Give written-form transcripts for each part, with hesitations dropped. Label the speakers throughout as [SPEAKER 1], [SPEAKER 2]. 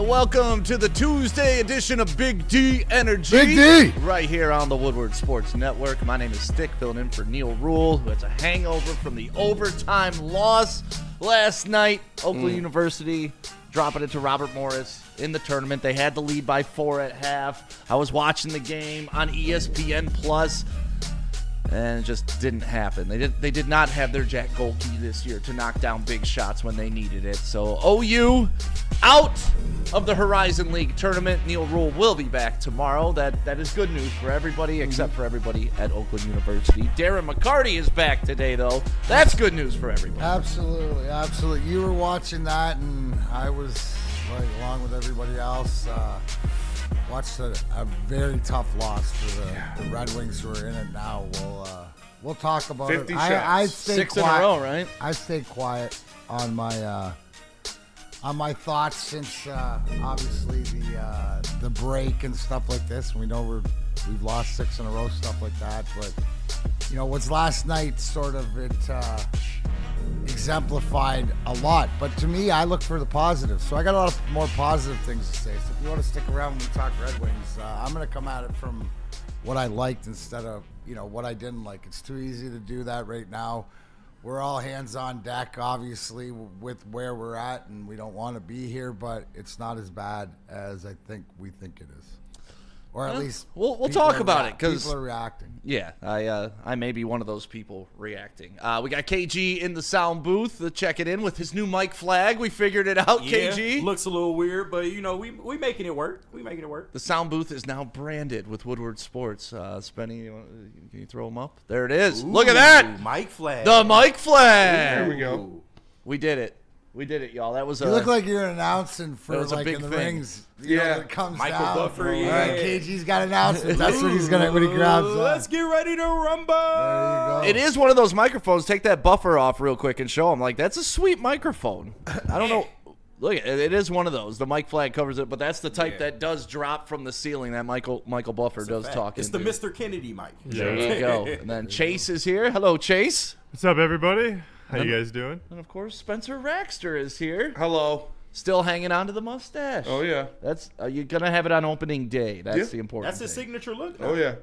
[SPEAKER 1] Welcome to the Tuesday edition of Big D Energy.
[SPEAKER 2] Big D!
[SPEAKER 1] Right here on the Woodward Sports Network. My name is Stick, filling in for Neil Rule, who has a hangover from the overtime loss last night. Oakland University dropping it to Robert Morris in the tournament. They had the lead by 4 at half. I was watching the game on ESPN Plus, and it just didn't happen. They did not have their Jack Golke this year to knock down big shots when they needed it. So OU out of the Horizon League tournament. Neil Rule will be back tomorrow. That is good news for everybody except for everybody at Oakland University. Darren McCarty is back today, though. That's good news for everybody.
[SPEAKER 2] Absolutely. You were watching that, and I was, along with everybody else, watched a very tough loss for the Red Wings who are in it now. We'll talk about
[SPEAKER 3] 50
[SPEAKER 2] it.
[SPEAKER 3] shots.
[SPEAKER 2] I stayed
[SPEAKER 1] 6
[SPEAKER 2] quiet.
[SPEAKER 1] in a row, right?
[SPEAKER 2] I stayed quiet on my thoughts since obviously the break and stuff like this. We know we've lost 6 in a row, stuff like that. But what's last night sort of it exemplified a lot. But to me, I look for the positives. So I got a lot of more positive things to say. So if you want to stick around when we talk Red Wings, I'm going to come at it from what I liked instead of what I didn't like. It's too easy to do that right now. We're all hands on deck, obviously, with where we're at, and we don't want to be here, but it's not as bad as I think we think it is. Or at least
[SPEAKER 1] we'll talk about it because
[SPEAKER 2] people are reacting.
[SPEAKER 1] Yeah, I may be one of those people reacting. We got KG in the sound booth to check it in with his new mic flag. We figured it out,
[SPEAKER 4] yeah,
[SPEAKER 1] KG.
[SPEAKER 4] Looks a little weird, but we making it work. We making it work.
[SPEAKER 1] The sound booth is now branded with Woodward Sports. Spenny, can you throw them up? There it is.
[SPEAKER 4] Ooh,
[SPEAKER 1] look at that.
[SPEAKER 4] Mic flag.
[SPEAKER 1] The mic flag.
[SPEAKER 3] There we go.
[SPEAKER 1] We did it. We did it, y'all. That was
[SPEAKER 2] You look like you're announcing for
[SPEAKER 1] was a big
[SPEAKER 2] in the
[SPEAKER 1] thing.
[SPEAKER 2] rings.
[SPEAKER 3] Yeah.
[SPEAKER 2] It comes
[SPEAKER 4] Michael
[SPEAKER 2] down.
[SPEAKER 4] Buffer,
[SPEAKER 2] All
[SPEAKER 4] yeah.
[SPEAKER 2] right, KG's got announcements. That's what he's gonna when he grabs.
[SPEAKER 4] Let's get ready to rumble.
[SPEAKER 2] There you go.
[SPEAKER 1] It is one of those microphones. Take that buffer off real quick and show them. That's a sweet microphone. I don't know. Look, it is one of those. The mic flag covers it, but that's the type that does drop from the ceiling that Michael Buffer does talk
[SPEAKER 4] It's
[SPEAKER 1] into.
[SPEAKER 4] the Mr. Kennedy mic.
[SPEAKER 1] There you go. And then Chase is here. Hello, Chase.
[SPEAKER 5] What's up, everybody? How you guys doing?
[SPEAKER 1] And of course, Spencer Raxter is here.
[SPEAKER 3] Hello.
[SPEAKER 1] Still hanging on to the mustache.
[SPEAKER 3] Oh, yeah.
[SPEAKER 1] That's you're gonna have it on opening day. That's
[SPEAKER 3] Yeah.
[SPEAKER 1] the important.
[SPEAKER 4] That's his
[SPEAKER 1] thing.
[SPEAKER 4] signature look.
[SPEAKER 3] Oh, yeah.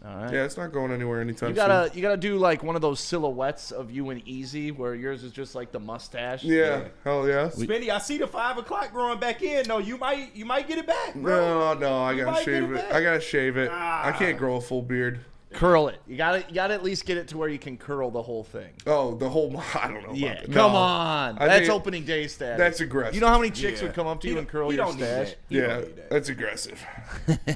[SPEAKER 1] All right.
[SPEAKER 3] Yeah, it's not going anywhere anytime
[SPEAKER 1] You gotta do one of those silhouettes of you and Easy, where yours is just like the mustache.
[SPEAKER 3] soon. Yeah. Hell yeah.
[SPEAKER 4] Spenny, I see the 5 o'clock growing back in. No, you might get it back, bro.
[SPEAKER 3] No, I gotta
[SPEAKER 4] might get
[SPEAKER 3] shave
[SPEAKER 4] it
[SPEAKER 3] it.
[SPEAKER 4] back.
[SPEAKER 3] I gotta shave it. I can't grow a full beard.
[SPEAKER 1] Curl it. You gotta at least get it to where you can curl the whole thing.
[SPEAKER 3] Oh, the whole. I don't know.
[SPEAKER 1] Yeah,
[SPEAKER 3] about that.
[SPEAKER 1] come
[SPEAKER 3] No.
[SPEAKER 1] on.
[SPEAKER 3] I
[SPEAKER 1] That's
[SPEAKER 3] think
[SPEAKER 1] opening day status.
[SPEAKER 3] That's aggressive.
[SPEAKER 1] You know how many chicks
[SPEAKER 4] Yeah.
[SPEAKER 1] would come up to you and curl
[SPEAKER 4] He
[SPEAKER 1] your
[SPEAKER 4] don't need
[SPEAKER 1] stash?
[SPEAKER 4] that. He don't
[SPEAKER 3] Yeah,
[SPEAKER 4] need that.
[SPEAKER 3] that's aggressive.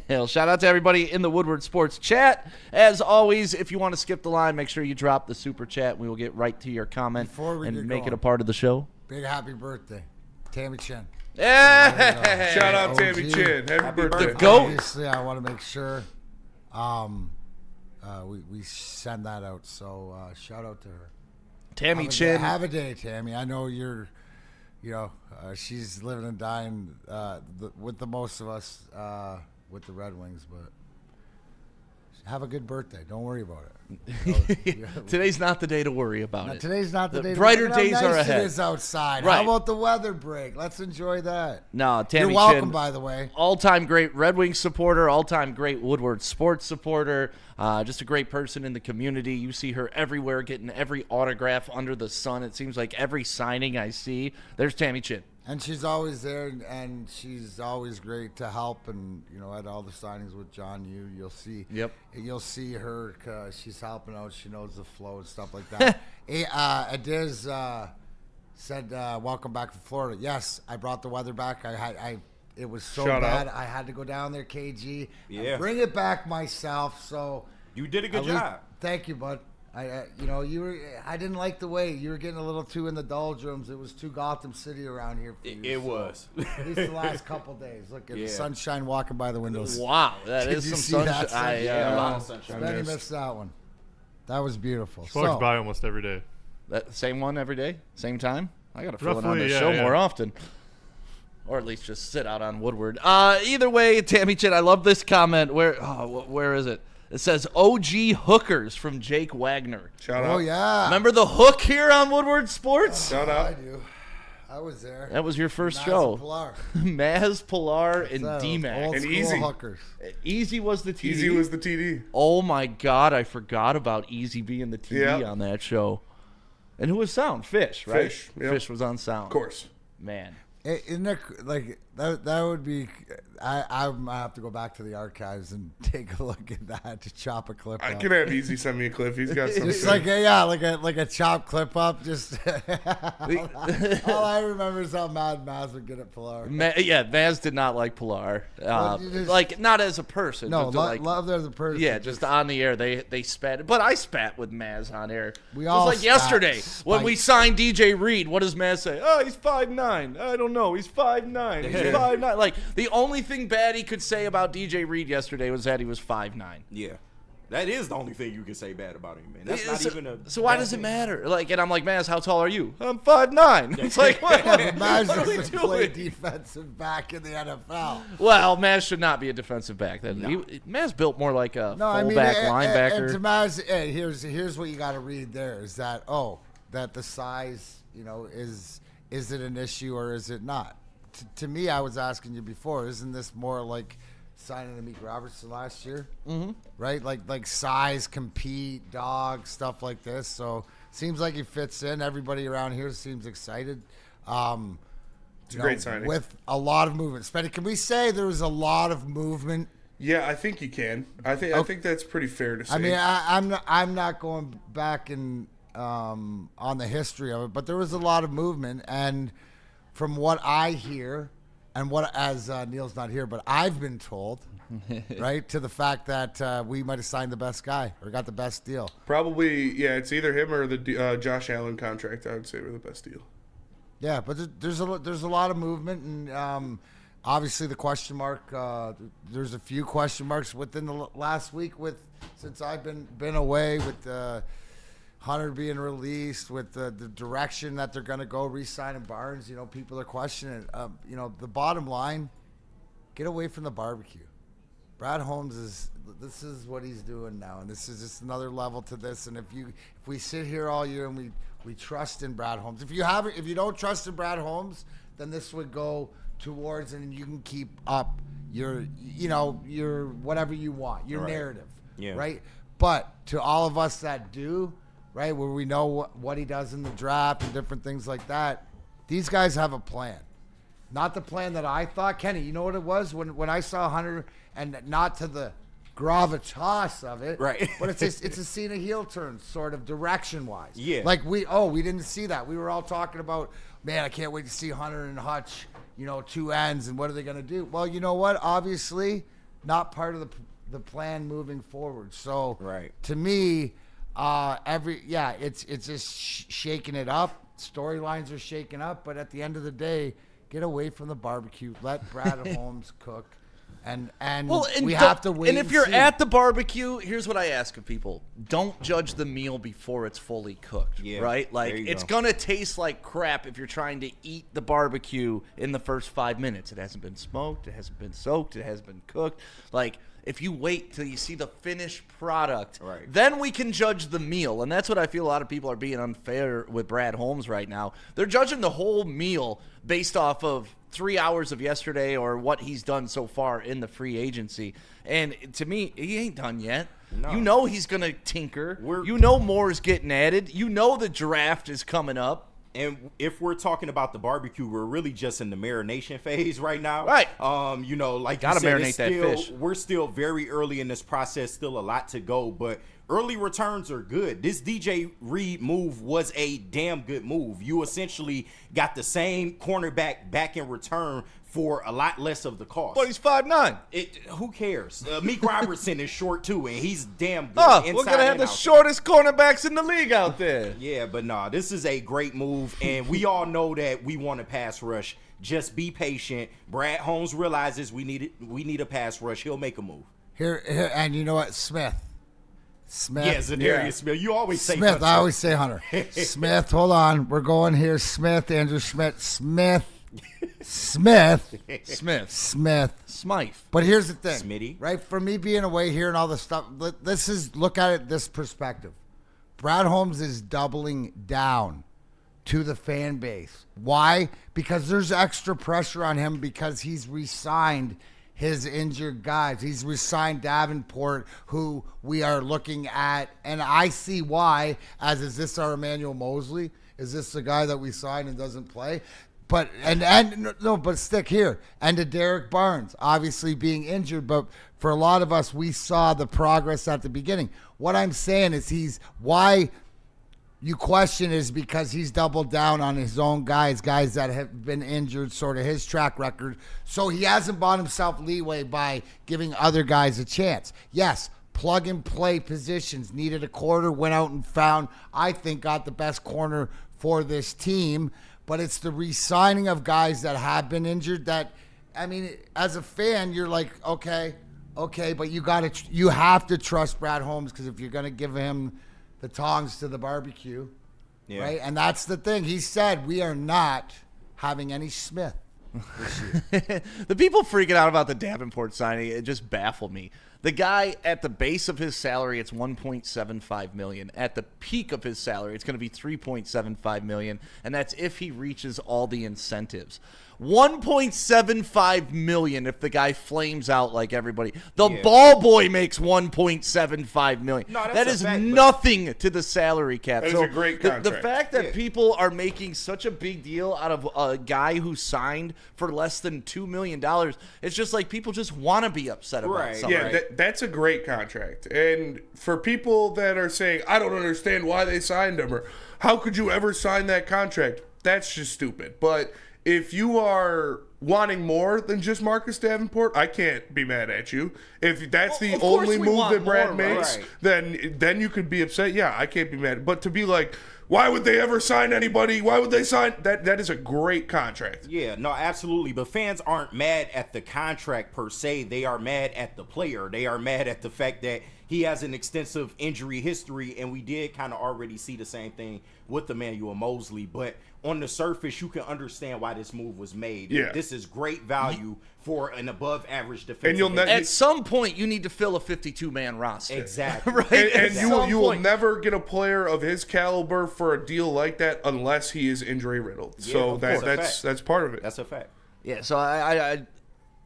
[SPEAKER 1] Hell, shout out to everybody in the Woodward Sports chat. As always, if you want to skip the line, make sure you drop the super chat. We will get right to your comment
[SPEAKER 2] Before we
[SPEAKER 1] and
[SPEAKER 2] get
[SPEAKER 1] make it
[SPEAKER 2] going.
[SPEAKER 1] a part of the show.
[SPEAKER 2] Big happy birthday, Tammy Chen.
[SPEAKER 1] Yeah.
[SPEAKER 3] Shout out
[SPEAKER 2] OG.
[SPEAKER 3] Tammy Chin. Happy birthday.
[SPEAKER 1] The GOAT.
[SPEAKER 2] Obviously, I want to make sure we send that out. So shout out to her.
[SPEAKER 1] Tammy
[SPEAKER 2] Have a-
[SPEAKER 1] Chin.
[SPEAKER 2] Have a day, Tammy. I know you're, she's living and dying with the most of us with the Red Wings, but have a good birthday. Don't worry about it.
[SPEAKER 1] Today's not the day to worry about it.
[SPEAKER 2] Today's not the day.
[SPEAKER 1] brighter
[SPEAKER 2] Look at how
[SPEAKER 1] days
[SPEAKER 2] nice
[SPEAKER 1] are ahead.
[SPEAKER 2] It is outside.
[SPEAKER 1] Right.
[SPEAKER 2] How about the weather break? Let's enjoy that.
[SPEAKER 1] No, Tammy
[SPEAKER 2] You're welcome,
[SPEAKER 1] Chin,
[SPEAKER 2] by the way.
[SPEAKER 1] all-time great Red Wings supporter, all-time great Woodward Sports supporter, just a great person in the community. You see her everywhere getting every autograph under the sun. It seems like every signing I see, there's Tammy Chin.
[SPEAKER 2] And she's always there, and she's always great to help. And at all the signings with John, you'll see.
[SPEAKER 1] Yep.
[SPEAKER 2] You'll see her. She's helping out. She knows the flow and stuff like that. Adiz said, "Welcome back from Florida." Yes, I brought the weather back. It was so
[SPEAKER 3] Shout
[SPEAKER 2] bad.
[SPEAKER 3] out.
[SPEAKER 2] I had to go down there, KG.
[SPEAKER 4] Yeah.
[SPEAKER 2] And bring it back myself. So
[SPEAKER 4] You did a good
[SPEAKER 2] at least-
[SPEAKER 4] job.
[SPEAKER 2] Thank you, bud. I didn't like the way you were getting a little too in the doldrums. It was too Gotham City around here for you.
[SPEAKER 4] It
[SPEAKER 2] so-
[SPEAKER 4] was.
[SPEAKER 2] At least the last couple days. Look at the
[SPEAKER 4] Yeah.
[SPEAKER 2] sunshine walking by the windows.
[SPEAKER 1] Wow, that
[SPEAKER 2] Did
[SPEAKER 1] is
[SPEAKER 2] you
[SPEAKER 1] some
[SPEAKER 2] see
[SPEAKER 1] sunshine.
[SPEAKER 2] that sunshine?
[SPEAKER 4] Yeah, a lot of sunshine.
[SPEAKER 2] Benny missed that one. That was beautiful.
[SPEAKER 5] Walks
[SPEAKER 2] So,
[SPEAKER 5] by almost every day.
[SPEAKER 1] That same one every day, same time. I gotta throw it on
[SPEAKER 5] Roughly,
[SPEAKER 1] this
[SPEAKER 5] yeah,
[SPEAKER 1] show
[SPEAKER 5] yeah.
[SPEAKER 1] more often, or at least just sit out on Woodward. Either way, Tammy Chin, I love this comment. Where is it? It says OG hookers from Jake Wagner.
[SPEAKER 3] Shout out.
[SPEAKER 2] oh yeah.
[SPEAKER 1] Remember the hook here on Woodward Sports?
[SPEAKER 3] Shout
[SPEAKER 2] I
[SPEAKER 3] out.
[SPEAKER 2] do. I was there.
[SPEAKER 1] That was your first
[SPEAKER 2] Maz
[SPEAKER 1] show.
[SPEAKER 2] and Pilar.
[SPEAKER 1] Maz, Pilar, and
[SPEAKER 2] Old
[SPEAKER 1] D-Mac.
[SPEAKER 3] And
[SPEAKER 2] school
[SPEAKER 3] Easy.
[SPEAKER 2] hookers.
[SPEAKER 1] Easy was the TD.
[SPEAKER 3] Easy was the TD.
[SPEAKER 1] Oh my God, I forgot about Easy being the TD
[SPEAKER 3] Yeah.
[SPEAKER 1] on that show. And who was sound? Fish, right?
[SPEAKER 3] Fish, yep.
[SPEAKER 1] Fish was on sound.
[SPEAKER 3] Of course.
[SPEAKER 1] Man.
[SPEAKER 2] Isn't there, like that would be? I might have to go back to the archives and take a look at that to chop a clip.
[SPEAKER 3] I
[SPEAKER 2] up.
[SPEAKER 3] can have Easy send me a clip. He's got some
[SPEAKER 2] Just
[SPEAKER 3] shit.
[SPEAKER 2] like like a chop clip up. Just all I remember is how mad Maz would get at Pilar.
[SPEAKER 1] Maz did not like Pilar.
[SPEAKER 2] Well, you just-
[SPEAKER 1] Like, not as a person.
[SPEAKER 2] No,
[SPEAKER 1] but to, like,
[SPEAKER 2] love as a person.
[SPEAKER 1] yeah, just on the air, they spat. But I spat with Maz on air.
[SPEAKER 2] We
[SPEAKER 1] it
[SPEAKER 2] all
[SPEAKER 1] was like
[SPEAKER 2] spat,
[SPEAKER 1] yesterday when we
[SPEAKER 2] spite.
[SPEAKER 1] signed DJ Reed. What does Maz say? Oh, he's 5'9". I don't know. He's 5'9". He's 5'9". Like, the only thing bad he could say about DJ Reed yesterday was that he was 5'9".
[SPEAKER 4] Yeah. That is the only thing you can say bad about him, man. That's not
[SPEAKER 1] so,
[SPEAKER 4] even a.
[SPEAKER 1] so why
[SPEAKER 4] bad
[SPEAKER 1] does it
[SPEAKER 4] thing.
[SPEAKER 1] matter? Like, and I'm like, Maz, how tall are you? I'm 5'9". It's like, what,
[SPEAKER 2] Maz
[SPEAKER 1] what are we
[SPEAKER 2] doesn't play
[SPEAKER 1] doing?
[SPEAKER 2] defensive back in the NFL.
[SPEAKER 1] Well, Maz should not be a defensive back. Maz built more like a
[SPEAKER 2] No, I mean,
[SPEAKER 1] fullback
[SPEAKER 2] and
[SPEAKER 1] linebacker.
[SPEAKER 2] to Maz, here's what you got to read there is that that the size, is it an issue or is it not? To me, I was asking you before, isn't this more like signing Amik Robertson last year? Mm-hmm. Right, like size, compete, dog, stuff like this. So seems like he fits in. Everybody around here seems excited.
[SPEAKER 3] It's a great signing.
[SPEAKER 2] With a lot of movement. Spenny, can we say there was a lot of movement?
[SPEAKER 3] Yeah, I think you can. I think that's pretty fair to say.
[SPEAKER 2] I mean, I'm not going back and on the history of it, but there was a lot of movement, and from what I hear, and what as Neil's not here, but I've been told, right, to the fact that we might have signed the best guy or got the best deal.
[SPEAKER 3] Probably, yeah, it's either him or the Josh Allen contract. I would say were the best deal.
[SPEAKER 2] Yeah, but there's a lot of movement, and obviously the question mark. There's a few question marks within the last week since I've been away with Hunter being released, with the direction that they're going to go, re-signing Barnes. People are questioning it. The bottom line: get away from the barbecue. Brad Holmes this is what he's doing now, and this is just another level to this. And if we sit here all year and we trust in Brad Holmes, if you don't trust in Brad Holmes, then this would go towards, and you can keep up your whatever you want, your narrative, right? But to all of us that do, right, where we know what he does in the draft and different things like that, these guys have a plan. Not the plan that I thought. Kenny, you know what it was when I saw Hunter, and not to the gravitas of it,
[SPEAKER 4] right?
[SPEAKER 2] But it's a scene of heel turn, sort of direction wise.
[SPEAKER 4] Yeah.
[SPEAKER 2] Like we didn't see that. We were all talking about, man, I can't wait to see Hunter and Hutch, two ends, and what are they going to do? Well, you know what? Obviously, not part of the plan moving forward. So,
[SPEAKER 4] right.
[SPEAKER 2] To me, it's just shaking it up. Storylines are shaking up, but at the end of the day, get away from the barbecue. Let Brad Holmes cook. And we have to wait.
[SPEAKER 1] And if you're
[SPEAKER 2] see.
[SPEAKER 1] at the barbecue, here's what I ask of people: don't judge the meal before it's fully cooked.
[SPEAKER 4] Yeah,
[SPEAKER 1] right? Like,
[SPEAKER 4] there you
[SPEAKER 1] it's
[SPEAKER 4] go.
[SPEAKER 1] gonna taste like crap if you're trying to eat the barbecue in the first 5 minutes. It hasn't been smoked. It hasn't been soaked. It hasn't been cooked. Like, if you wait till you see the finished product,
[SPEAKER 4] right,
[SPEAKER 1] then we can judge the meal. And that's what I feel a lot of people are being unfair with Brad Holmes right now. They're judging the whole meal based off of 3 hours of yesterday or what he's done so far in the free agency. And to me, he ain't done yet.
[SPEAKER 4] No.
[SPEAKER 1] You know he's going to tinker. You know more is getting added. You know the draft is coming up.
[SPEAKER 4] And if we're talking about the barbecue, we're really just in the marination phase right now.
[SPEAKER 1] Right.
[SPEAKER 4] Like
[SPEAKER 1] gotta
[SPEAKER 4] you said,
[SPEAKER 1] marinate that fish.
[SPEAKER 4] We're still very early in this process, still a lot to go, but early returns are good. This DJ Reed move was a damn good move. You essentially got the same cornerback back in return for a lot less of the cost.
[SPEAKER 1] But he's 5'9".
[SPEAKER 4] Who cares? Meek Robertson is short too, and he's damn good.
[SPEAKER 1] Oh, we're
[SPEAKER 4] inside
[SPEAKER 1] going to have
[SPEAKER 4] and
[SPEAKER 1] the
[SPEAKER 4] out.
[SPEAKER 1] shortest cornerbacks in the league out there.
[SPEAKER 4] Yeah, but nah, this is a great move, and we all know that we want a pass rush. Just be patient. Brad Holmes realizes we need a pass rush. He'll make a move.
[SPEAKER 2] Here, and you know what, Smith.
[SPEAKER 4] Yeah, Zadarius Smith. You always say
[SPEAKER 2] Smith.
[SPEAKER 4] Hunter.
[SPEAKER 2] I always say Hunter. Smith. Hold on, we're going here. Smith, Andrew Schmidt, Smith. Smith.
[SPEAKER 1] Smythe.
[SPEAKER 2] But here's the thing,
[SPEAKER 4] Smitty.
[SPEAKER 2] right? For me being away here and all this stuff, look at it this perspective. Brad Holmes is doubling down to the fan base. Why? Because there's extra pressure on him because he's re-signed his injured guys. He's re-signed Davenport, who we are looking at, and I see why, is this our Emmanuel Mosley? Is this the guy that we signed and doesn't play? But but stick here. And to Derek Barnes, obviously being injured, but for a lot of us, we saw the progress at the beginning. What I'm saying is why you question is because he's doubled down on his own guys that have been injured, sort of his track record. So he hasn't bought himself leeway by giving other guys a chance. Yes, plug and play positions. Needed a corner, went out and found, I think, got the best corner for this team. But it's the re-signing of guys that have been injured that, I mean, as a fan, you're like, okay, but you have to trust Brad Holmes, because if you're going to give him the tongs to the barbecue, right? And that's the thing. He said, we are not having any Smith this year.
[SPEAKER 1] The people freaking out about the Davenport signing, it just baffled me. The guy, at the base of his salary, it's $1.75 million. At the peak of his salary, it's going to be $3.75 million, and that's if he reaches all the incentives. $1.75 million if the guy flames out like everybody. The ball boy makes $1.75 million.
[SPEAKER 4] No,
[SPEAKER 1] that is nothing to the salary cap.
[SPEAKER 3] That is a great contract.
[SPEAKER 1] The fact that people are making such a big deal out of a guy who signed for less than $2 million, it's just like people just want to be upset about something.
[SPEAKER 3] Yeah, that's a great contract. And for people that are saying, I don't understand why they signed him, or how could you ever sign that contract? That's just stupid. But if you are wanting more than just Marcus Davenport, I can't be mad at you. If that's the only move that Brad makes, then you could be upset. Yeah, I can't be mad. But to be like, why would they ever sign anybody? Why would they sign? That is a great contract.
[SPEAKER 4] Yeah, no, absolutely. But fans aren't mad at the contract per se. They are mad at the player. They are mad at the fact that he has an extensive injury history, and we did kind of already see the same thing with Emmanuel Mosley. But on the surface, you can understand why this move was made.
[SPEAKER 3] Yeah.
[SPEAKER 4] This is great value for an above-average defensive
[SPEAKER 3] And
[SPEAKER 1] At some point, you need to fill a 52-man roster.
[SPEAKER 4] Exactly.
[SPEAKER 1] Right?
[SPEAKER 3] And you will never get a player of his caliber for a deal like that unless he is injury riddled.
[SPEAKER 4] Yeah,
[SPEAKER 3] so
[SPEAKER 4] of course.
[SPEAKER 3] that's part of it.
[SPEAKER 4] That's a fact.
[SPEAKER 1] Yeah, so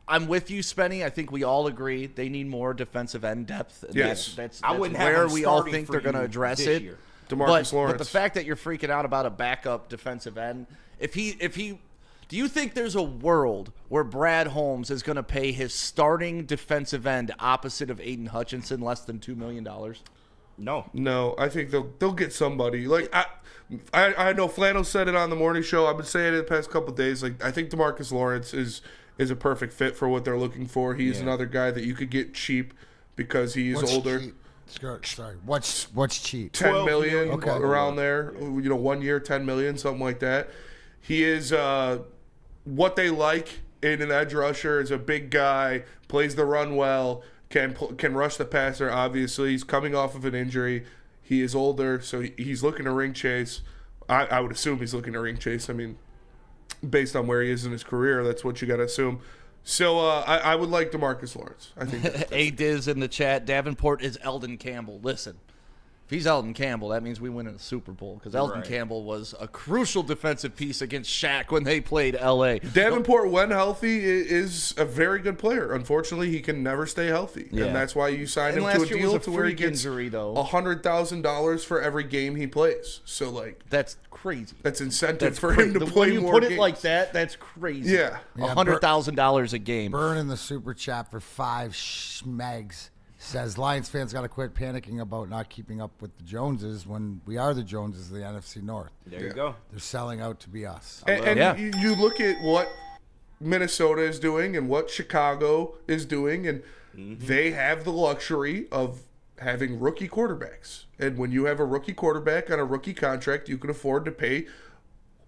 [SPEAKER 1] I'm with you, Spenny. I think we all agree they need more defensive end depth.
[SPEAKER 3] Yes.
[SPEAKER 1] That's
[SPEAKER 4] I wouldn't have
[SPEAKER 1] where
[SPEAKER 4] him
[SPEAKER 1] we all
[SPEAKER 4] starting
[SPEAKER 1] think
[SPEAKER 4] for
[SPEAKER 1] they're going to
[SPEAKER 4] you
[SPEAKER 1] address
[SPEAKER 4] this
[SPEAKER 1] it.
[SPEAKER 4] year.
[SPEAKER 3] DeMarcus
[SPEAKER 1] But
[SPEAKER 3] Lawrence.
[SPEAKER 1] the fact that you're freaking out about a backup defensive end, if he, do you think there's a world where Brad Holmes is going to pay his starting defensive end opposite of Aiden Hutchinson less than $2 million?
[SPEAKER 4] No,
[SPEAKER 3] I think they'll get somebody. Like I know Flannel said it on the morning show. I've been saying it the past couple of days. Like I think DeMarcus Lawrence is a perfect fit for what they're looking for. He's another guy that you could get cheap because he's older.
[SPEAKER 2] Cheap? Sorry, what's cheap?
[SPEAKER 3] 10 million
[SPEAKER 2] Okay.
[SPEAKER 3] around there. 1 year, 10 million, something like that. He is what they like in an edge rusher. Is a big guy, plays the run well, can rush the passer. Obviously, he's coming off of an injury. He is older, so he's looking to ring chase. I would assume he's looking to ring chase. I mean, based on where he is in his career, that's what you got to assume. So I would like DeMarcus Lawrence. I think
[SPEAKER 1] A Diz in the chat. Davenport is Eldon Campbell. Listen, if he's Eldon Campbell, that means we win in the Super Bowl, because Eldon Campbell was a crucial defensive piece against Shaq when they played L.A.
[SPEAKER 3] Davenport, when healthy, is a very good player. Unfortunately, he can never stay healthy, and that's why you signed him to a deal to where he gets $100,000 for every game he plays. So, like,
[SPEAKER 1] that's crazy.
[SPEAKER 3] That's incentive for him to play more
[SPEAKER 1] When you put
[SPEAKER 3] games.
[SPEAKER 1] it like that, that's crazy.
[SPEAKER 3] Yeah.
[SPEAKER 1] $100,000 a game.
[SPEAKER 2] Burn in the super chat for 5 schmegs says Lions fans got to quit panicking about not keeping up with the Joneses when we are the Joneses of the NFC North.
[SPEAKER 4] There you go.
[SPEAKER 2] They're selling out to be us.
[SPEAKER 3] And you look at what Minnesota is doing and what Chicago is doing, and they have the luxury of having rookie quarterbacks. And when you have a rookie quarterback on a rookie contract, you can afford to pay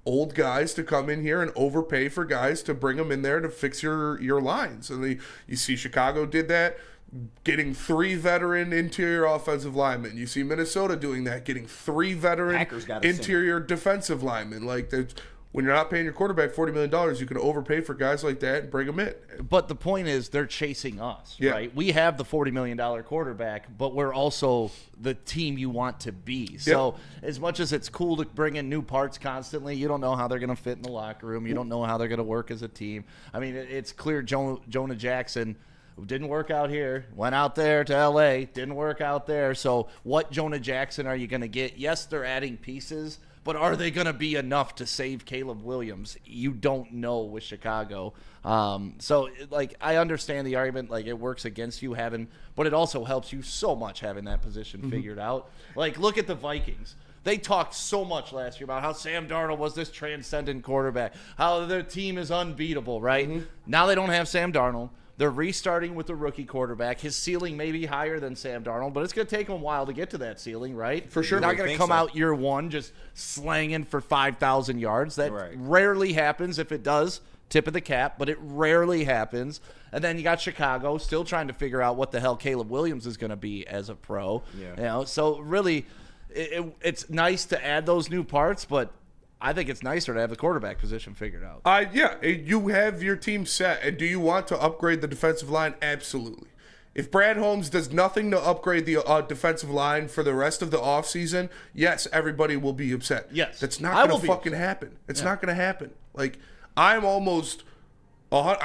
[SPEAKER 3] old guys to come in here and overpay for guys to bring them in there to fix your lines. And you see Chicago did that, getting 3 veteran interior offensive linemen. You see Minnesota doing that, getting 3 veteran interior defensive linemen. Like, when you're not paying your quarterback $40 million, you can overpay for guys like that and bring them in.
[SPEAKER 1] But the point is, they're chasing us,
[SPEAKER 3] Yeah.
[SPEAKER 1] right? We have the $40 million quarterback, but we're also the team you want to be. So as much as it's cool to bring in new parts constantly, you don't know how they're going to fit in the locker room. You don't know how they're going to work as a team. I mean, it's clear Jonah Jackson didn't work out here, went out there to L.A., didn't work out there. So what Jonah Jackson are you going to get? Yes, they're adding pieces, but are they going to be enough to save Caleb Williams? You don't know with Chicago. So, like, I understand the argument. Like, it works against you having, but it also helps you so much having that position figured out. Like, look at the Vikings. They talked so much last year about how Sam Darnold was this transcendent quarterback, how their team is unbeatable, right? Now they don't have Sam Darnold. They're restarting with a rookie quarterback. His ceiling may be higher than Sam Darnold, but it's going to take him a while to get to that ceiling, right?
[SPEAKER 3] For sure.
[SPEAKER 1] You're not
[SPEAKER 4] I
[SPEAKER 1] going to
[SPEAKER 4] think
[SPEAKER 1] come
[SPEAKER 4] so.
[SPEAKER 1] out year one just slanging for 5,000 yards. That
[SPEAKER 4] Right.
[SPEAKER 1] rarely happens. If it does, tip of the cap, but it rarely happens. And then you got Chicago still trying to figure out what the hell Caleb Williams is going to be as a pro.
[SPEAKER 4] Yeah.
[SPEAKER 1] You know, so really, it's nice to add those new parts, but I think it's nicer to have the quarterback position figured out.
[SPEAKER 3] You have your team set. And do you want to upgrade the defensive line? Absolutely. If Brad Holmes does nothing to upgrade the defensive line for the rest of the offseason, yes, everybody will be upset.
[SPEAKER 1] Yes.
[SPEAKER 3] That's
[SPEAKER 1] I
[SPEAKER 3] not
[SPEAKER 1] will
[SPEAKER 3] going to
[SPEAKER 1] be
[SPEAKER 3] fucking happen. It's not going to happen. Like, I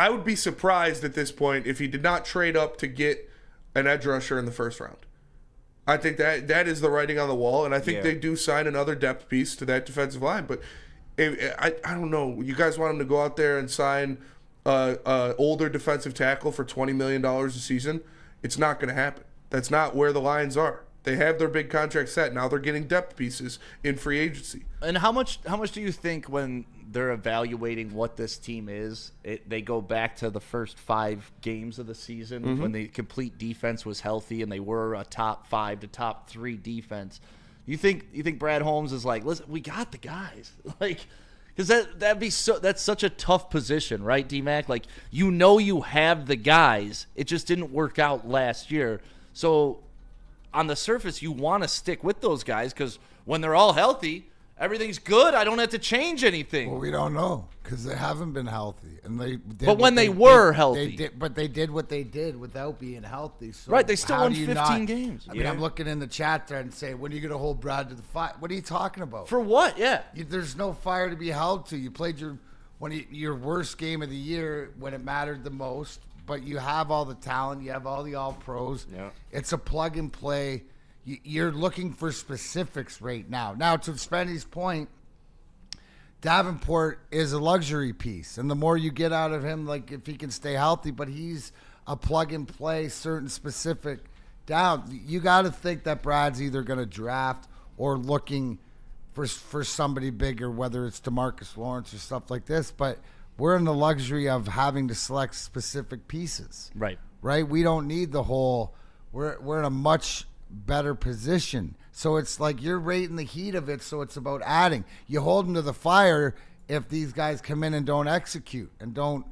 [SPEAKER 3] would be surprised at this point if he did not trade up to get an edge rusher in the first round. I think that is the writing on the wall, and I think they do sign another depth piece to that defensive line. But I don't know. You guys want him to go out there and sign older defensive tackle for $20 million a season? It's not going to happen. That's not where the Lions are. They have their big contract set. Now they're getting depth pieces in free agency.
[SPEAKER 1] And how much do you think when they're evaluating what this team is, they go back to the first 5 games of the season when the complete defense was healthy and they were a top 5 to top 3 defense? You think Brad Holmes is like, listen, we got the guys, like, because that's such a tough position, right, D-Mac? Like, you have the guys, it just didn't work out last year, so on the surface, you want to stick with those guys because when they're all healthy, everything's good. I don't have to change anything.
[SPEAKER 2] Well, we don't know because they haven't been healthy, and they.
[SPEAKER 1] But when they were healthy,
[SPEAKER 2] they did what they did without being healthy. So
[SPEAKER 1] right, they still
[SPEAKER 2] how
[SPEAKER 1] won
[SPEAKER 2] do you
[SPEAKER 1] 15 games.
[SPEAKER 2] I mean, I'm looking in the chat thread and saying, when are you going to hold Brad to the fire? What are you talking about?
[SPEAKER 1] For what? Yeah.
[SPEAKER 2] There's no fire to be held to. You played your worst game of the year when it mattered the most. But you have all the talent. You have all the all-pros.
[SPEAKER 4] Yeah.
[SPEAKER 2] It's a plug-and-play. You're looking for specifics right now. Now, to Spenny's point, Davenport is a luxury piece. And the more you get out of him, like if he can stay healthy, but he's a plug-and-play, certain specific down. You got to think that Brad's either going to draft or looking for somebody bigger, whether it's DeMarcus Lawrence or stuff like this. But we're in the luxury of having to select specific pieces.
[SPEAKER 1] Right.
[SPEAKER 2] Right? We don't need the whole we're in a much better position. So it's like you're right in the heat of it, so it's about adding. You hold them to the fire if these guys come in and don't execute and don't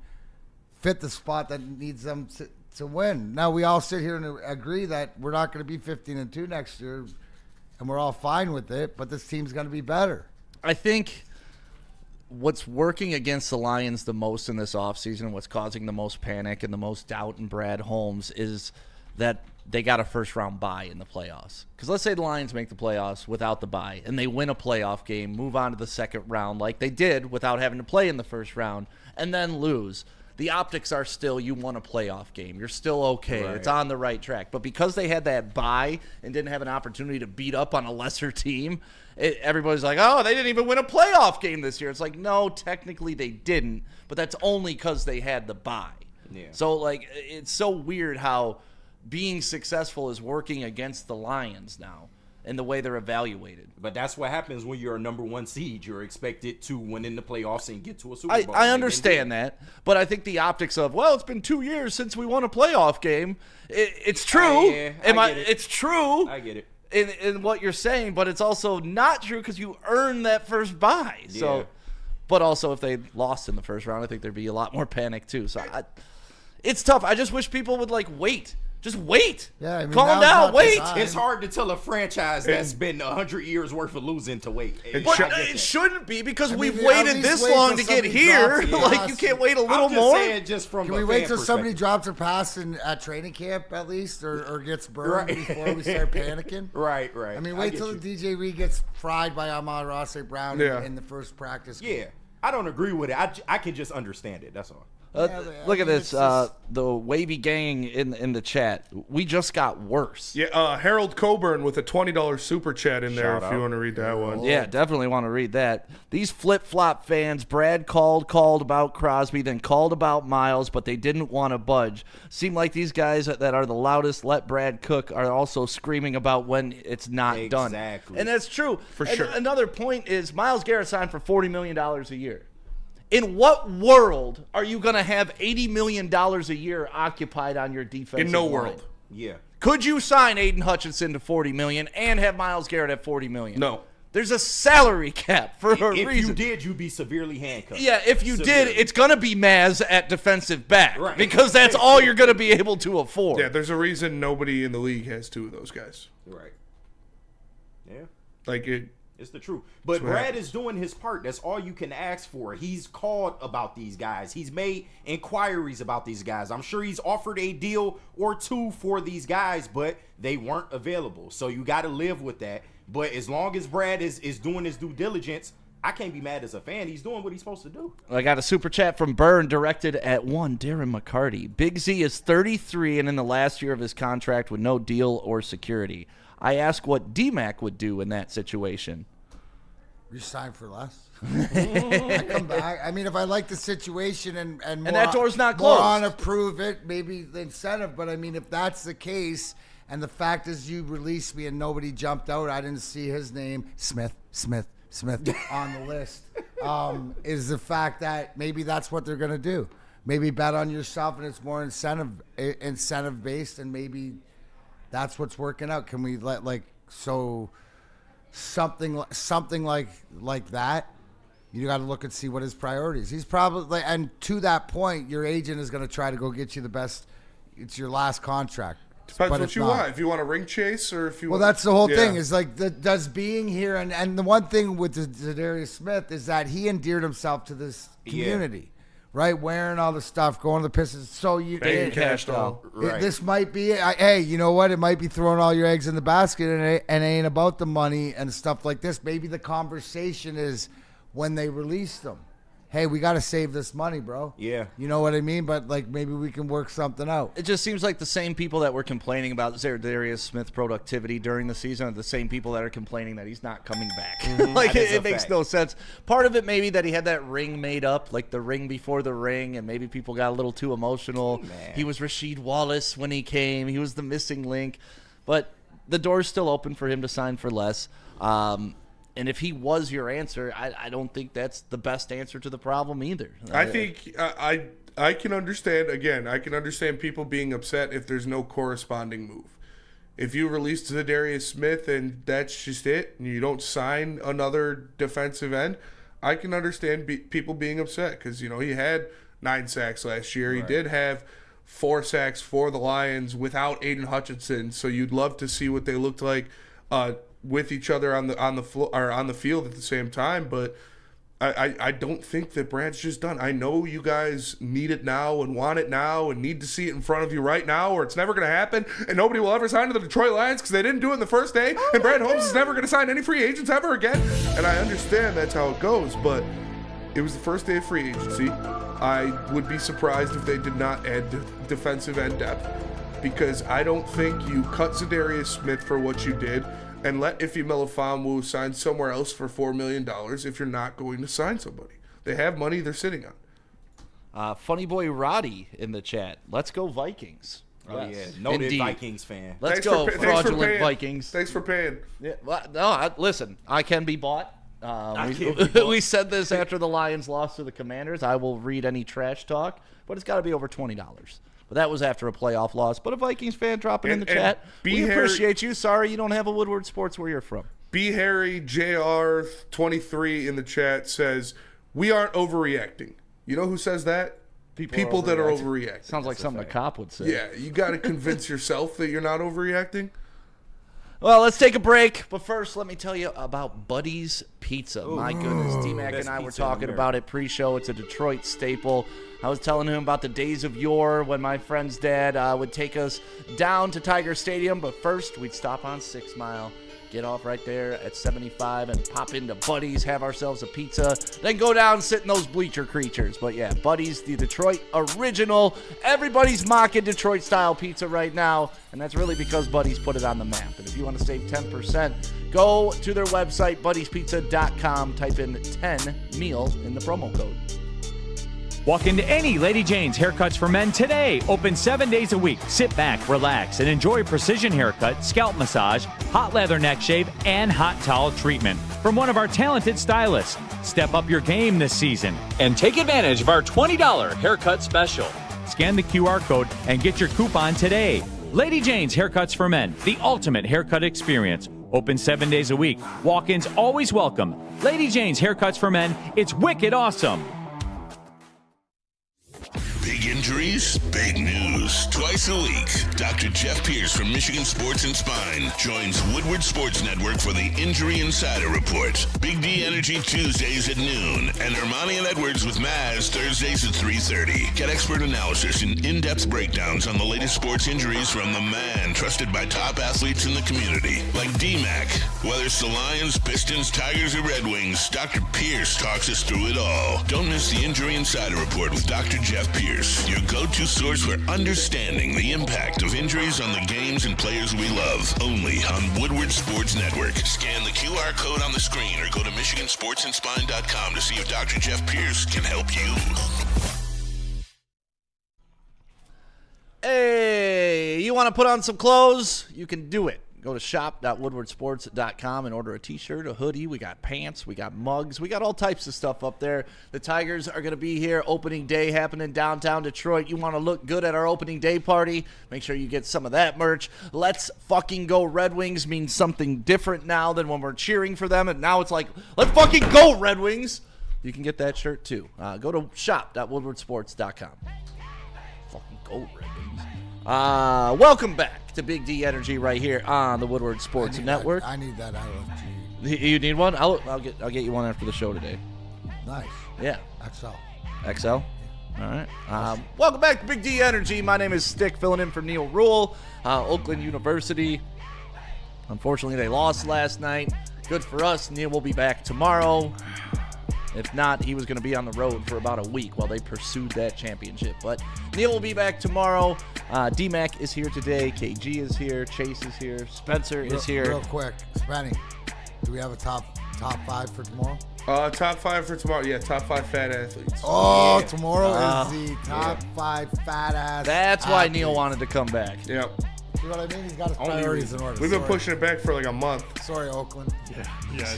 [SPEAKER 2] fit the spot that needs them to win. Now we all sit here and agree that we're not going to be 15-2 next year and we're all fine with it, but this team's going to be better.
[SPEAKER 1] I think what's working against the Lions the most in this offseason, what's causing the most panic and the most doubt in Brad Holmes is that they got a first-round bye in the playoffs. Because let's say the Lions make the playoffs without the bye, and they win a playoff game, move on to the second round like they did without having to play in the first round, and then lose. The optics are still you won a playoff game. You're still okay.
[SPEAKER 4] Right.
[SPEAKER 1] It's on the right track. But because they had that bye and didn't have an opportunity to beat up on a lesser team, everybody's like, oh, they didn't even win a playoff game this year. It's like, no, technically they didn't, but that's only because they had the bye.
[SPEAKER 4] Yeah.
[SPEAKER 1] So, like, it's so weird how being successful is working against the Lions now and the way they're evaluated.
[SPEAKER 4] But that's what happens when you're a number 1 seed. You're expected to win in the playoffs and get to a Super Bowl.
[SPEAKER 1] I understand that, but I think the optics of, well, it's been 2 years since we won a playoff game. It's true.
[SPEAKER 4] Yeah, I get it.
[SPEAKER 1] It's true.
[SPEAKER 4] I get it.
[SPEAKER 1] In what you're saying, but it's also not true because you earned that first bye.
[SPEAKER 4] Yeah.
[SPEAKER 1] So, but also if they lost in the first round, I think there'd be a lot more panic too. So it's tough. I just wish people would like wait. Just wait.
[SPEAKER 2] Yeah, I mean,
[SPEAKER 1] calm
[SPEAKER 2] now's
[SPEAKER 1] down.
[SPEAKER 2] not the
[SPEAKER 1] Wait.
[SPEAKER 2] time.
[SPEAKER 4] It's hard to tell a franchise that's been 100 years worth of losing to wait.
[SPEAKER 1] But
[SPEAKER 4] I get
[SPEAKER 1] it
[SPEAKER 4] that.
[SPEAKER 1] shouldn't be because
[SPEAKER 2] mean,
[SPEAKER 1] we've
[SPEAKER 2] at
[SPEAKER 1] waited
[SPEAKER 2] least
[SPEAKER 1] this
[SPEAKER 2] wait
[SPEAKER 1] long
[SPEAKER 2] till
[SPEAKER 1] to get
[SPEAKER 2] somebody
[SPEAKER 1] here.
[SPEAKER 2] drops the
[SPEAKER 1] Like,
[SPEAKER 2] pass.
[SPEAKER 1] you can't wait a little
[SPEAKER 4] I'm just
[SPEAKER 1] more.
[SPEAKER 4] saying, just from
[SPEAKER 2] Can
[SPEAKER 4] a
[SPEAKER 2] we wait
[SPEAKER 4] fan
[SPEAKER 2] till somebody
[SPEAKER 4] perspective.
[SPEAKER 2] drops a pass at training camp at least, or gets burned
[SPEAKER 4] Right.
[SPEAKER 2] before we start panicking?
[SPEAKER 4] Right.
[SPEAKER 2] I mean, wait
[SPEAKER 4] get
[SPEAKER 2] till
[SPEAKER 4] you.
[SPEAKER 2] the DJ Reed gets fried by Amon-Ra St. Brown
[SPEAKER 3] Yeah.
[SPEAKER 2] in the first practice. game.
[SPEAKER 4] Yeah, I don't agree with it. I can just understand it. That's all.
[SPEAKER 2] Yeah, but,
[SPEAKER 1] Look
[SPEAKER 2] I
[SPEAKER 1] at
[SPEAKER 2] mean,
[SPEAKER 1] this.
[SPEAKER 2] it's just-
[SPEAKER 1] The wavy gang in the chat. We just got worse.
[SPEAKER 3] Yeah, Harold Coburn with a $20 super chat in there
[SPEAKER 4] Shout
[SPEAKER 3] if you
[SPEAKER 4] out.
[SPEAKER 3] want to read that one.
[SPEAKER 1] Yeah, definitely want to read that. These flip-flop fans, Brad called about Crosby, then called about Miles, but they didn't want to budge. Seem like these guys that are the loudest, let Brad cook, are also screaming about when it's not done.
[SPEAKER 4] Exactly.
[SPEAKER 1] And that's true.
[SPEAKER 3] For
[SPEAKER 1] And
[SPEAKER 3] sure.
[SPEAKER 1] Another point is Miles Garrett signed for $40 million a year. In what world are you going to have $80 million a year occupied on your defense?
[SPEAKER 3] In no world.
[SPEAKER 4] Yeah.
[SPEAKER 1] Could you sign Aiden Hutchinson to $40 million and have Miles Garrett at $40 million?
[SPEAKER 3] No.
[SPEAKER 1] There's a salary cap for a
[SPEAKER 4] If
[SPEAKER 1] reason.
[SPEAKER 4] you did, you'd be severely handcuffed.
[SPEAKER 1] Yeah, if you did,
[SPEAKER 4] Severely.
[SPEAKER 1] it's going to be Maz at defensive back
[SPEAKER 4] Right.
[SPEAKER 1] because that's all you're going to be able to afford.
[SPEAKER 3] Yeah, there's a reason nobody in the league has two of those guys.
[SPEAKER 4] Right. Yeah.
[SPEAKER 3] Like it.
[SPEAKER 4] It's the truth. But
[SPEAKER 3] what
[SPEAKER 4] Brad
[SPEAKER 3] happens.
[SPEAKER 4] is doing his part. That's all you can ask for. He's called about these guys. He's made inquiries about these guys. I'm sure he's offered a deal or two for these guys, but they weren't available. So you got to live with that. But as long as Brad is doing his due diligence, I can't be mad as a fan. He's doing what he's supposed to do.
[SPEAKER 1] I got a super chat from Byrne directed at one Darren McCarty. Big Z is 33 and in the last year of his contract with no deal or security. I ask what D-Mac would do in that situation.
[SPEAKER 2] Resign for less. I come back. I mean, if I like the situation and more,
[SPEAKER 1] that door's not
[SPEAKER 2] more
[SPEAKER 1] closed.
[SPEAKER 2] on approve it, maybe the incentive. But I mean, if that's the case, and the fact is you released me and nobody jumped out, I didn't see his name, Smith on the list, is the fact that maybe that's what they're going to do. Maybe bet on yourself and it's more incentive based, and maybe that's what's working out. Can we let something like that? You got to look and see what his priorities. He's probably, and to that point, your agent is going to try to go get you the best. It's your last contract.
[SPEAKER 3] Depends
[SPEAKER 2] but
[SPEAKER 3] what
[SPEAKER 2] it's
[SPEAKER 3] you
[SPEAKER 2] not.
[SPEAKER 3] want. If you want a ring chase or if you
[SPEAKER 2] Well,
[SPEAKER 3] want,
[SPEAKER 2] that's the whole
[SPEAKER 3] Yeah.
[SPEAKER 2] thing. Is like does being here and the one thing with Zadarius Smith is that he endeared himself to this community, right? Wearing all the stuff, going to the Pistons. So you
[SPEAKER 3] Paying cash doll.
[SPEAKER 4] Right.
[SPEAKER 2] This might be hey, you know what? It might be throwing all your eggs in the basket and it ain't about the money and stuff like this. Maybe the conversation is when they release them. Hey, we got to save this money, bro.
[SPEAKER 4] Yeah.
[SPEAKER 2] You know what I mean? But like maybe we can work something out.
[SPEAKER 1] It just seems like the same people that were complaining about Zadarius Smith productivity during the season are the same people that are complaining that he's not coming back. Like,
[SPEAKER 4] That is
[SPEAKER 1] it
[SPEAKER 4] a
[SPEAKER 1] makes
[SPEAKER 4] fact.
[SPEAKER 1] no sense. Part of it maybe that he had that ring made up, like the ring before the ring, and maybe people got a little too emotional.
[SPEAKER 4] Man.
[SPEAKER 1] He was Rasheed Wallace when he came. He was the missing link. But the door's still open for him to sign for less. And if he was your answer, I don't think that's the best answer to the problem either.
[SPEAKER 3] I think I can understand. Again, I can understand people being upset if there's no corresponding move. If you release Zadarius Smith and that's just it, and you don't sign another defensive end, I can understand people being upset because he had 9 sacks last year. He did have 4 sacks for the Lions without Aiden Hutchinson. So you'd love to see what they looked like with each other on the floor or on the field at the same time. But I don't think that Brad's just done. I know you guys need it now and want it now and need to see it in front of you right now, or it's never going to happen, and nobody will ever sign to the Detroit Lions because they didn't do it in the first day, and Brad Holmes is never going to sign any free agents ever again. And I understand that's how it goes, but it was the first day of free agency. I would be surprised if they did not add defensive end depth, because I don't think you cut Zadarius Smith for what you did and let Ife Melifonwu sign somewhere else for $4 million if you're not going to sign somebody. They have money they're sitting on.
[SPEAKER 1] Funny boy Roddy in the chat. Let's go Vikings.
[SPEAKER 4] Oh,
[SPEAKER 1] Yes,
[SPEAKER 4] yeah. Noted
[SPEAKER 1] indeed.
[SPEAKER 4] Vikings fan.
[SPEAKER 1] Let's
[SPEAKER 3] Thanks
[SPEAKER 1] go,
[SPEAKER 3] for thanks for
[SPEAKER 1] fraudulent
[SPEAKER 3] paying.
[SPEAKER 1] Vikings.
[SPEAKER 3] Thanks for paying.
[SPEAKER 1] Yeah, well, no, listen, I can be bought. We said this after the Lions lost to the Commanders. I will read any trash talk, but it's got to be over $20. But that was after a playoff loss. But a Vikings fan dropping in the
[SPEAKER 3] And
[SPEAKER 1] chat.
[SPEAKER 3] B.
[SPEAKER 1] We
[SPEAKER 3] Harry-
[SPEAKER 1] appreciate you. Sorry you don't have a Woodward Sports where you're from.
[SPEAKER 3] B. Harry JR23 in the chat says, "We aren't overreacting." You know who says that? People that are overreacting.
[SPEAKER 1] Sounds like something a cop would say.
[SPEAKER 3] Yeah, you got to convince yourself that you're not overreacting.
[SPEAKER 1] Well, let's take a break. But first, let me tell you about Buddy's Pizza. My goodness, D-Mac and I were talking about it pre-show. It's a Detroit staple. I was telling him about the days of yore when my friend's dad would take us down to Tiger Stadium. But first, we'd stop on 6 Mile. Get off right there at 75 and pop into Buddy's, have ourselves a pizza, then go down and sit in those bleacher creatures. But yeah, Buddy's, the Detroit original. Everybody's mocking Detroit-style pizza right now, and that's really because Buddy's put it on the map. And if you want to save 10%, go to their website, buddyspizza.com, type in 10MEAL in the promo code.
[SPEAKER 6] Walk into any Lady Jane's Haircuts for Men today. Open 7 days a week. Sit back, relax, and enjoy precision haircut, scalp massage, hot leather neck shave, and hot towel treatment from one of our talented stylists. Step up your game this season and take advantage of our $20 haircut special. Scan the QR code and get your coupon today. Lady Jane's Haircuts for Men, the ultimate haircut experience. Open 7 days a week. Walk-ins always welcome. Lady Jane's Haircuts for Men, it's wicked awesome.
[SPEAKER 7] Big injuries, big news. Twice a week, Dr. Jeff Pierce from Michigan Sports and Spine joins Woodward Sports Network for the Injury Insider Report. Big D Energy Tuesdays at noon, and Ermanni and Edwards with Maz Thursdays at 3:30. Get expert analysis and in-depth breakdowns on the latest sports injuries from the man trusted by top athletes in the community, like D-Mac. Whether it's the Lions, Pistons, Tigers, or Red Wings, Dr. Pierce talks us through it all. Don't miss the Injury Insider Report with Dr. Jeff Pierce, your go-to source for understanding the impact of injuries on the games and players we love. Only on Woodward Sports Network. Scan the QR code on the screen or go to MichiganSportsandSpine.com to see if Dr. Jeff Pierce can help you.
[SPEAKER 1] Hey, you want to put on some clothes? You can do it. Go to shop.woodwardsports.com and order a t-shirt, a hoodie. We got pants, we got mugs, we got all types of stuff up there. The Tigers are going to be here. Opening day happening downtown Detroit. You want to look good at our opening day party? Make sure you get some of that merch. Let's fucking go Red Wings means something different now than when we're cheering for them. And now it's like, let's fucking go Red Wings. You can get that shirt too. Go to shop.woodwardsports.com. Fucking go Red Wings. Welcome back to Big D Energy right here on the Woodward Sports Network.
[SPEAKER 2] I need that LFG.
[SPEAKER 1] You need one? I'll get you one after the show today.
[SPEAKER 2] Nice.
[SPEAKER 1] Yeah.
[SPEAKER 2] XL.
[SPEAKER 1] All right. Welcome back to Big D Energy. My name is Stick, filling in for Neil Rule. Oakland University. Unfortunately, they lost last night. Good for us. Neil will be back tomorrow. If not, he was going to be on the road for about a week while they pursued that championship. But Neil will be back tomorrow. D-Mac is here today. KG is here. Chase is here. Spencer is here.
[SPEAKER 2] Real quick, Spenny, do we have a top 5 for tomorrow?
[SPEAKER 3] Top 5 for tomorrow. Yeah, top 5 fat athletes.
[SPEAKER 2] Oh, tomorrow is the top 5 fat ass.
[SPEAKER 1] That's why Neil wanted to come back.
[SPEAKER 3] Yep.
[SPEAKER 2] See what I mean? He's got his priorities in order.
[SPEAKER 3] We've been pushing it back for like a month.
[SPEAKER 2] Sorry, Oakland.
[SPEAKER 5] Yeah.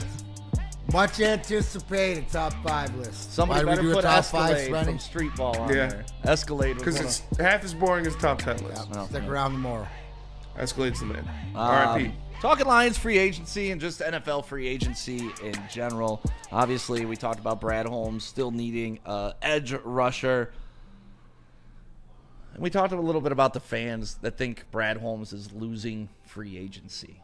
[SPEAKER 2] Much anticipated top 5 list.
[SPEAKER 1] Somebody
[SPEAKER 2] Why do
[SPEAKER 1] better
[SPEAKER 2] we do
[SPEAKER 1] put
[SPEAKER 2] a top 5,
[SPEAKER 1] Escalade
[SPEAKER 2] Spenny?
[SPEAKER 1] from Street Ball on
[SPEAKER 3] Yeah.
[SPEAKER 1] there. Escalade was
[SPEAKER 3] Because it's half as boring as the top 10 list.
[SPEAKER 2] Yeah, stick around tomorrow.
[SPEAKER 3] Escalade's the man. R.I.P.
[SPEAKER 1] Talking Lions free agency and just NFL free agency in general. Obviously, we talked about Brad Holmes still needing an edge rusher. And we talked a little bit about the fans that think Brad Holmes is losing free agency.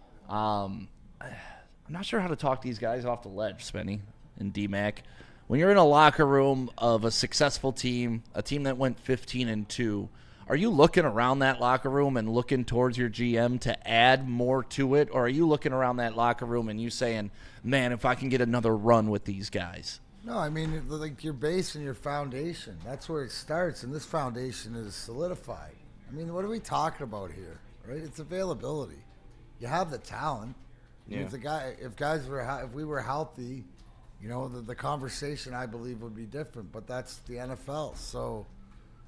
[SPEAKER 1] I'm not sure how to talk these guys off the ledge, Spenny and D-Mac. When you're in a locker room of a successful team, a team that went 15-2, are you looking around that locker room and looking towards your GM to add more to it? Or are you looking around that locker room and you saying, man, if I can get another run with these guys?
[SPEAKER 2] No, I mean, like your base and your foundation. That's where it starts, and this foundation is solidified. I mean, what are we talking about here, right? It's availability. You have the talent.
[SPEAKER 1] Yeah.
[SPEAKER 2] If we were healthy, you know, the conversation I believe would be different. But that's the NFL. So,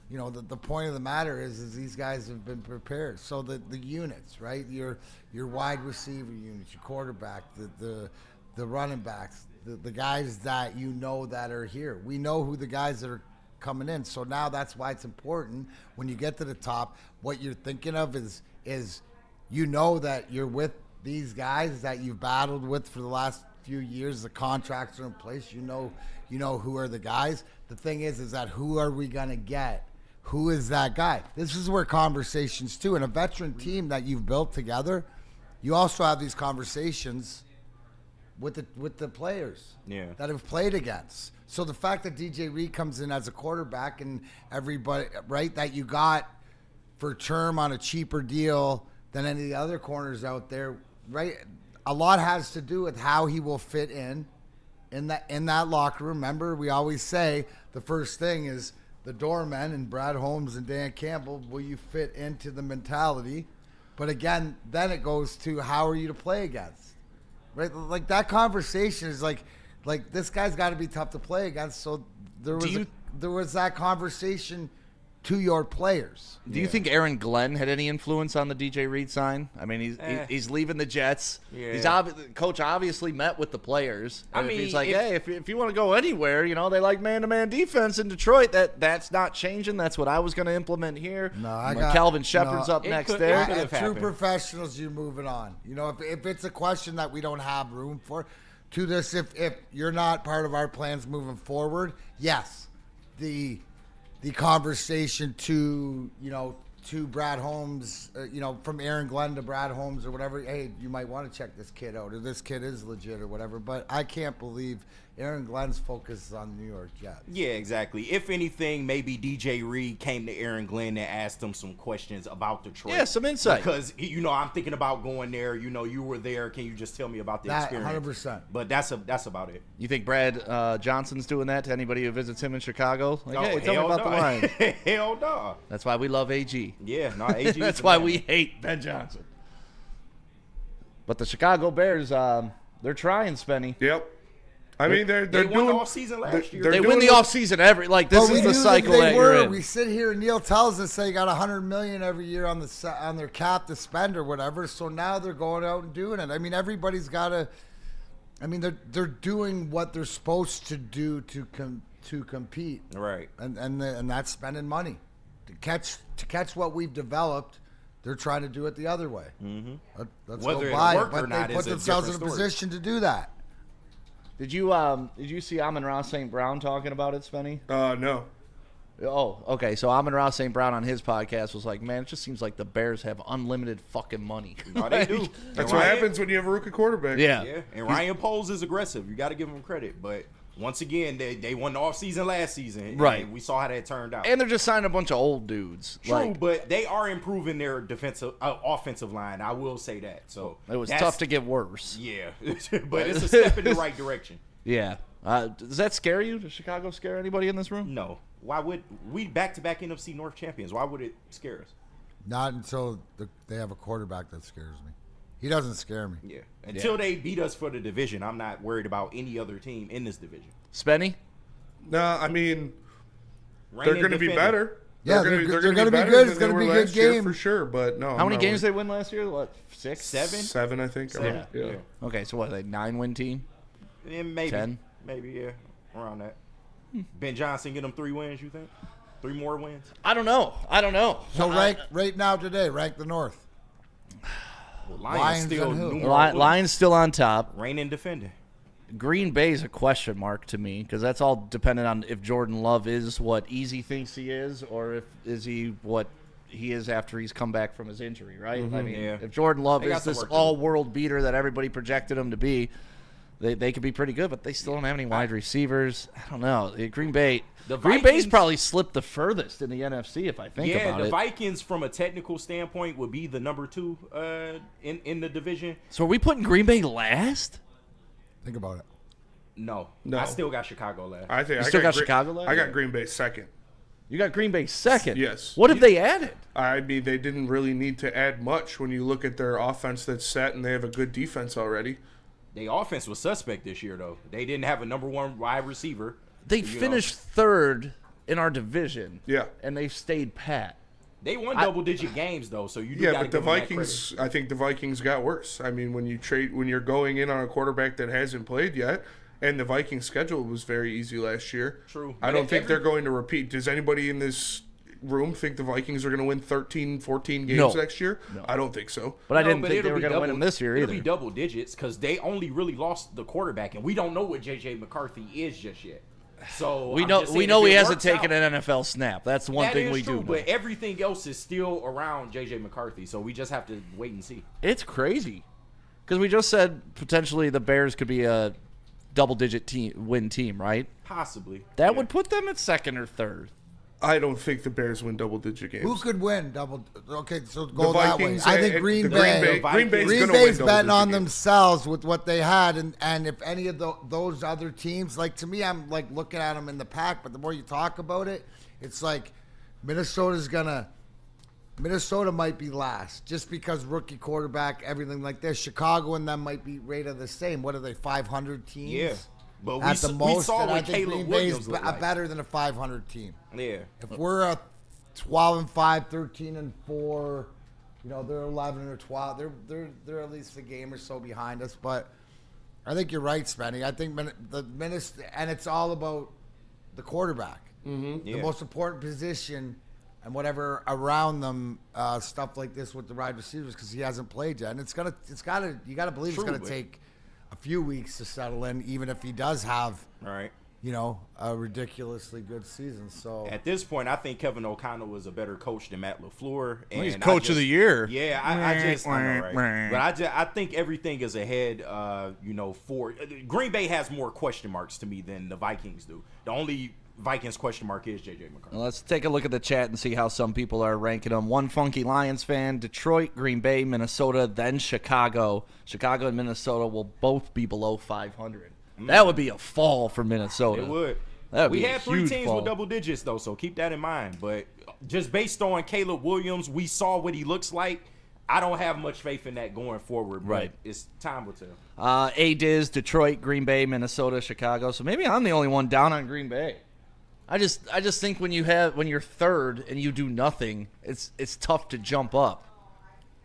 [SPEAKER 2] you know, the point of the matter is these guys have been prepared. So the units, right? Your wide receiver units, your quarterback, the running backs, the guys that you know that are here. We know who the guys that are coming in. So now that's why it's important when you get to the top. What you're thinking of is you know that you're with these guys that you've battled with for the last few years. The contracts are in place. You know who are the guys. The thing is that who are we going to get? Who is that guy? This is where conversations, too. In a veteran team that you've built together, you also have these conversations with the players that have played against. So the fact that DJ Reed comes in as a quarterback and everybody, right, that you got for term on a cheaper deal than any of the other corners out there, right? A lot has to do with how he will fit in that locker room. Remember, we always say the first thing is the doormen and Brad Holmes and Dan Campbell. Will you fit into the mentality? But again, then it goes to how are you to play against, right? Like that conversation is like this guy's got to be tough to play against. So there was that conversation to your players.
[SPEAKER 1] Do you think Aaron Glenn had any influence on the DJ Reed sign? I mean, he's leaving the Jets. Yeah. Coach obviously met with the players. I mean, he's like, hey, if you want to go anywhere, they like man-to-man defense in Detroit. That's not changing. That's what I was going to implement here.
[SPEAKER 2] No,
[SPEAKER 1] Calvin Shepard's up next there.
[SPEAKER 2] True professionals, you're moving on. If it's a question that we don't have room for, to this, if you're not part of our plans moving forward, yes, the conversation to Brad Holmes, from Aaron Glenn to Brad Holmes or whatever, hey, you might want to check this kid out, or this kid is legit or whatever. But I can't believe Aaron Glenn's focus is on the New York Jets.
[SPEAKER 4] Yeah, exactly. If anything, maybe DJ Reed came to Aaron Glenn and asked him some questions about Detroit.
[SPEAKER 1] Yeah, some insight.
[SPEAKER 4] Because, I'm thinking about going there. You were there. Can you just tell me about the experience?
[SPEAKER 2] 100%.
[SPEAKER 4] But that's about it.
[SPEAKER 1] You think Brad Johnson's doing that to anybody who visits him in Chicago? Like, hey, tell me about the line.
[SPEAKER 4] Hell no.
[SPEAKER 1] That's why we love AG.
[SPEAKER 4] Yeah, no, AG.
[SPEAKER 1] That's why we hate Ben Johnson. But the Chicago Bears, they're trying, Spenny.
[SPEAKER 3] Yep. I mean, they're
[SPEAKER 4] they
[SPEAKER 3] doing
[SPEAKER 4] won the offseason last year.
[SPEAKER 1] They win the offseason this is the cycle that you're in.
[SPEAKER 2] We sit here and Neil tells us they got $100 million every year on their cap to spend or whatever. So now they're going out and doing it. I mean, everybody's got to. I mean, they're doing what they're supposed to do to compete.
[SPEAKER 4] Right.
[SPEAKER 2] And that's spending money to catch what we've developed. They're trying to do it the other way.
[SPEAKER 4] Mm-hmm.
[SPEAKER 2] Let's
[SPEAKER 4] Whether
[SPEAKER 2] go buy
[SPEAKER 4] it'll
[SPEAKER 2] it,
[SPEAKER 4] work or
[SPEAKER 2] but
[SPEAKER 4] not
[SPEAKER 2] they put
[SPEAKER 4] is a
[SPEAKER 2] themselves in a
[SPEAKER 4] different story.
[SPEAKER 2] position to do that.
[SPEAKER 1] Did you see Amon-Ra St. Brown talking about it, Spenny?
[SPEAKER 3] No.
[SPEAKER 1] Oh, okay. So Amon-Ra St. Brown on his podcast was like, man, it just seems like the Bears have unlimited fucking money.
[SPEAKER 4] No, they do.
[SPEAKER 3] That's what happens when you have a rookie quarterback.
[SPEAKER 1] Yeah.
[SPEAKER 4] And Ryan Poles is aggressive. You got to give him credit. But once again, they won the offseason last season.
[SPEAKER 1] Right.
[SPEAKER 4] And we saw how that turned out.
[SPEAKER 1] And they're just signing a bunch of old dudes.
[SPEAKER 4] True, but they are improving their offensive line. I will say that. So
[SPEAKER 1] it was tough to get worse.
[SPEAKER 4] Yeah. But it's a step in the right direction.
[SPEAKER 1] Yeah. Does that scare you? Does Chicago scare anybody in this room?
[SPEAKER 4] No. Why would we back-to-back NFC North champions? Why would it scare us?
[SPEAKER 2] Not until they have a quarterback that scares me. He doesn't scare me.
[SPEAKER 4] Yeah. Until they beat us for the division, I'm not worried about any other team in this division.
[SPEAKER 1] Spenny?
[SPEAKER 3] No, I mean, they're going to be better.
[SPEAKER 2] Yeah, they're going to be good. It's going to be a good game
[SPEAKER 3] for sure. But no,
[SPEAKER 1] how many games did they win last year? What, 6?
[SPEAKER 3] 7, I think.
[SPEAKER 4] Seven.
[SPEAKER 3] Yeah.
[SPEAKER 1] Okay, so what? Are they 9-win team?
[SPEAKER 4] Maybe
[SPEAKER 1] 10?
[SPEAKER 4] Maybe, yeah, around that. Ben Johnson get them 3 wins, you think? 3 more wins?
[SPEAKER 1] I don't know.
[SPEAKER 2] So right now today, rank the North.
[SPEAKER 4] Lions still
[SPEAKER 2] and who?
[SPEAKER 4] numeral
[SPEAKER 1] Lions still on top.
[SPEAKER 4] reigning defender.
[SPEAKER 1] Green Bay's a question mark to me because that's all dependent on if Jordan Love is what Easy thinks he is or is he what he is after he's come back from his injury, right? I mean, if Jordan Love is this all-world beater that everybody projected him to be, they could be pretty good, but they still don't have any wide receivers. I don't know. Green Bay's probably slipped the furthest in the NFC if I think about it.
[SPEAKER 4] Yeah, the Vikings, from a technical standpoint, would be the number 2 in the division.
[SPEAKER 1] So are we putting Green Bay last?
[SPEAKER 2] Think about it.
[SPEAKER 4] No.
[SPEAKER 3] No.
[SPEAKER 4] I still got Chicago last.
[SPEAKER 3] I think
[SPEAKER 1] You still got Chicago left?
[SPEAKER 3] I got Green Bay second.
[SPEAKER 1] You got Green Bay second.
[SPEAKER 3] Yes.
[SPEAKER 1] What have they added?
[SPEAKER 3] I mean, they didn't really need to add much when you look at their offense that's set, and they have a good defense already.
[SPEAKER 4] Their offense was suspect this year, though. They didn't have a number 1 wide receiver.
[SPEAKER 1] They finished third in our division.
[SPEAKER 3] Yeah.
[SPEAKER 1] And they stayed pat.
[SPEAKER 4] They won double-digit games, though, so you do
[SPEAKER 3] Yeah,
[SPEAKER 4] got to
[SPEAKER 3] but the
[SPEAKER 4] give them that
[SPEAKER 3] Vikings, I think the Vikings got worse. I mean, when you're going in on a quarterback that hasn't played yet, and the Vikings' schedule was very easy last year.
[SPEAKER 4] True.
[SPEAKER 3] I don't think they're going to repeat. Does anybody in this room think the Vikings are going to win 13, 14 games next year? No. I don't think so.
[SPEAKER 1] But I didn't think they were going to win them this year either.
[SPEAKER 4] It'll be double digits because they only really lost the quarterback, and we don't know what J.J. McCarthy is just yet. So
[SPEAKER 1] We
[SPEAKER 4] I'm
[SPEAKER 1] know
[SPEAKER 4] just
[SPEAKER 1] we
[SPEAKER 4] saying,
[SPEAKER 1] know
[SPEAKER 4] if
[SPEAKER 1] he
[SPEAKER 4] it
[SPEAKER 1] hasn't
[SPEAKER 4] works
[SPEAKER 1] taken
[SPEAKER 4] out,
[SPEAKER 1] an NFL snap. That's one
[SPEAKER 4] that
[SPEAKER 1] thing
[SPEAKER 4] is
[SPEAKER 1] we
[SPEAKER 4] true,
[SPEAKER 1] do.
[SPEAKER 4] but everything else is still around JJ McCarthy. So we just have to wait and see.
[SPEAKER 1] It's crazy because we just said potentially the Bears could be a double-digit win team, right?
[SPEAKER 4] Possibly.
[SPEAKER 1] That would put them at second or third.
[SPEAKER 3] I don't think the Bears win double-digit games.
[SPEAKER 2] Who could win double? Okay, so
[SPEAKER 3] The
[SPEAKER 2] go that way.
[SPEAKER 3] Vikings
[SPEAKER 2] I think
[SPEAKER 3] and
[SPEAKER 2] Green
[SPEAKER 3] the
[SPEAKER 2] Bay.
[SPEAKER 3] Green Bay's
[SPEAKER 2] Green
[SPEAKER 3] gonna
[SPEAKER 2] Bay's
[SPEAKER 3] win
[SPEAKER 2] betting on
[SPEAKER 3] double-digit games.
[SPEAKER 2] themselves with what they had, and if any of those other teams, like to me, I'm like looking at them in the pack. But the more you talk about it, it's like Minnesota might be last just because rookie quarterback, everything like this. Chicago and them might be rated the same. What are they? 500 teams.
[SPEAKER 4] Yeah. But
[SPEAKER 2] At the
[SPEAKER 4] we
[SPEAKER 2] most,
[SPEAKER 4] saw
[SPEAKER 2] and I
[SPEAKER 4] what
[SPEAKER 2] think
[SPEAKER 4] Caleb
[SPEAKER 2] Green
[SPEAKER 4] Williams
[SPEAKER 2] Bay's
[SPEAKER 4] looked like.
[SPEAKER 2] better than a 500 team.
[SPEAKER 4] Yeah.
[SPEAKER 2] If we're a 12-5, 13-4, they're 11 or 12. They're at least a game or so behind us. But I think you're right, Spenny. I think and it's all about the quarterback, the most important position, and whatever around them, stuff like this with the wide receivers because he hasn't played yet, and you gotta believe it's gonna take a few weeks to settle in, even if he does have
[SPEAKER 4] All right.
[SPEAKER 2] a ridiculously good season. So
[SPEAKER 4] At this point, I think Kevin O'Connell was a better coach than Matt LaFleur. And
[SPEAKER 1] he's coach of the year.
[SPEAKER 4] Yeah, I know, right? But I think everything is ahead. For Green Bay has more question marks to me than the Vikings do. The only Vikings question mark is JJ McCarthy.
[SPEAKER 1] Well, let's take a look at the chat and see how some people are ranking them. One funky Lions fan, Detroit, Green Bay, Minnesota, then Chicago. Chicago and Minnesota will both be below 500. That would be a fall for Minnesota.
[SPEAKER 4] It would.
[SPEAKER 1] That would
[SPEAKER 4] We
[SPEAKER 1] be a
[SPEAKER 4] had three
[SPEAKER 1] huge
[SPEAKER 4] teams
[SPEAKER 1] fall.
[SPEAKER 4] with double digits, though, so keep that in mind. But just based on Caleb Williams, we saw what he looks like. I don't have much faith in that going forward, but
[SPEAKER 1] Right.
[SPEAKER 4] it's time will tell.
[SPEAKER 1] A-Diz, Detroit, Green Bay, Minnesota, Chicago. So maybe I'm the only one down on Green Bay. I just think when you're third and you do nothing, it's tough to jump up.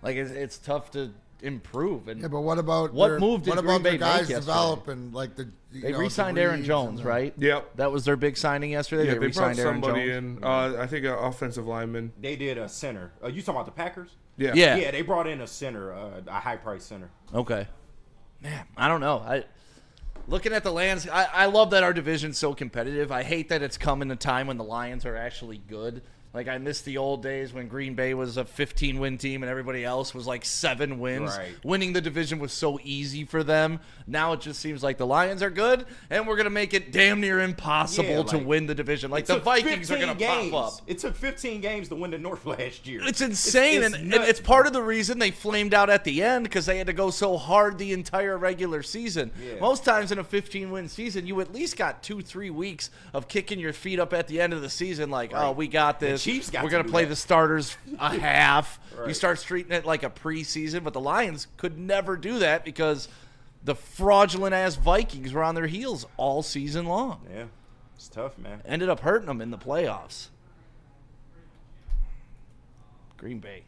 [SPEAKER 1] Like it's tough to improve. And
[SPEAKER 2] yeah, but what about
[SPEAKER 1] what move did
[SPEAKER 2] what
[SPEAKER 1] Green
[SPEAKER 2] about
[SPEAKER 1] Bay
[SPEAKER 2] the guys
[SPEAKER 1] make yesterday?
[SPEAKER 2] developing like the
[SPEAKER 1] They re-signed Aaron Jones, right?
[SPEAKER 3] Yep.
[SPEAKER 1] That was their big signing yesterday.
[SPEAKER 3] Yeah,
[SPEAKER 1] they
[SPEAKER 3] they brought
[SPEAKER 1] re-signed Aaron
[SPEAKER 3] somebody
[SPEAKER 1] Jones.
[SPEAKER 3] in. I think an offensive lineman.
[SPEAKER 4] They did a center. You talking about the Packers?
[SPEAKER 3] Yeah.
[SPEAKER 1] Yeah.
[SPEAKER 4] Yeah, they brought in a center, a high-priced center.
[SPEAKER 1] Okay. Man, I don't know. Looking at the lands, I love that our division's so competitive. I hate that it's come in a time when the Lions are actually good. Like, I miss the old days when Green Bay was a 15-win team and everybody else was like 7 wins.
[SPEAKER 4] Right.
[SPEAKER 1] Winning the division was so easy for them. Now it just seems like the Lions are good, and we're going to make it damn near impossible
[SPEAKER 4] Yeah,
[SPEAKER 1] to
[SPEAKER 4] like,
[SPEAKER 1] win the division. Like,
[SPEAKER 4] It
[SPEAKER 1] the
[SPEAKER 4] took
[SPEAKER 1] Vikings are
[SPEAKER 4] 15
[SPEAKER 1] going to pop up.
[SPEAKER 4] It took 15 games to win the North last year.
[SPEAKER 1] It's insane,
[SPEAKER 4] It's
[SPEAKER 1] and
[SPEAKER 4] nuts.
[SPEAKER 1] it's part of the reason they flamed out at the end because they had to go so hard the entire regular season.
[SPEAKER 4] Yeah.
[SPEAKER 1] Most times in a 15-win season, you at least got 2-3 weeks of kicking your feet up at the end of the season like, oh, we got this.
[SPEAKER 4] Chiefs got
[SPEAKER 1] We're
[SPEAKER 4] to
[SPEAKER 1] going
[SPEAKER 4] do
[SPEAKER 1] to play
[SPEAKER 4] that.
[SPEAKER 1] the starters a half. You
[SPEAKER 4] Right.
[SPEAKER 1] start treating it like a preseason, but the Lions could never do that because the fraudulent-ass Vikings were on their heels all season long.
[SPEAKER 4] Yeah, it's tough, man.
[SPEAKER 1] Ended up hurting them in the playoffs. Green Bay.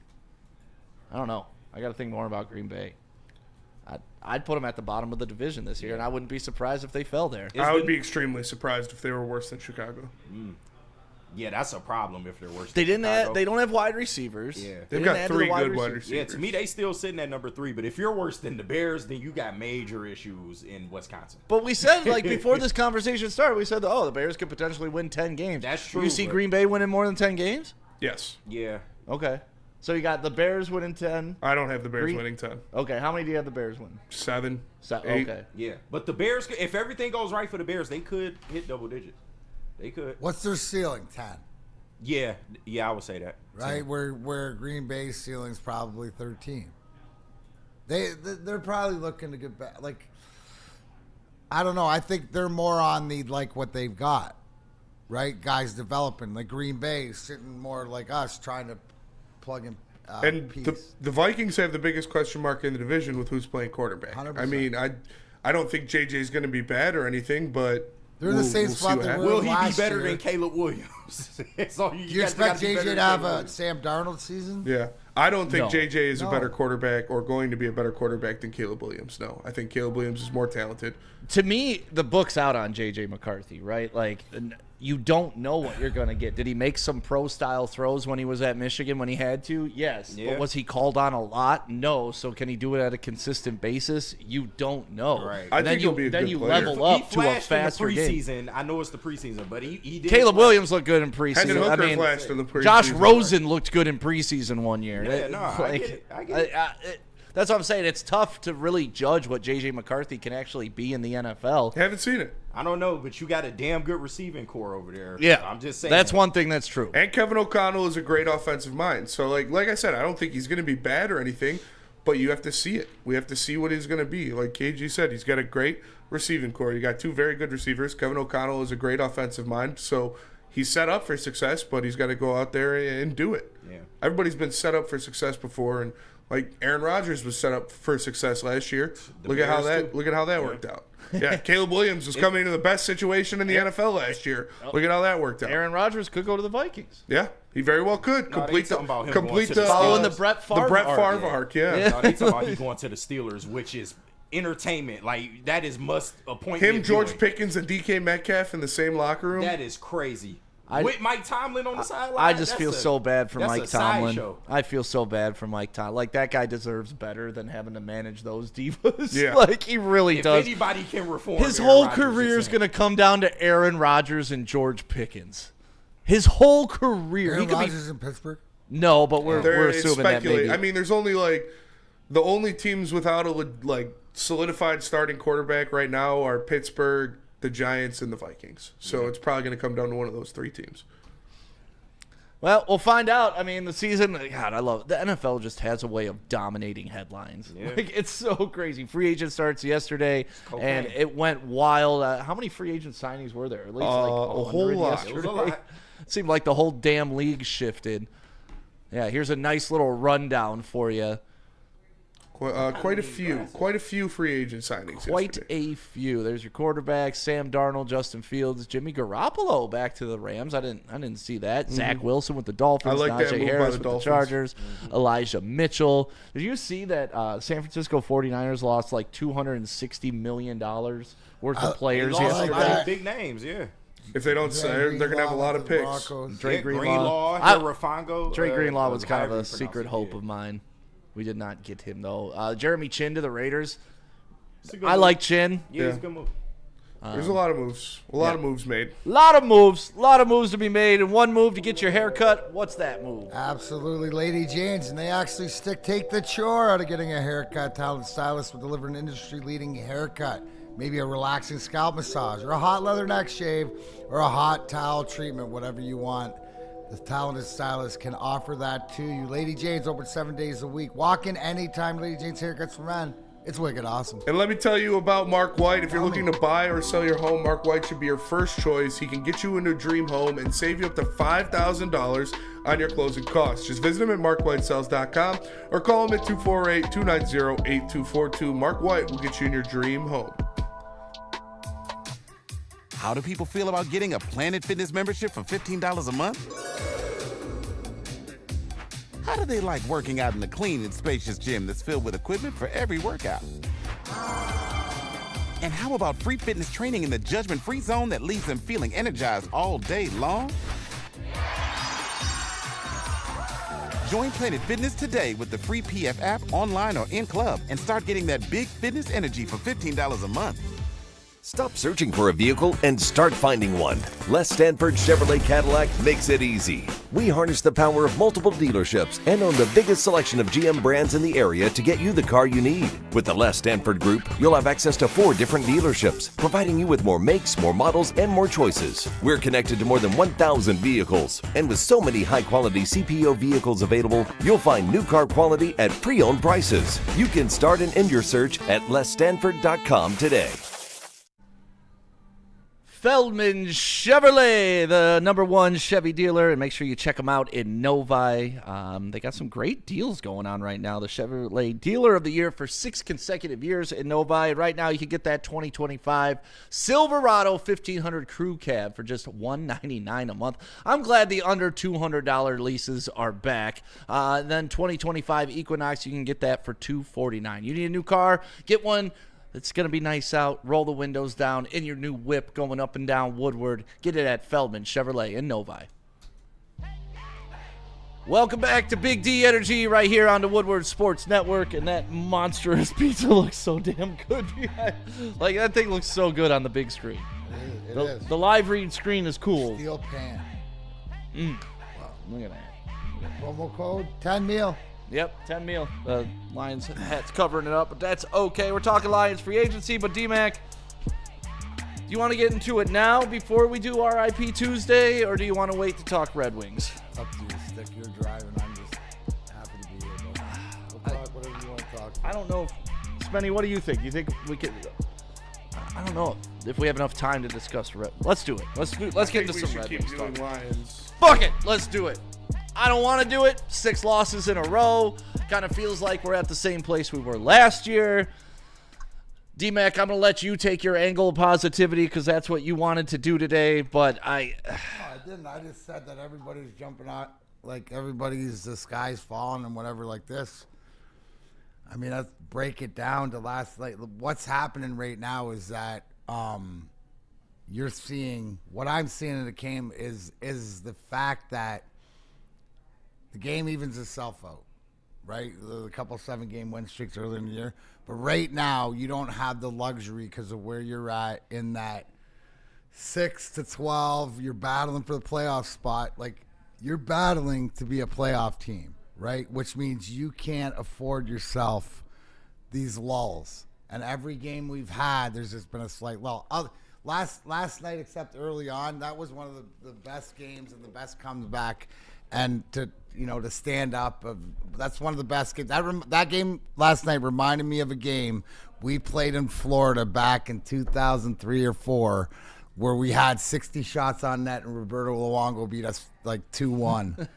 [SPEAKER 1] I don't know. I got to think more about Green Bay. I'd put them at the bottom of the division this year, and I wouldn't be surprised if they fell there.
[SPEAKER 3] I would be extremely surprised if they were worse than Chicago.
[SPEAKER 4] Yeah, that's a problem if they're worse.
[SPEAKER 1] They
[SPEAKER 4] than
[SPEAKER 1] didn't.
[SPEAKER 4] Chicago.
[SPEAKER 1] They don't have wide receivers.
[SPEAKER 4] Yeah.
[SPEAKER 1] They
[SPEAKER 3] They've
[SPEAKER 1] didn't
[SPEAKER 3] got
[SPEAKER 1] add to the
[SPEAKER 3] 3 good wide
[SPEAKER 1] receivers.
[SPEAKER 3] receivers.
[SPEAKER 4] Yeah, to me, they still sitting at number 3. But if you're worse than the Bears, then you got major issues in Wisconsin.
[SPEAKER 1] But we said, like, before this conversation started, we said, the Bears could potentially win 10 games.
[SPEAKER 4] That's true,
[SPEAKER 1] You see
[SPEAKER 4] but-
[SPEAKER 1] Green Bay winning more than 10 games?
[SPEAKER 3] Yes.
[SPEAKER 4] Yeah.
[SPEAKER 1] Okay. So you got the Bears winning 10.
[SPEAKER 3] I don't have the Bears
[SPEAKER 1] Green-
[SPEAKER 3] winning 10.
[SPEAKER 1] Okay, how many do you have the Bears win?
[SPEAKER 3] 7.
[SPEAKER 1] So,
[SPEAKER 3] 8.
[SPEAKER 1] okay.
[SPEAKER 4] Yeah. But the Bears, if everything goes right for the Bears, they could hit double digits. They could.
[SPEAKER 2] What's their ceiling? 10.
[SPEAKER 4] Yeah, I would say that.
[SPEAKER 2] Right, where Green Bay's ceiling's probably 13. They're probably looking to get back. Like, I don't know. I think they're more on the like what they've got, right? Guys developing. Like Green Bay sitting more like us, trying to plug in.
[SPEAKER 3] And
[SPEAKER 2] piece.
[SPEAKER 3] the Vikings have the biggest question mark in the division with who's playing quarterback.
[SPEAKER 2] 100%.
[SPEAKER 3] I mean, I don't think JJ's going to be bad or anything, but
[SPEAKER 2] They're in the same
[SPEAKER 3] we'll see
[SPEAKER 2] spot
[SPEAKER 3] what
[SPEAKER 2] they
[SPEAKER 3] happens.
[SPEAKER 2] were
[SPEAKER 4] Will he be
[SPEAKER 2] last
[SPEAKER 4] better
[SPEAKER 2] year.
[SPEAKER 4] than Caleb Williams? So
[SPEAKER 2] Do you expect JJ to have a Sam Darnold season?
[SPEAKER 3] Yeah. I don't think
[SPEAKER 1] No.
[SPEAKER 3] JJ is a
[SPEAKER 2] No.
[SPEAKER 3] better quarterback or going to be a better quarterback than Caleb Williams. No. I think Caleb Williams is more talented.
[SPEAKER 1] To me, the book's out on J.J. McCarthy, right? Like, you don't know what you're going to get. Did he make some pro-style throws when he was at Michigan when he had to? Yes.
[SPEAKER 4] Yeah.
[SPEAKER 1] But was he called on a lot? No. So can he do it at a consistent basis? You don't know.
[SPEAKER 4] Right.
[SPEAKER 3] I think he'll be a good player.
[SPEAKER 1] Level up to a faster
[SPEAKER 4] in the
[SPEAKER 1] game.
[SPEAKER 4] preseason. I know it's the preseason, but he did.
[SPEAKER 1] Caleb
[SPEAKER 4] flash.
[SPEAKER 1] Williams looked good in preseason.
[SPEAKER 3] Hendon Hooker flashed in the preseason.
[SPEAKER 1] Josh Rosen looked good in preseason one year.
[SPEAKER 4] Yeah, no, I get it. I get it.
[SPEAKER 1] That's what I'm saying. It's tough to really judge what J.J. McCarthy can actually be in the NFL.
[SPEAKER 3] Haven't seen it.
[SPEAKER 4] I don't know, but you got a damn good receiving core over there.
[SPEAKER 1] Yeah,
[SPEAKER 4] I'm just saying.
[SPEAKER 1] That's one thing that's true.
[SPEAKER 3] And Kevin O'Connell is a great offensive mind. So, like I said, I don't think he's going to be bad or anything, but you have to see it. We have to see what he's going to be. Like KG said, he's got a great receiving core. You got two very good receivers. Kevin O'Connell is a great offensive mind. So he's set up for success, but he's got to go out there and do it.
[SPEAKER 4] Yeah.
[SPEAKER 3] Everybody's been set up for success before, and like Aaron Rodgers was set up for success last year. Look at how that worked out. Yeah, Caleb Williams was coming into the best situation in the NFL last year. Look at how that worked out.
[SPEAKER 1] Aaron Rodgers could go to the Vikings.
[SPEAKER 3] Yeah, he very well could complete the
[SPEAKER 1] following the Brett Favre
[SPEAKER 3] arc. Yeah.
[SPEAKER 4] No, they talking about he going to the Steelers, which is entertainment. Like that is must appointment.
[SPEAKER 3] Him, George Pickens, and DK Metcalf in the same locker room.
[SPEAKER 4] That is crazy. With Mike Tomlin on the sideline.
[SPEAKER 1] I just feel so bad for Mike Tomlin.
[SPEAKER 4] Show.
[SPEAKER 1] I feel so bad for Mike Tomlin. Like, that guy deserves better than having to manage those divas.
[SPEAKER 3] Yeah.
[SPEAKER 1] Like, he really does.
[SPEAKER 4] If anybody can reform,
[SPEAKER 1] his whole career is going to come down to Aaron Rodgers and George Pickens. His whole career.
[SPEAKER 2] Aaron Rodgers in Pittsburgh?
[SPEAKER 1] No, but we're assuming that maybe.
[SPEAKER 3] I mean, there's only the only teams without a solidified starting quarterback right now are Pittsburgh, the Giants, and the Vikings. So it's probably going to come down to one of those three teams.
[SPEAKER 1] Well, we'll find out. I mean, the season, God, I love it. The NFL just has a way of dominating headlines.
[SPEAKER 4] Yeah.
[SPEAKER 1] Like, it's so crazy. Free agent starts yesterday, and it went wild. How many free agent signings were there? At least
[SPEAKER 3] a whole lot.
[SPEAKER 1] Yesterday.
[SPEAKER 4] It was a lot.
[SPEAKER 1] It seemed like the whole damn league shifted. Yeah, here's a nice little rundown for you.
[SPEAKER 3] Quite a few free agent signings.
[SPEAKER 1] Quite
[SPEAKER 3] yesterday.
[SPEAKER 1] a few. There's your quarterbacks: Sam Darnold, Justin Fields, Jimmy Garoppolo back to the Rams. I didn't see that. Zach Wilson with the Dolphins.
[SPEAKER 3] I like that
[SPEAKER 1] Najee
[SPEAKER 3] move by
[SPEAKER 1] Harris
[SPEAKER 3] the
[SPEAKER 1] with
[SPEAKER 3] Dolphins.
[SPEAKER 1] the Chargers. Elijah Mitchell. Did you see that San Francisco 49ers lost like $260 million worth of players
[SPEAKER 4] They lost
[SPEAKER 1] yesterday?
[SPEAKER 4] a lot of big names, yeah.
[SPEAKER 3] If they don't say, they're going to have a lot of picks.
[SPEAKER 1] Drake Greenlaw.
[SPEAKER 4] Rafongo.
[SPEAKER 1] Drake Greenlaw was kind of
[SPEAKER 4] however
[SPEAKER 1] a
[SPEAKER 4] you pronounce
[SPEAKER 1] secret
[SPEAKER 4] it,
[SPEAKER 1] hope
[SPEAKER 4] yeah.
[SPEAKER 1] of mine. We did not get him, though. Jeremy Chin to the Raiders.
[SPEAKER 4] It's a good
[SPEAKER 1] I
[SPEAKER 4] move.
[SPEAKER 1] like Chin.
[SPEAKER 4] Yeah, it's a good move.
[SPEAKER 3] There's a lot of moves. A lot of moves made.
[SPEAKER 1] A lot of moves to be made, and one move to get your hair cut. What's that move?
[SPEAKER 2] Absolutely, Lady Jane's, and they actually take the chore out of getting a haircut. Talented stylists will deliver an industry-leading haircut. Maybe a relaxing scalp massage, or a hot leather neck shave, or a hot towel treatment, whatever you want. The talented stylist can offer that to you. Lady Jane's open 7 days a week. Walk in anytime. Lady Jane's Haircuts for Men. It's wicked awesome.
[SPEAKER 3] And let me tell you about Mark White. If you're looking to buy or sell your home, Mark White should be your first choice. He can get you into a dream home and save you up to $5,000 on your closing costs. Just visit him at markwhitesells.com or call him at 248-290-8242. Mark White will get you in your dream home.
[SPEAKER 8] How do people feel about getting a Planet Fitness membership for $15 a month? How do they like working out in a clean and spacious gym that's filled with equipment for every workout? And how about free fitness training in the judgment-free zone that leaves them feeling energized all day long? Join Planet Fitness today with the free PF app, online or in club, and start getting that big fitness energy for $15 a month.
[SPEAKER 9] Stop searching for a vehicle and start finding one. Les Stanford Chevrolet Cadillac makes it easy. We harness the power of multiple dealerships and own the biggest selection of GM brands in the area to get you the car you need. With the Les Stanford Group, you'll have access to 4 different dealerships, providing you with more makes, more models, and more choices. We're connected to more than 1,000 vehicles, and with so many high-quality CPO vehicles available, you'll find new car quality at pre-owned prices. You can start and end your search at lesstanford.com today.
[SPEAKER 1] Feldman Chevrolet, the #1 Chevy dealer, and make sure you check them out in Novi. They got some great deals going on right now. The Chevrolet Dealer of the Year for 6 consecutive years in Novi. Right now, you can get that 2025 Silverado 1500 Crew Cab for just $199 a month. I'm glad the under $200 leases are back. Then 2025 Equinox, you can get that for $249. You need a new car? Get one It's going to be nice out. Roll the windows down in your new whip going up and down Woodward. Get it at Feldman Chevrolet in Novi. Welcome back to Big D Energy right here on the Woodward Sports Network. And that monstrous pizza looks so damn good. Like, that thing looks so good on the big screen.
[SPEAKER 2] It is.
[SPEAKER 1] The live read screen is cool.
[SPEAKER 2] Steel pan.
[SPEAKER 1] Look at that.
[SPEAKER 2] Promo code 10 meal.
[SPEAKER 1] Yep, 10 meal. Lions hat's covering it up, but that's okay. We're talking Lions free agency, but D-Mac, do you want to get into it now before we do RIP Tuesday, or do you want to wait to talk Red Wings?
[SPEAKER 2] Up to you, Stick. You're driving. I'm just happy to be here. We'll talk whatever you want to talk.
[SPEAKER 1] I don't know. Spenny, what do you think? You think we could... I don't know if we have enough time to discuss Red. Let's do it. Let's get into some Red Wings talk.
[SPEAKER 3] Lions.
[SPEAKER 1] Fuck it. Let's do it. I don't want to do it. 6 losses in a row. Kind of feels like we're at the same place we were last year. D-Mac, I'm going to let you take your angle of positivity because that's what you wanted to do today, but I
[SPEAKER 2] didn't. I just said that everybody's jumping out, like the sky's falling and whatever like this. I mean, let's break it down to what's happening right now is that you're seeing, what I'm seeing in the game is the fact that the game evens itself out, right? A couple 7-game win streaks earlier in the year. But right now, you don't have the luxury because of where you're at in that 6 to 12. You're battling for the playoff spot. Like, you're battling to be a playoff team, right? Which means you can't afford yourself these lulls. And every game we've had, there's just been a slight lull. Last night, except early on, that was one of the best games and the best comeback. And to stand up, that's one of the best games. That game last night reminded me of a game we played in Florida back in 2003 or 4, where we had 60 shots on net and Roberto Luongo beat us like 2-1,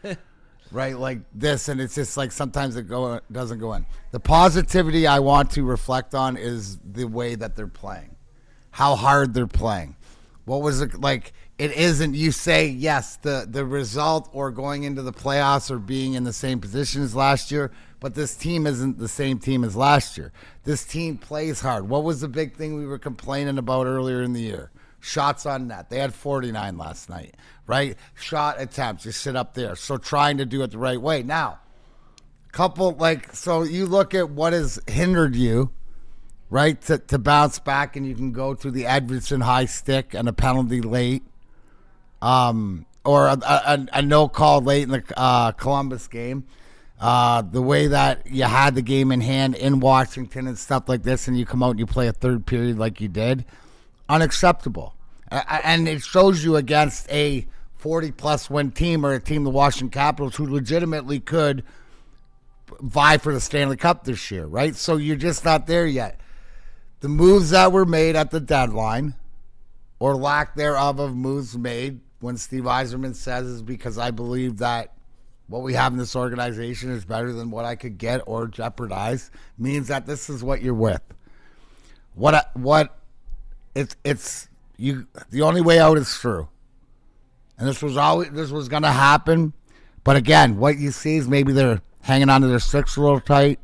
[SPEAKER 2] right? Like this, and it's just like sometimes it doesn't go in. The positivity I want to reflect on is the way that they're playing, how hard they're playing. What was it like? It isn't, you say, yes, the result or going into the playoffs or being in the same position as last year, but this team isn't the same team as last year. This team plays hard. What was the big thing we were complaining about earlier in the year? Shots on net. They had 49 last night, right? Shot attempts, you sit up there. So trying to do it the right way. Now, so you look at what has hindered you, right, to bounce back, and you can go to the Edvidson high stick and a penalty late. Or a no call late in the Columbus game. The way that you had the game in hand in Washington and stuff like this, and you come out and you play a third period like you did, unacceptable. And it shows you against a 40-plus win team or a team, the Washington Capitals, who legitimately could vie for the Stanley Cup this year, right? So you're just not there yet. The moves that were made at the deadline, or lack thereof of moves made, when Steve Yzerman says is because I believe that what we have in this organization is better than what I could get or jeopardize, means that this is what you're with. It's the only way out is through. And this was going to happen. But again, what you see is maybe they're hanging on to their sticks a little tight.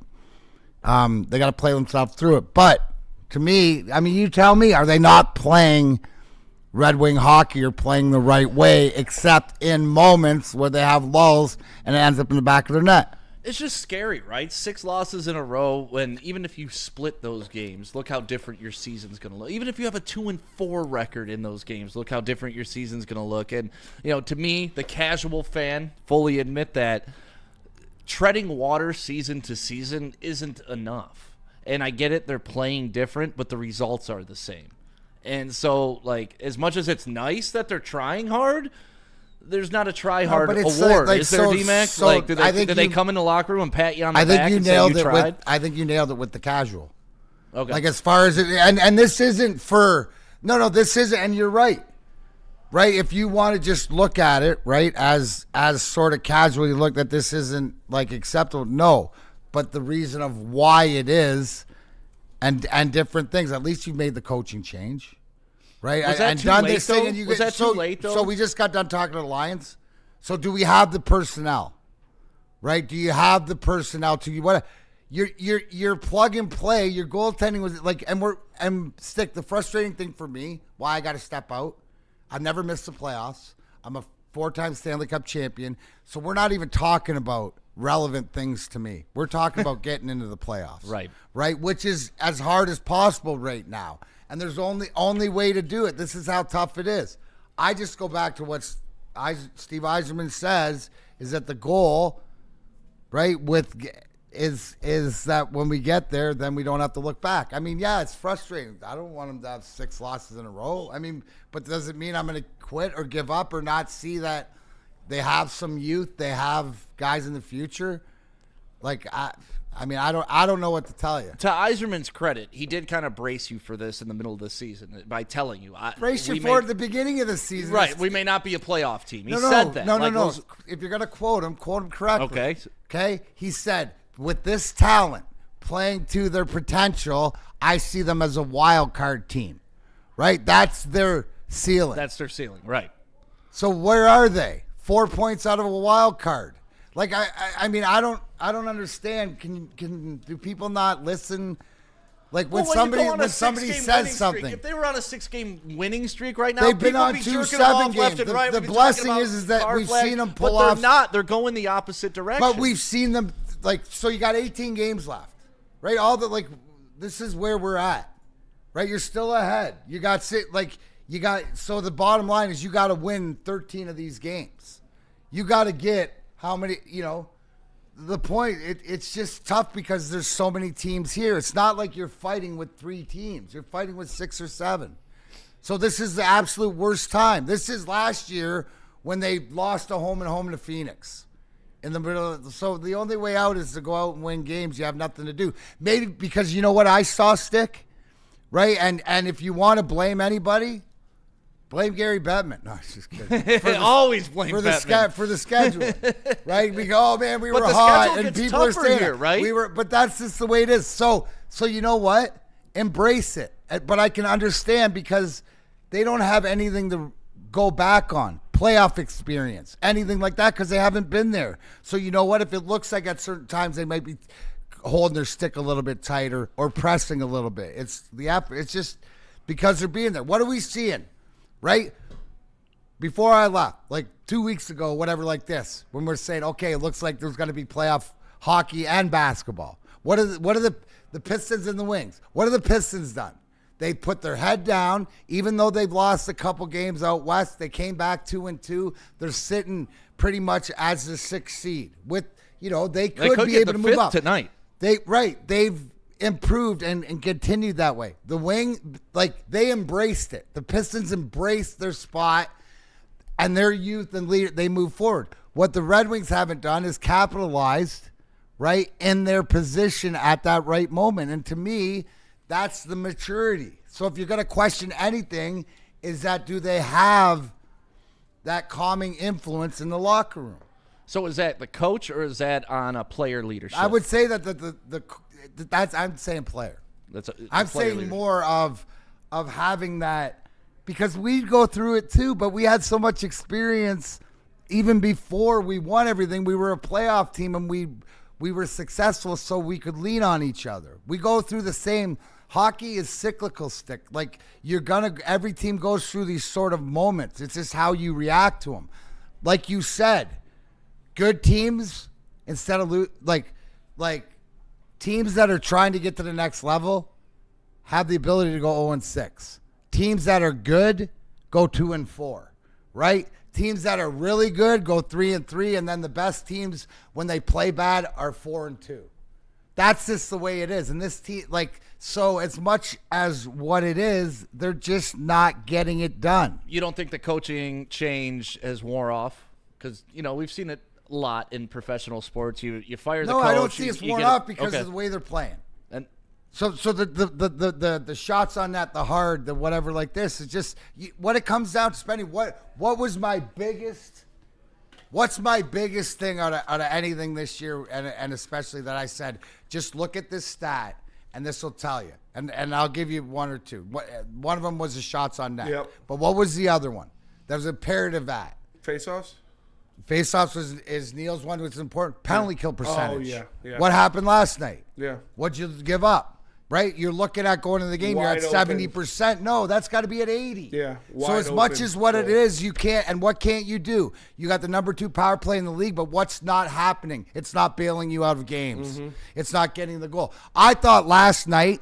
[SPEAKER 2] They got to play themselves through it. But to me, I mean, you tell me, are they not playing Red Wing hockey or playing the right way, except in moments where they have lulls and it ends up in the back of their net?
[SPEAKER 1] It's just scary, right? 6 losses in a row, when even if you split those games, look how different your season's going to look. Even if you have a 2-4 record in those games, look how different your season's going to look. And, to me, the casual fan, fully admit that treading water season to season isn't enough. And I get it, they're playing different, but the results are the same. And so, like, as much as it's nice that they're trying hard, there's not a try hard award. Is there, D-Mac?
[SPEAKER 2] So
[SPEAKER 1] did they come in the locker room and pat you on the back and say you tried?
[SPEAKER 2] I think you nailed it with the casual.
[SPEAKER 1] Okay.
[SPEAKER 2] Like, as far as it, and this isn't for, this isn't, and you're right. Right? If you want to just look at it, right, as sort of casually look that this isn't, like, acceptable, no. But the reason of why it is, and different things. At least you've made the coaching change, right?
[SPEAKER 1] Was that
[SPEAKER 2] and
[SPEAKER 1] too
[SPEAKER 2] done
[SPEAKER 1] late,
[SPEAKER 2] this
[SPEAKER 1] though?
[SPEAKER 2] thing, and you
[SPEAKER 1] Was that too late, though?
[SPEAKER 2] So we just got done talking to the Lions. So do we have the personnel, right? Do you have the personnel to what? Your plug and play. Your goaltending was like, and Stick. The frustrating thing for me, why I got to step out. I've never missed the playoffs. I'm a 4-time Stanley Cup champion. So we're not even talking about relevant things to me. We're talking about getting into the playoffs. Right. Which is as hard as possible right now. And there's only way to do it. This is how tough it is. I just go back to what Steve Yzerman says is that the goal, right, is that when we get there, then we don't have to look back. I mean, yeah, it's frustrating. I don't want them to have 6 losses in a row. I mean, but does it mean I'm going to quit or give up or not see that they have some youth, they have guys in the future? Like, I mean, I don't know what to tell you.
[SPEAKER 1] To Yzerman's credit, he did kind of brace you for this in the middle of the season by telling you.
[SPEAKER 2] Brace you for at the beginning of the season.
[SPEAKER 1] Right. We may not be a playoff team. He said that.
[SPEAKER 2] No. If you're going to quote him correctly. Okay? He said, with this talent playing to their potential, I see them as a wild card team. Right? That's their ceiling.
[SPEAKER 1] That's their ceiling. Right.
[SPEAKER 2] So where are they? 4 points out of a wild card. Like I mean I don't understand. Do people not listen? Like when somebody says something.
[SPEAKER 1] If they were on a 6-game winning streak right now,
[SPEAKER 2] they've been on
[SPEAKER 1] be
[SPEAKER 2] 2
[SPEAKER 1] jerking
[SPEAKER 2] 7
[SPEAKER 1] off
[SPEAKER 2] games.
[SPEAKER 1] left and right.
[SPEAKER 2] The blessing is that we've seen them pull off.
[SPEAKER 1] But they're not. They're going the opposite direction.
[SPEAKER 2] But we've seen them so you got 18 games left, right? This is where we're at, right? You're still ahead. So the bottom line is you got to win 13 of these games. You got to get how many, the point, it's just tough because there's so many teams here. It's not like you're fighting with 3 teams. You're fighting with 6 or 7. So this is the absolute worst time. This is last year when they lost a home and home to Phoenix. In the middle so the only way out is to go out and win games. You have nothing to do. Maybe because you know what I saw, Stick? Right? And if you want to blame anybody, blame Gary Bettman. No, it's just kidding.
[SPEAKER 1] Always blame Bettman.
[SPEAKER 2] For the schedule, right? We go, oh man, we were hot, and people are saying
[SPEAKER 1] here, right?
[SPEAKER 2] But that's just the way it is. So you know what? Embrace it. But I can understand because they don't have anything to go back on, playoff experience, anything like that, because they haven't been there. So you know what? If it looks like at certain times they might be holding their stick a little bit tighter or pressing a little bit, it's just because they're being there. What are we seeing? Right? Before I left, like 2 weeks ago, whatever like this, when we're saying, okay, it looks like there's going to be playoff hockey and basketball. What are the Pistons and the Wings? What have the Pistons done? They put their head down, even though they've lost a couple games out west. They came back 2-2. They're sitting pretty much as the 6th seed. With they could be able to move up
[SPEAKER 1] tonight.
[SPEAKER 2] They've improved and continued that way. The Wing, they embraced it. The Pistons embraced their spot and their youth and leader. They move forward. What the Red Wings haven't done is capitalized, right, in their position at that right moment. And to me, that's the maturity. So if you're going to question anything, is that do they have that calming influence in the locker room?
[SPEAKER 1] So is that the coach or is that on a player leadership?
[SPEAKER 2] I would say that I'm saying player. I'm saying leader. More of having that, because we go through it too, but we had so much experience even before we won everything. We were a playoff team and we were successful, so we could lean on each other. We go through the same. Hockey is cyclical, Stick. Like every team goes through these sort of moments. It's just how you react to them. Like you said, good teams instead of like teams that are trying to get to the next level have the ability to go 0-6. Teams that are good go 2-4, right? Teams that are really good go 3-3, and then the best teams, when they play bad, are 4-2. That's just the way it is. And this team, so as much as what it is, they're just not getting it done.
[SPEAKER 1] You don't think the coaching change has wore off? Because, we've seen it a lot in professional sports. You fire the coach.
[SPEAKER 2] No, I don't see it's worn off because of the way they're playing. And so the shots on that, the hard, the whatever like this, is just what it comes down to spending. What was my biggest? What's my biggest thing out of anything this year, and especially that I said, just look at this stat, and this will tell you. And I'll give you one or two. One of them was the shots on net.
[SPEAKER 3] Yep.
[SPEAKER 2] But what was the other one? That was imperative at?
[SPEAKER 3] Face-offs?
[SPEAKER 2] Faceoffs is Neil's one, which is important. Penalty kill percentage.
[SPEAKER 3] Oh, yeah.
[SPEAKER 2] What happened last night?
[SPEAKER 3] Yeah.
[SPEAKER 2] What'd you give up? Right? You're looking at going to the game.
[SPEAKER 3] Wide
[SPEAKER 2] you're at
[SPEAKER 3] open.
[SPEAKER 2] 70%. No, that's got to be at 80.
[SPEAKER 3] Yeah.
[SPEAKER 2] So as much as what it is, you can't. And what can't you do? You got the number 2 power play in the league, but what's not happening? It's not bailing you out of games. It's not getting the goal. I thought last night,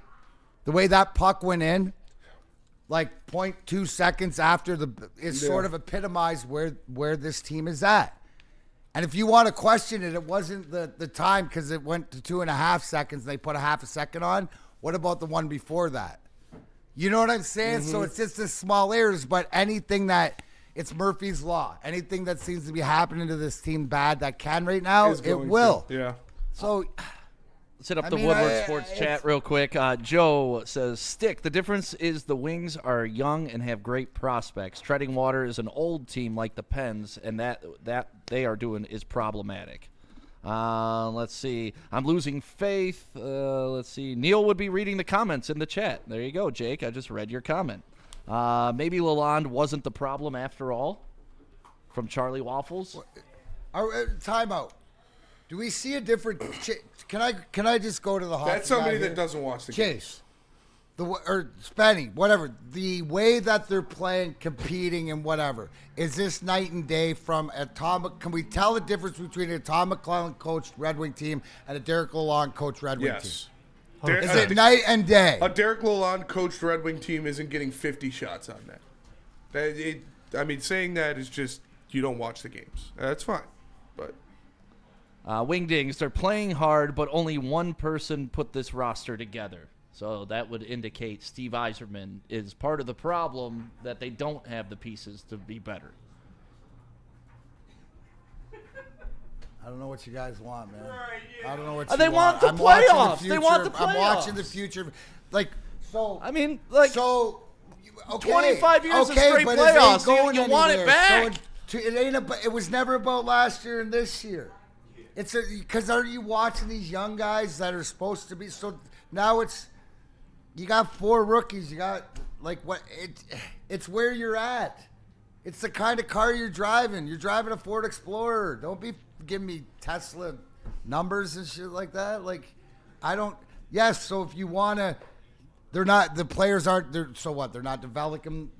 [SPEAKER 2] the way that puck went in, like 0.2 seconds after sort of epitomized where this team is at. And if you want to question it, it wasn't the time because it went to 2.5 seconds. They put a half a second on. What about the one before that? You know what I'm saying? So it's just this small errors, but anything that it's Murphy's Law. Anything that seems to be happening to this team bad that can right now, it will.
[SPEAKER 3] Yeah.
[SPEAKER 2] So
[SPEAKER 1] let's hit up the Woodward Sports chat real quick. Joe says, Stick, the difference is the Wings are young and have great prospects. Treading Water is an old team like the Pens, and that they are doing is problematic. Let's see. I'm losing faith. Let's see. Neil would be reading the comments in the chat. There you go, Jake. I just read your comment. Maybe Lalonde wasn't the problem after all. From Charlie Waffles.
[SPEAKER 2] Timeout. Do we see a different? Can I just go to the hockey?
[SPEAKER 3] That's somebody
[SPEAKER 2] guy
[SPEAKER 3] that doesn't watch the
[SPEAKER 2] Chase. Or Spenny, whatever. The way that they're playing, competing, and whatever, is this night and day from Atomic? Can we tell the difference between an Tom McClellan coached Red Wing team and a Derek Lalonde coached Red Wing team? Is it night and day?
[SPEAKER 3] A Derek Lalonde coached Red Wing team isn't getting 50 shots on that. I mean, saying that is just you don't watch the games. That's fine, but.
[SPEAKER 1] Wingdings, they're playing hard, but only one person put this roster together. So that would indicate Steve Yzerman is part of the problem that they don't have the pieces to be better.
[SPEAKER 2] I don't know what you guys want, man. I don't know what
[SPEAKER 1] they
[SPEAKER 2] you
[SPEAKER 1] want. The
[SPEAKER 2] I'm
[SPEAKER 1] playoffs.
[SPEAKER 2] watching the
[SPEAKER 1] They want the
[SPEAKER 2] future. I'm watching the
[SPEAKER 1] playoffs.
[SPEAKER 2] future. Like, so.
[SPEAKER 1] I mean, like,
[SPEAKER 2] so. Okay,
[SPEAKER 1] 25 years of straight
[SPEAKER 2] but
[SPEAKER 1] playoffs.
[SPEAKER 2] It ain't going
[SPEAKER 1] You want it
[SPEAKER 2] anywhere.
[SPEAKER 1] back.
[SPEAKER 2] So it ain't about. It was never about last year and this year. It's because are you watching these young guys that are supposed to be? So now it's you got 4 rookies. You got like what? It's where you're at. It's the kind of car you're driving. You're driving a Ford Explorer. Don't be giving me Tesla numbers and shit like that. Like I don't. Yes. So if you want to, they're not. The players aren't. They're so what? They're not developing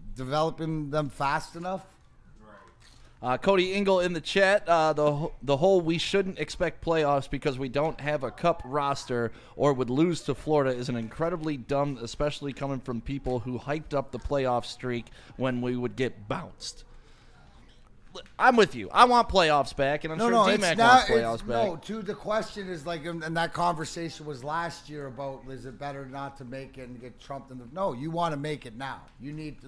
[SPEAKER 2] them fast enough.
[SPEAKER 1] Cody Engel in the chat, the whole we shouldn't expect playoffs because we don't have a cup roster or would lose to Florida is an incredibly dumb, especially coming from people who hyped up the playoff streak when we would get bounced. I'm with you. I want playoffs back, and I'm sure D-Mac wants playoffs back.
[SPEAKER 2] No, the question is like, and that conversation was last year about is it better not to make it and get trumped in the? No, you want to make it now. You need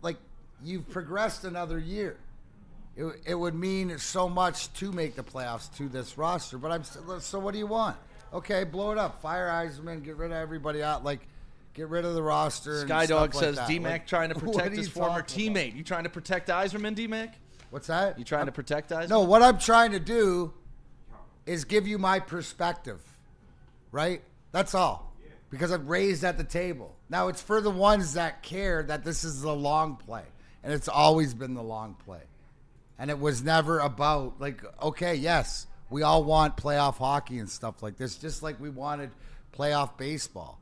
[SPEAKER 2] like. You've progressed another year. It would mean so much to make the playoffs to this roster. But so what do you want? Okay, blow it up. Fire Yzerman, get rid of everybody out. Like, get rid of the roster.
[SPEAKER 1] Skydog says
[SPEAKER 2] like
[SPEAKER 1] D-Mac
[SPEAKER 2] like,
[SPEAKER 1] trying to protect his former teammate.
[SPEAKER 2] About?
[SPEAKER 1] You trying to protect Yzerman, D-Mac?
[SPEAKER 2] What's that?
[SPEAKER 1] You trying to protect Yzerman?
[SPEAKER 2] No, what I'm trying to do is give you my perspective, right? That's all. Because I'm raised at the table. Now, it's for the ones that care that this is the long play. And it's always been the long play. And it was never about, like, okay, yes, we all want playoff hockey and stuff like this, just like we wanted playoff baseball.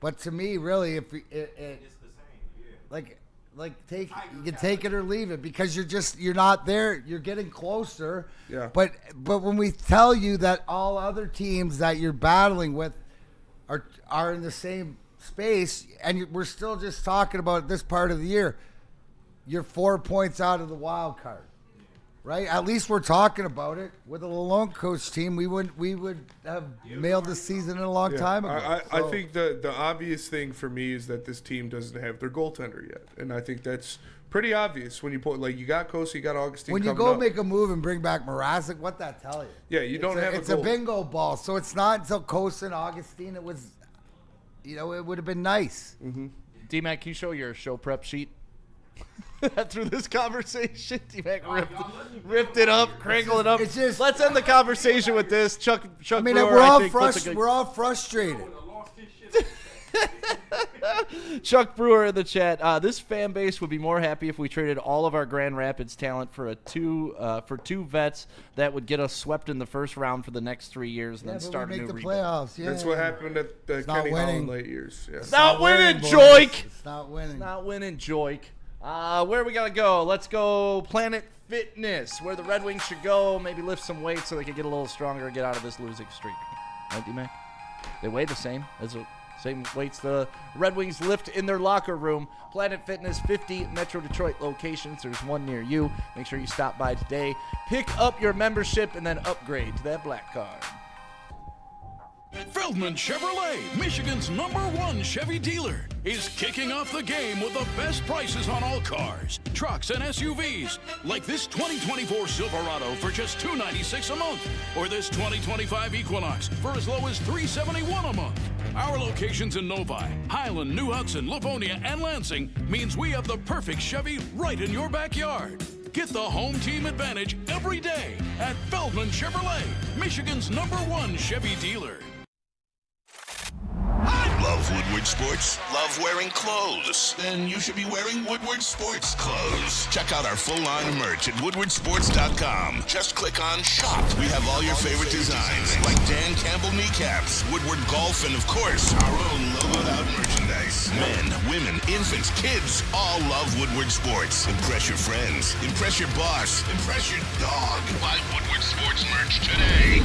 [SPEAKER 2] But to me, really, if it's the same, yeah. You can take it or leave it because you're not there. You're getting closer.
[SPEAKER 3] Yeah.
[SPEAKER 2] But when we tell you that all other teams that you're battling with are in the same space, and we're still just talking about this part of the year, you're 4 points out of the wild card, right? At least we're talking about it. With a Lalonde coach team, we would have mailed the season a long time ago.
[SPEAKER 3] I think the obvious thing for me is that this team doesn't have their goaltender yet, and I think that's pretty obvious when you put you got Kosi, you got Augustine.
[SPEAKER 2] When you go make a move and bring back Mrazek, what that tell you?
[SPEAKER 3] Yeah, you don't have.
[SPEAKER 2] It's a bingo ball, so it's not until Kosi and Augustine. It was, it would have been nice.
[SPEAKER 3] Mm-hmm.
[SPEAKER 1] D-Mac, can you show your show prep sheet? Through this conversation, D-Mac ripped it up, crankled it up. Let's end the conversation with this. Chuck
[SPEAKER 2] I mean,
[SPEAKER 1] Brewer,
[SPEAKER 2] we're all
[SPEAKER 1] frustrated.
[SPEAKER 2] frustrated.
[SPEAKER 1] Chuck Brewer in the chat. This fan base would be more happy if we traded all of our Grand Rapids talent for two vets that would get us swept in the first round for the next 3 years and then start a new rebuild.
[SPEAKER 2] Playoffs. Yeah.
[SPEAKER 3] That's what happened at the Kenny Holland late years. Yeah.
[SPEAKER 1] It's not winning,
[SPEAKER 2] boys.
[SPEAKER 1] Joik.
[SPEAKER 2] It's not winning.
[SPEAKER 1] It's not winning, Joik. Where we gotta go? Let's go Planet Fitness, where the Red Wings should go. Maybe lift some weights so they can get a little stronger and get out of this losing streak. Right, D-Mac? They weigh the same as the same weights the Red Wings lift in their locker room. Planet Fitness, 50 Metro Detroit locations. There's one near you. Make sure you stop by today. Pick up your membership and then upgrade to that black card.
[SPEAKER 10] Feldman Chevrolet, Michigan's #1 Chevy dealer, is kicking off the game with the best prices on all cars, trucks, and SUVs, like this 2024 Silverado for just $296 a month, or this 2025 Equinox for as low as $371 a month. Our locations in Novi, Highland, New Hudson, Livonia, and Lansing means we have the perfect Chevy right in your backyard. Get the home team advantage every day at Feldman Chevrolet, Michigan's #1 Chevy dealer.
[SPEAKER 7] Love Woodward Sports? Love wearing clothes? Then you should be wearing Woodward Sports clothes. Check out our full line of merch at woodwardsports.com. Just click on Shop. We have all your favorite designs, like Dan Campbell kneecaps, Woodward Golf, and of course, our own logoed out merchandise. Men, women, infants, kids all love Woodward Sports. Impress your friends. Impress your boss. Impress your dog. Buy Woodward Sports merch today.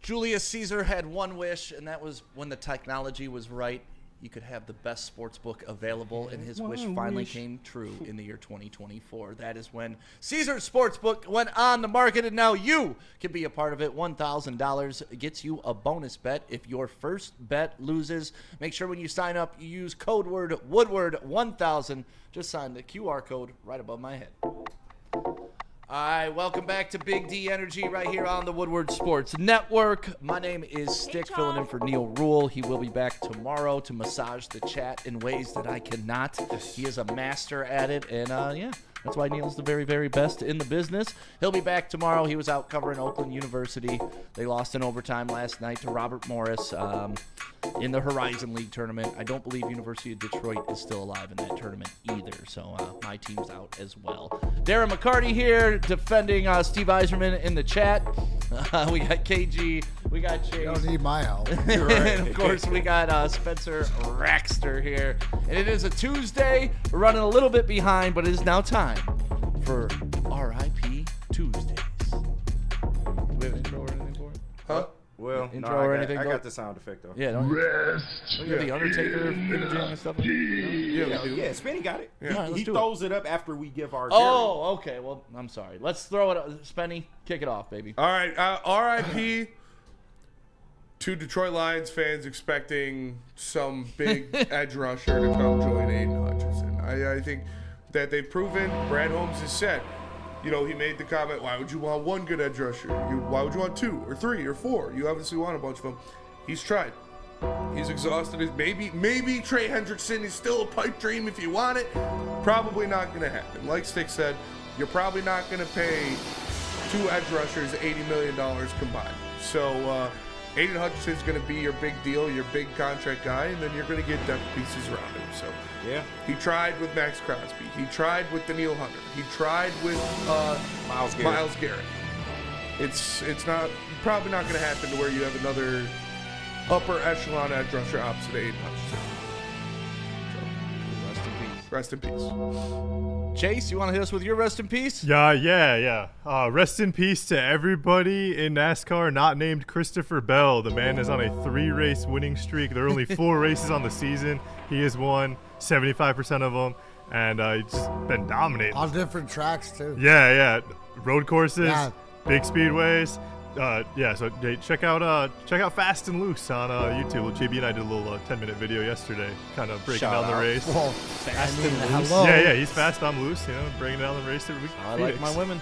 [SPEAKER 1] Julius Caesar had one wish, and that was when the technology was right, he could have the best sports book available, and his wish finally came true in the year 2024. That is when Caesar's Sportsbook went on the market, and now you can be a part of it. $1,000 gets you a bonus bet if your first bet loses. Make sure when you sign up, you use code word Woodward1000. Just sign the QR code right above my head. All right, welcome back to Big D Energy right here on the Woodward Sports Network. My name is Stick, filling in for Neil Rule. He will be back tomorrow to massage the chat in ways that I cannot. He is a master at it, and yeah, that's why Neil's the very, very best in the business. He'll be back tomorrow. He was out covering Oakland University. They lost in overtime last night to Robert Morris in the Horizon League tournament. I don't believe University of Detroit is still alive in that tournament either, so my team's out as well. Darren McCarty here defending Steve Eiserman in the chat. We got KG, we got Chase.
[SPEAKER 2] You don't need my help.
[SPEAKER 1] And of course, we got Spencer Raxter here. And it is a Tuesday. We're running a little bit behind, but it is now time for RIP Tuesdays. Do we have an intro or anything for it?
[SPEAKER 3] Huh?
[SPEAKER 4] Well,
[SPEAKER 1] Intro
[SPEAKER 4] no,
[SPEAKER 1] or
[SPEAKER 4] I
[SPEAKER 1] anything,
[SPEAKER 4] got,
[SPEAKER 1] though?
[SPEAKER 4] I got the sound effect though.
[SPEAKER 1] Yeah, don't you? We got the Undertaker imaging and stuff.
[SPEAKER 4] Yeah, Spinny got it.
[SPEAKER 1] Yeah. All right, let's
[SPEAKER 4] He
[SPEAKER 1] do
[SPEAKER 4] throws it up after we give our.
[SPEAKER 1] Oh, okay. Well, I'm sorry. Let's throw it up. Spenny, kick it off, baby.
[SPEAKER 3] All right, RIP to Detroit Lions fans expecting some big edge rusher to come join Aiden Hutchinson. I think that they've proven. Brad Holmes has said, you know, he made the comment, why would you want one good edge rusher? Why would you want 2 or 3 or 4? You obviously want a bunch of them. He's tried. He's exhausted. Maybe Trey Hendrickson is still a pipe dream if you want it. Probably not going to happen. Like Stick said, you're probably not going to pay 2 edge rushers $80 million combined. So Aiden Hutchinson's going to be your big deal, your big contract guy, and then you're going to get depth pieces around him. So
[SPEAKER 4] Yeah.
[SPEAKER 3] he tried with Max Crosby. He tried with Daniil Hunter. He tried with Myles Garrett. It's probably not going to happen to where you have another upper echelon edge rusher opposite Aiden Hutchinson. So, rest in peace.
[SPEAKER 1] Chase, you want to hit us with your rest in peace?
[SPEAKER 5] Yeah. Rest in peace to everybody in NASCAR not named Christopher Bell. The man is on a 3-race winning streak. There are only 4 races on the season. He has won 75% of them, and he's just been dominating.
[SPEAKER 2] On different tracks, too.
[SPEAKER 5] Yeah. Road courses,
[SPEAKER 2] Yeah.
[SPEAKER 5] big speedways. So check out Fast and Loose on YouTube. JB and I did a little 10-minute video yesterday, kind of breaking down the race.
[SPEAKER 2] Well,
[SPEAKER 1] Fast
[SPEAKER 2] I mean,
[SPEAKER 1] and loose.
[SPEAKER 2] hello.
[SPEAKER 5] Yeah, he's fast, I'm loose, breaking down the race every week.
[SPEAKER 1] I like my women.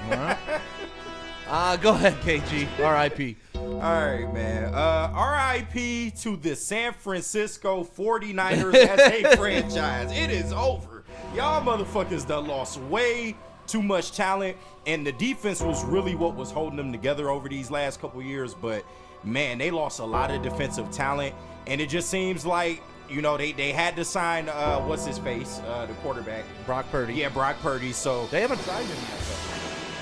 [SPEAKER 1] All right. Go ahead, KG. R.I.P.
[SPEAKER 4] All right, man. RIP to the San Francisco 49ers as a franchise. It is over. Y'all motherfuckers done lost way too much talent, and the defense was really what was holding them together over these last couple years. But man, they lost a lot of defensive talent, and it just seems like, you know, they had to sign what's his face, the quarterback,
[SPEAKER 1] Brock Purdy.
[SPEAKER 4] Yeah, Brock Purdy. So
[SPEAKER 1] They haven't signed him yet, though.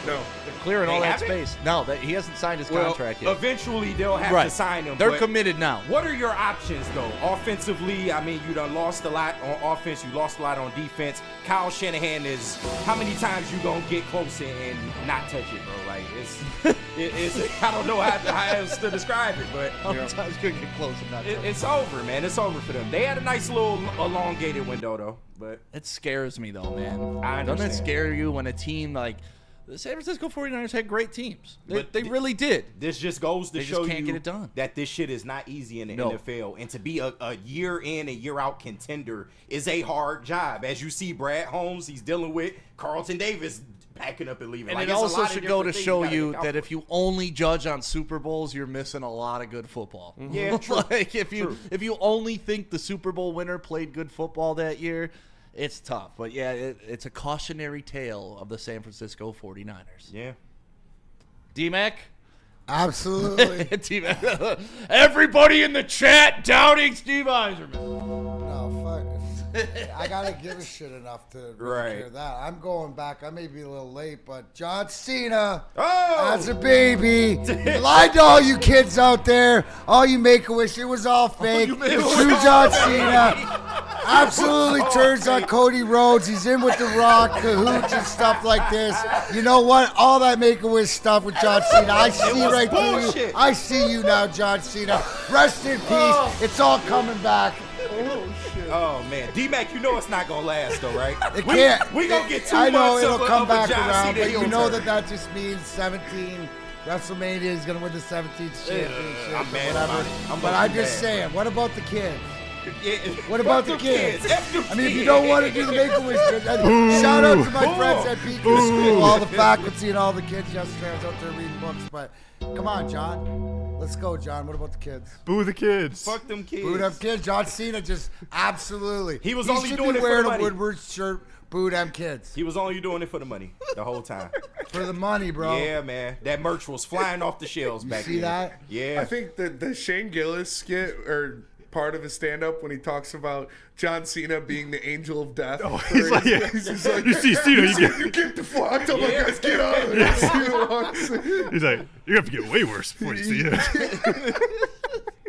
[SPEAKER 3] No.
[SPEAKER 1] They're clearing all
[SPEAKER 4] They
[SPEAKER 1] that
[SPEAKER 4] haven't?
[SPEAKER 1] space. No, he hasn't signed his contract yet.
[SPEAKER 4] Eventually, they'll have
[SPEAKER 1] Right.
[SPEAKER 4] to sign him.
[SPEAKER 1] They're
[SPEAKER 4] but
[SPEAKER 1] committed now.
[SPEAKER 4] What are your options, though? Offensively, I mean, you done lost a lot on offense. You lost a lot on defense. Kyle Shanahan is, how many times you gonna get close and not touch it, bro? Like, it's I don't know how else to describe it, but
[SPEAKER 1] Sometimes you get close and not.
[SPEAKER 4] it's over, man. It's over for them. They had a nice little elongated window, though. But
[SPEAKER 1] It scares me, though, man.
[SPEAKER 4] I
[SPEAKER 1] Doesn't it
[SPEAKER 4] understand.
[SPEAKER 1] scare you when a team like the San Francisco 49ers had great teams?
[SPEAKER 4] But
[SPEAKER 1] They really did.
[SPEAKER 4] this just goes to
[SPEAKER 1] They just
[SPEAKER 4] show
[SPEAKER 1] can't
[SPEAKER 4] you
[SPEAKER 1] get it done.
[SPEAKER 4] that this shit is not easy in the
[SPEAKER 1] No.
[SPEAKER 4] NFL. And to be a year in and year out contender is a hard job. As you see, Brad Holmes, he's dealing with Carlton Davis packing up and leaving.
[SPEAKER 1] And
[SPEAKER 4] Like,
[SPEAKER 1] it
[SPEAKER 4] it's a
[SPEAKER 1] also
[SPEAKER 4] lot of
[SPEAKER 1] should go
[SPEAKER 4] different
[SPEAKER 1] to
[SPEAKER 4] things
[SPEAKER 1] show
[SPEAKER 4] gotta
[SPEAKER 1] you
[SPEAKER 4] look out
[SPEAKER 1] that
[SPEAKER 4] for.
[SPEAKER 1] if you only judge on Super Bowls, you're missing a lot of good football.
[SPEAKER 4] Yeah, true.
[SPEAKER 1] Like if you only think the Super Bowl winner played good football that year, it's tough. But yeah, it's a cautionary tale of the San Francisco 49ers.
[SPEAKER 4] Yeah.
[SPEAKER 1] D-Mac?
[SPEAKER 2] Absolutely.
[SPEAKER 1] D-Mac. Everybody in the chat doubting Steve Eiserman.
[SPEAKER 2] No, fuck. I gotta give a shit enough to really
[SPEAKER 4] Right.
[SPEAKER 2] hear that. I'm going back. I may be a little late, but John Cena,
[SPEAKER 4] Oh!
[SPEAKER 2] as a baby, lied to all you kids out there, all you Make-A-Wish. It was all fake. The true John Cena absolutely turns on Cody Rhodes. He's in with The Rock, cahoots and stuff like this. You know what? All that Make-A-Wish stuff with John Cena, I see
[SPEAKER 4] was
[SPEAKER 2] right through you.
[SPEAKER 4] bullshit.
[SPEAKER 2] I see you now, John Cena. Rest in peace. It's all coming back.
[SPEAKER 4] Oh, man. D-Mac, you know it's not going to last, though, right?
[SPEAKER 2] It can't.
[SPEAKER 4] We going to get 2
[SPEAKER 2] I know
[SPEAKER 4] months
[SPEAKER 2] it'll
[SPEAKER 4] of
[SPEAKER 2] come
[SPEAKER 4] a
[SPEAKER 2] back
[SPEAKER 4] John
[SPEAKER 2] around,
[SPEAKER 4] Cena
[SPEAKER 2] but you
[SPEAKER 4] heel
[SPEAKER 2] know
[SPEAKER 4] turn.
[SPEAKER 2] that just means 17. WrestleMania is going to win the 17th championship
[SPEAKER 4] I'm
[SPEAKER 2] or
[SPEAKER 4] mad
[SPEAKER 2] whatever.
[SPEAKER 4] about it.
[SPEAKER 2] But I'm just saying, what about the kids?
[SPEAKER 4] Yeah.
[SPEAKER 2] What about the
[SPEAKER 4] Fuck them
[SPEAKER 2] kids?
[SPEAKER 4] F them
[SPEAKER 2] I mean, if you
[SPEAKER 4] kids.
[SPEAKER 2] don't want to do the Make-A-Wish, shout out to my friends at Beacon School, all the faculty and all the kids yesterday. I was out there reading books, but come on, John. Let's go, John. What about the kids?
[SPEAKER 5] Boo the kids.
[SPEAKER 4] Fuck them kids.
[SPEAKER 2] Boo them kids. John Cena just absolutely.
[SPEAKER 4] He was only
[SPEAKER 2] should
[SPEAKER 4] doing
[SPEAKER 2] be
[SPEAKER 4] it for
[SPEAKER 2] wearing
[SPEAKER 4] the
[SPEAKER 2] a
[SPEAKER 4] money.
[SPEAKER 2] Woodward shirt. Boo them kids.
[SPEAKER 4] He was only doing it for the money the whole time.
[SPEAKER 2] For the money, bro.
[SPEAKER 4] Yeah, man. That merch was flying off the shelves back
[SPEAKER 2] see
[SPEAKER 4] then.
[SPEAKER 2] that?
[SPEAKER 4] Yeah.
[SPEAKER 3] I think the Shane Gillis skit or part of his stand-up when he talks about John Cena being the angel of death.
[SPEAKER 5] Oh, he's like, yeah.
[SPEAKER 3] He's just like,
[SPEAKER 5] You see Cena, you get-
[SPEAKER 3] you get the fuck. I tell my guys, get out of here. Cena walks in.
[SPEAKER 5] He's like, you're going to have to get way worse before you see it.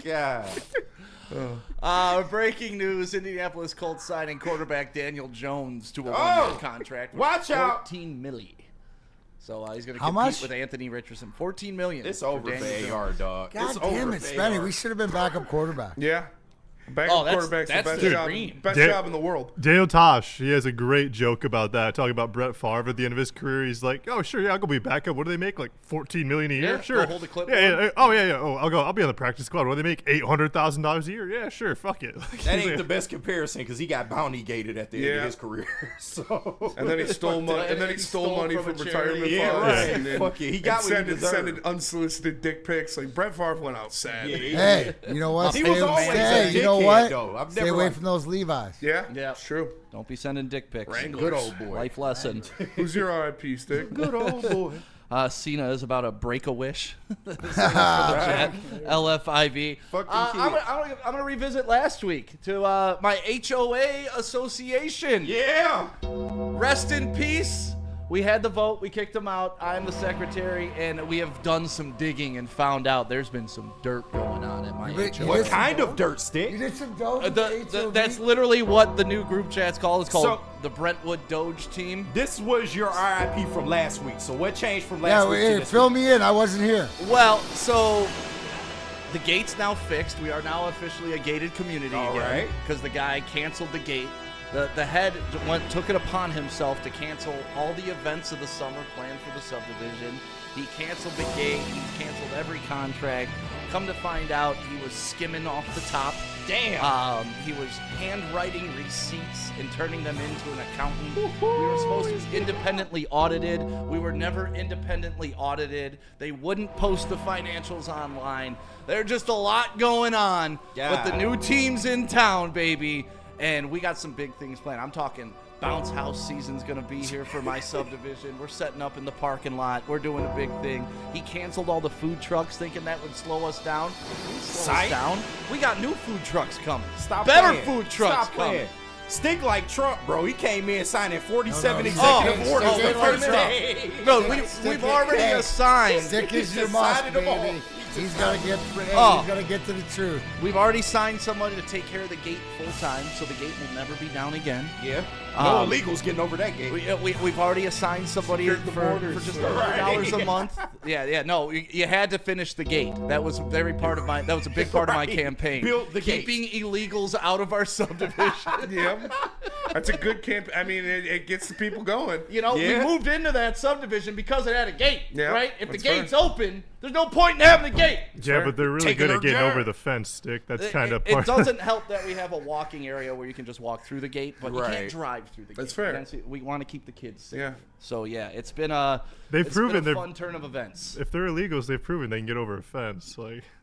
[SPEAKER 4] God.
[SPEAKER 1] Breaking news: Indianapolis Colts signing quarterback Daniel Jones to a one-year contract. With
[SPEAKER 4] watch out.
[SPEAKER 1] $14 million. So he's going to
[SPEAKER 2] How
[SPEAKER 1] compete
[SPEAKER 2] much?
[SPEAKER 1] with Anthony Richardson. $14 million.
[SPEAKER 4] It's
[SPEAKER 1] for
[SPEAKER 4] over for
[SPEAKER 1] Daniel
[SPEAKER 4] AR,
[SPEAKER 1] Jones.
[SPEAKER 4] dog.
[SPEAKER 2] God
[SPEAKER 4] It's
[SPEAKER 2] damn
[SPEAKER 4] over
[SPEAKER 2] it,
[SPEAKER 4] for
[SPEAKER 2] Spenny.
[SPEAKER 4] AR.
[SPEAKER 2] We should have been backup quarterback.
[SPEAKER 3] Yeah. Backup
[SPEAKER 1] Oh, that's
[SPEAKER 3] quarterback's the best
[SPEAKER 1] the
[SPEAKER 3] job,
[SPEAKER 1] dream.
[SPEAKER 3] best
[SPEAKER 5] Dan-
[SPEAKER 3] job in the world.
[SPEAKER 5] Daniel Tosh, he has a great joke about that, talking about Brett Favre at the end of his career. He's like, "Oh, sure, yeah, I'll go be backup. What do they make? Like $14 million a year?
[SPEAKER 1] Yeah,
[SPEAKER 5] Sure.
[SPEAKER 1] go hold the clipboard.
[SPEAKER 5] Yeah. Oh, yeah. Oh, I'll be on the practice squad. What do they make? $800,000 a year? Yeah, sure. Fuck it." Like,
[SPEAKER 4] That
[SPEAKER 5] he's
[SPEAKER 4] ain't the
[SPEAKER 5] like,
[SPEAKER 4] best comparison because he got bounty gated at the end
[SPEAKER 3] Yeah.
[SPEAKER 4] of his career. So
[SPEAKER 3] And then he stole money. And then he stole money
[SPEAKER 1] from a
[SPEAKER 3] from
[SPEAKER 1] charity.
[SPEAKER 3] retirement
[SPEAKER 4] Yeah,
[SPEAKER 3] funds.
[SPEAKER 4] right.
[SPEAKER 3] And then,
[SPEAKER 4] Fuck it. He got what he
[SPEAKER 3] sending
[SPEAKER 4] deserved.
[SPEAKER 3] unsolicited dick pics. Like Brett Favre went out sad.
[SPEAKER 4] Yeah,
[SPEAKER 2] Hey, you know what?
[SPEAKER 4] He was always a
[SPEAKER 2] you know
[SPEAKER 4] dickhead,
[SPEAKER 2] what?
[SPEAKER 4] though. I've
[SPEAKER 2] Stay
[SPEAKER 4] never
[SPEAKER 2] away
[SPEAKER 4] liked
[SPEAKER 2] from those Levi's.
[SPEAKER 3] Yeah,
[SPEAKER 1] Yeah.
[SPEAKER 3] it's true.
[SPEAKER 1] Don't be sending dick pics.
[SPEAKER 3] Wranglers.
[SPEAKER 4] Good old boy.
[SPEAKER 1] Life lesson.
[SPEAKER 3] Who's your RIP stick?
[SPEAKER 4] Good old boy.
[SPEAKER 1] Cena is about to break a wish. LFIV.
[SPEAKER 4] Fuck them
[SPEAKER 1] I'm gonna revisit last week to my HOA association.
[SPEAKER 4] Yeah.
[SPEAKER 1] Rest in peace. We had the vote. We kicked him out. I'm the secretary, and we have done some digging and found out there's been some dirt going on at my
[SPEAKER 2] But
[SPEAKER 1] HOA.
[SPEAKER 2] you
[SPEAKER 4] What
[SPEAKER 2] did
[SPEAKER 4] kind
[SPEAKER 2] some
[SPEAKER 4] of dirt stick?
[SPEAKER 2] You did some dope with the HOV?
[SPEAKER 1] That's literally what the new group chat's called. It's called
[SPEAKER 4] So-
[SPEAKER 1] the Brentwood Doge team.
[SPEAKER 4] This was your RIP from last week. So what changed from
[SPEAKER 2] Yeah,
[SPEAKER 4] last week to
[SPEAKER 2] hey,
[SPEAKER 4] this
[SPEAKER 2] fill
[SPEAKER 4] week?
[SPEAKER 2] me in. I wasn't here.
[SPEAKER 1] Well, so the gate's now fixed. We are now officially a gated community
[SPEAKER 4] All
[SPEAKER 1] again
[SPEAKER 4] right.
[SPEAKER 1] because the guy canceled the gate. The head took it upon himself to cancel all the events of the summer planned for the subdivision. He canceled the gate. He's canceled every contract. Come to find out, he was skimming off the top.
[SPEAKER 4] Damn.
[SPEAKER 1] He was handwriting receipts and turning them into an accountant. We were supposed to be independently audited. We were never independently audited. They wouldn't post the financials online. There's just a lot going on.
[SPEAKER 4] Yeah.
[SPEAKER 1] But the new team's in town, baby. And we got some big things planned. I'm talking bounce house season's going to be here for my subdivision. We're setting up in the parking lot. We're doing a big thing. He canceled all the food trucks thinking that would slow us down. Slow us down. We got new food trucks coming. Better food trucks coming.
[SPEAKER 4] Stick like Trump, bro. He came in signing 47 executive orders the first day.
[SPEAKER 1] No, we've already assigned.
[SPEAKER 2] Stick is your must, baby. He's gonna get. He's gonna get to the truth.
[SPEAKER 1] We've already signed somebody to take care of the gate full time, so the gate will never be down again.
[SPEAKER 4] Yeah. No illegals getting over that gate.
[SPEAKER 1] We've already assigned somebody for just $100 a month. Yeah. No, you had to finish the gate. That was That was a big part of my campaign.
[SPEAKER 4] Build the
[SPEAKER 1] keeping illegals out of our subdivision.
[SPEAKER 3] Yep. That's a good camp. I mean, it gets the people going.
[SPEAKER 1] We moved into that subdivision because it had a gate, right? If the gate's open, there's no point in having the gate.
[SPEAKER 5] Yeah, but they're really good at getting over the fence, Stick. That's kind of part.
[SPEAKER 1] It doesn't help that we have a walking area where you can just walk through the gate, but you can't drive through the gate.
[SPEAKER 3] That's fair.
[SPEAKER 1] We want to keep the kids safe.
[SPEAKER 3] Yeah.
[SPEAKER 1] So, it's been a fun turn of events.
[SPEAKER 5] If they're illegals, they've proven they can get over a fence.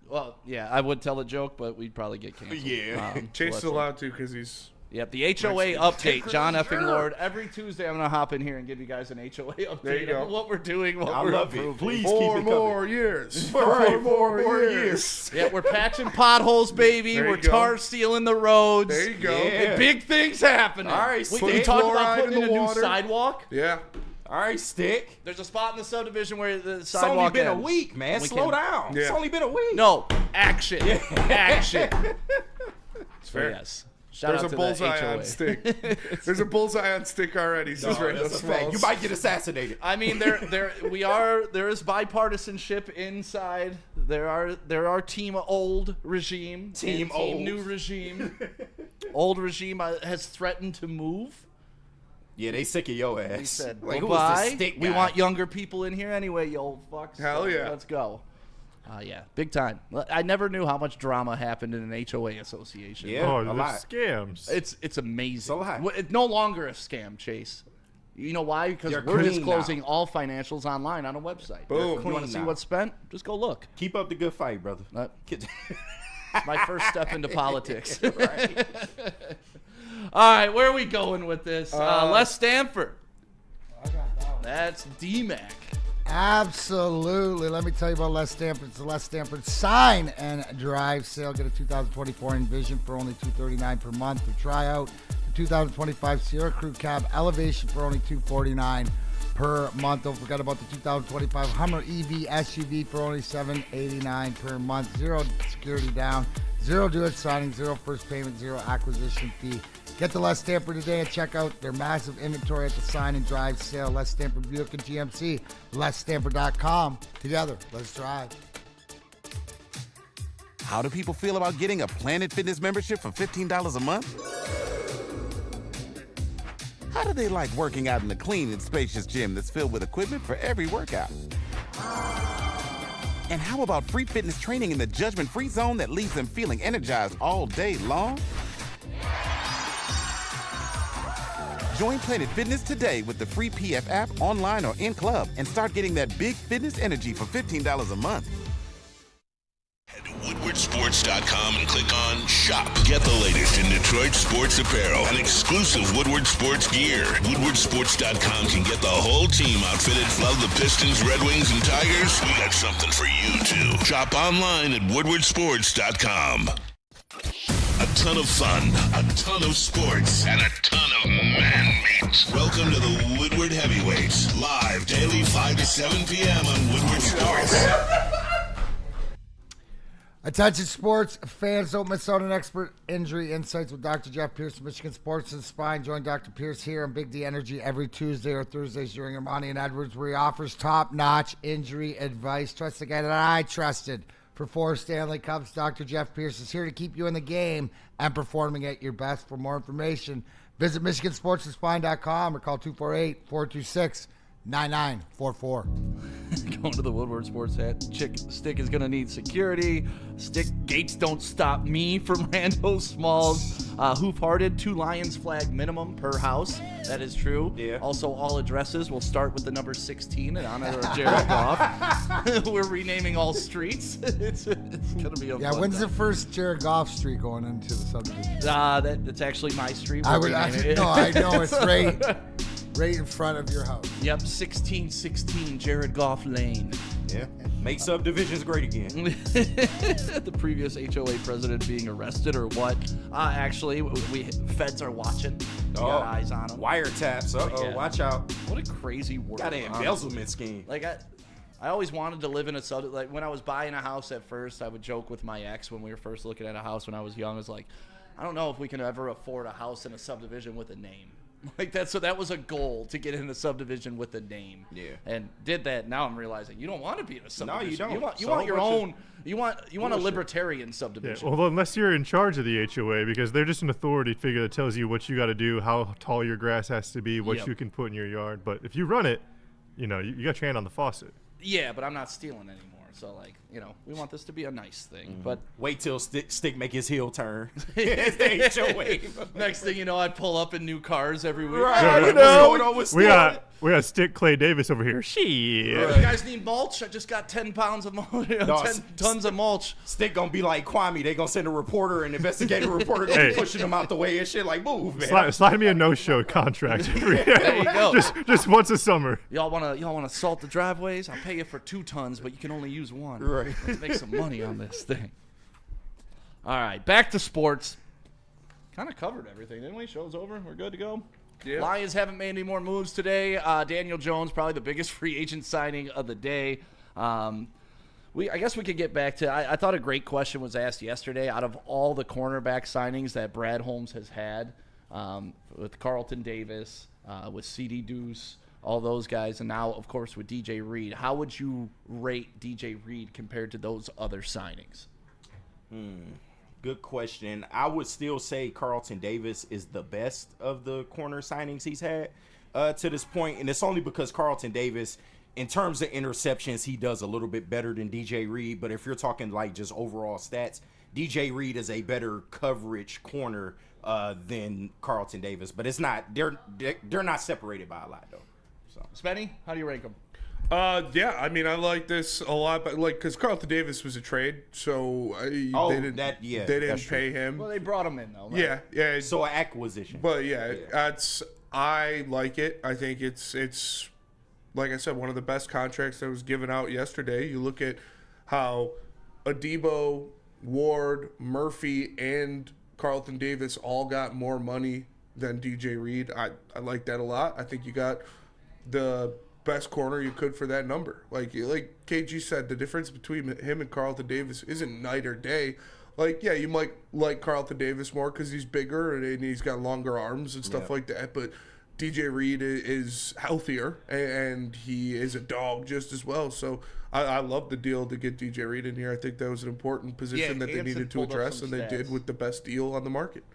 [SPEAKER 1] Well, yeah, I would tell a joke, but we'd probably get canceled.
[SPEAKER 3] Yeah. Chase is allowed to because he's...
[SPEAKER 1] Yep, the HOA update, John effing Lord. Every Tuesday I'm going to hop in here and give you guys an HOA update on what we're doing, what we're approving.
[SPEAKER 4] Please keep it coming.
[SPEAKER 3] 4 more years. 4 more years.
[SPEAKER 1] Yeah, we're patching potholes, baby. We're tar sealing the roads.
[SPEAKER 3] There you go.
[SPEAKER 1] And big things happening.
[SPEAKER 4] All right,
[SPEAKER 1] we talked about putting in a new sidewalk.
[SPEAKER 3] Yeah.
[SPEAKER 4] All right, Stick.
[SPEAKER 1] There's a spot in the subdivision where the sidewalk
[SPEAKER 4] It's only been
[SPEAKER 1] ends.
[SPEAKER 4] a week, man. Slow down.
[SPEAKER 3] Yeah.
[SPEAKER 4] It's only been a week.
[SPEAKER 1] No, action. Action.
[SPEAKER 3] It's fair.
[SPEAKER 1] Yes. Shout
[SPEAKER 3] There's
[SPEAKER 1] out
[SPEAKER 3] a
[SPEAKER 1] to
[SPEAKER 3] bullseye
[SPEAKER 1] the HOA.
[SPEAKER 3] on Stick. There's a bullseye on Stick already. So
[SPEAKER 4] That's a fact. You might get assassinated.
[SPEAKER 1] I mean, there is bipartisanship inside. There are team old regime,
[SPEAKER 4] team
[SPEAKER 1] new regime. Old regime has threatened to move.
[SPEAKER 4] Yeah, they sick of your ass.
[SPEAKER 1] He said,
[SPEAKER 4] like,
[SPEAKER 1] goodbye. We want younger people in here anyway, you old fucks.
[SPEAKER 3] Hell yeah.
[SPEAKER 1] Let's go. Yeah, big time. I never knew how much drama happened in an HOA association.
[SPEAKER 4] Yeah,
[SPEAKER 5] a lot. Scams.
[SPEAKER 1] It's amazing.
[SPEAKER 4] It's a lot.
[SPEAKER 1] It's no longer a scam, Chase. You know why? Because
[SPEAKER 4] They're
[SPEAKER 1] we're
[SPEAKER 4] clean
[SPEAKER 1] disclosing
[SPEAKER 4] now.
[SPEAKER 1] all financials online on a website.
[SPEAKER 3] Boom.
[SPEAKER 1] You want to see what's spent? Just go look.
[SPEAKER 4] Keep up the good fight, brother.
[SPEAKER 1] It's my first step into politics. Right. All right, where are we going with this? Les Stanford. That's D-Mac.
[SPEAKER 2] Absolutely. Let me tell you about Les Stanford. It's the Les Stanford Sign and Drive Sale. Get a 2024 Envision for only $239 per month. To try out the 2025 Sierra Crew Cab Elevation for only $249 per month. Don't forget about the 2025 Hummer EV SUV for only $789 per month. Zero security down, zero do-it signing, zero first payment, zero acquisition fee. Get to Les Stanford today and check out their massive inventory at the Sign and Drive Sale. Les Stanford Buick and GMC. LesStanford.com. Together, let's drive.
[SPEAKER 8] How do people feel about getting a Planet Fitness membership for $15 a month? How do they like working out in a clean and spacious gym that's filled with equipment for every workout? And how about free fitness training in the judgment-free zone that leaves them feeling energized all day long? Join Planet Fitness today with the free PF app online or in club and start getting that big fitness energy for $15 a month.
[SPEAKER 7] Head to WoodwardSports.com and click on Shop. Get the latest in Detroit sports apparel and exclusive Woodward sports gear. WoodwardSports.com can get the whole team outfitted. Love the Pistons, Red Wings, and Tigers? We got something for you, too. Shop online at WoodwardSports.com. A ton of fun, a ton of sports, and a ton of man meat. Welcome to the Woodward Heavyweights, live daily 5 to 7 p.m. on Woodward Sports.
[SPEAKER 2] Attention sports fans, don't miss out on expert injury insights with Dr. Jeff Pierce of Michigan Sports and Spine. Join Dr. Pierce here on Big D Energy every Tuesday or Thursdays during Ermanni and Edwards, where he offers top-notch injury advice. Trust the guy that I trusted for 4 Stanley Cups. Dr. Jeff Pierce is here to keep you in the game and performing at your best. For more information, visit MichiganSportsandSpine.com or call 248-426-9797. 9944.
[SPEAKER 1] Going to the Woodward Sports Stick is going to need security. Stick gates don't stop me from Rando Smalls. Hoof-hearted, 2 Lions flag minimum per house. That is true.
[SPEAKER 4] Yeah.
[SPEAKER 1] Also, all addresses will start with the number 16 in honor of Jared Goff. We're renaming all streets. It's going to be a fun
[SPEAKER 2] When's
[SPEAKER 1] time.
[SPEAKER 2] the first Jared Goff street going into the subdivision?
[SPEAKER 1] That's actually my street.
[SPEAKER 2] I
[SPEAKER 1] We're renaming it.
[SPEAKER 2] know it's right in front of your house.
[SPEAKER 1] Yep, 1616 Jared Goff Lane.
[SPEAKER 4] Yeah. Make subdivisions great again.
[SPEAKER 1] The previous HOA president being arrested or what? Actually, feds are watching. We got eyes on them.
[SPEAKER 4] Wiretaps.
[SPEAKER 1] Yeah.
[SPEAKER 4] Watch out.
[SPEAKER 1] What a crazy world.
[SPEAKER 4] Got an embezzlement scheme.
[SPEAKER 1] Like I always wanted to live in a like when I was buying a house at first, I would joke with my ex when we were first looking at a house when I was young. I was like, I don't know if we can ever afford a house in a subdivision with a name. Like that was a goal, to get in a subdivision with a name.
[SPEAKER 4] Yeah.
[SPEAKER 1] And did that. Now I'm realizing you don't want to be in a subdivision.
[SPEAKER 4] No, you don't.
[SPEAKER 1] You want your own. You want a libertarian subdivision.
[SPEAKER 5] Yeah, well, unless you're in charge of the HOA, because they're just an authority figure that tells you what you got to do, how tall your grass has to be, what you can put in your yard. But if you run it, you got your hand on the faucet.
[SPEAKER 1] Yeah, but I'm not stealing anymore. So, we want this to be a nice thing. But
[SPEAKER 4] wait till Stick make his heel turn. It's the HOA.
[SPEAKER 1] Next thing you know, I pull up in new cars every week.
[SPEAKER 4] Right.
[SPEAKER 5] What's going on with we got Stick Clay Davis over here.
[SPEAKER 1] You guys need mulch? I just got 10 pounds of mulch. 10 tons of mulch.
[SPEAKER 4] Stick gonna be like Kwame. They gonna send a reporter, an investigative reporter, gonna be pushing them out the way and shit. Like, move, man.
[SPEAKER 5] Slide me a no-show contract.
[SPEAKER 1] There you go.
[SPEAKER 5] Just once a summer.
[SPEAKER 1] Y'all wanna salt the driveways? I'll pay you for 2 tons, but you can only use 1.
[SPEAKER 4] Right.
[SPEAKER 1] Let's make some money on this thing. All right, back to sports. Kind of covered everything, didn't we? Show's over. We're good to go.
[SPEAKER 3] Yeah.
[SPEAKER 1] Lions haven't made any more moves today. Daniel Jones, probably the biggest free agent signing of the day. I guess we could get back to. I thought a great question was asked yesterday. Out of all the cornerback signings that Brad Holmes has had, with Carlton Davis, with C.D. Deuce, all those guys, and now, of course, with DJ Reed, how would you rate DJ Reed compared to those other signings?
[SPEAKER 4] Good question. I would still say Carlton Davis is the best of the corner signings he's had to this point, and it's only because Carlton Davis, in terms of interceptions, he does a little bit better than DJ Reed. But if you're talking like just overall stats, DJ Reed is a better coverage corner than Carlton Davis. But it's not. They're not separated by a lot though. So,
[SPEAKER 1] Spenny, how do you rank them?
[SPEAKER 3] Yeah, I mean, I like this a lot, but because Carlton Davis was a trade, so they didn't pay him.
[SPEAKER 1] Well, they brought him in though. Right?
[SPEAKER 3] Yeah.
[SPEAKER 4] So an acquisition.
[SPEAKER 3] But I like it. I think it's like I said, one of the best contracts that was given out yesterday. You look at how Adebo, Ward, Murphy, and Carlton Davis all got more money than DJ Reed. I like that a lot. I think you got the best corner you could for that number. Like KG said, the difference between him and Carlton Davis isn't night or day. You might like Carlton Davis more because he's bigger and he's got longer arms and stuff like that, but DJ Reed is healthier and he is a dog just as well. So I love the deal to get DJ Reed in here. I think that was an important position that they needed to address, and they did with the best deal on the market.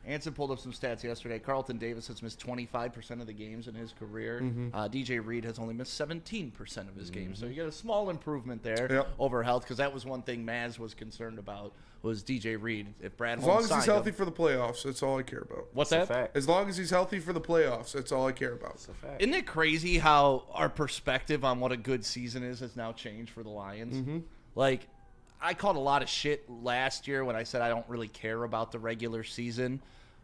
[SPEAKER 1] Anson pulled up some stats yesterday. Carlton Davis has missed 25% of the games in his career. DJ Reed has only missed 17% of his games. So you get a small improvement there over health, because that was one thing Maz was concerned about, was DJ Reed. If Brad Holmes
[SPEAKER 3] as long as he's healthy
[SPEAKER 1] him,
[SPEAKER 3] for the playoffs, that's all I care about.
[SPEAKER 1] What's
[SPEAKER 4] That's
[SPEAKER 1] that?
[SPEAKER 4] a fact.
[SPEAKER 3] As long as he's healthy for the playoffs, that's all I care about.
[SPEAKER 4] That's a fact.
[SPEAKER 1] Isn't it crazy how our perspective on what a good season is has now changed for the Lions? Like, I called a lot of shit last year when I said I don't really care about the regular season,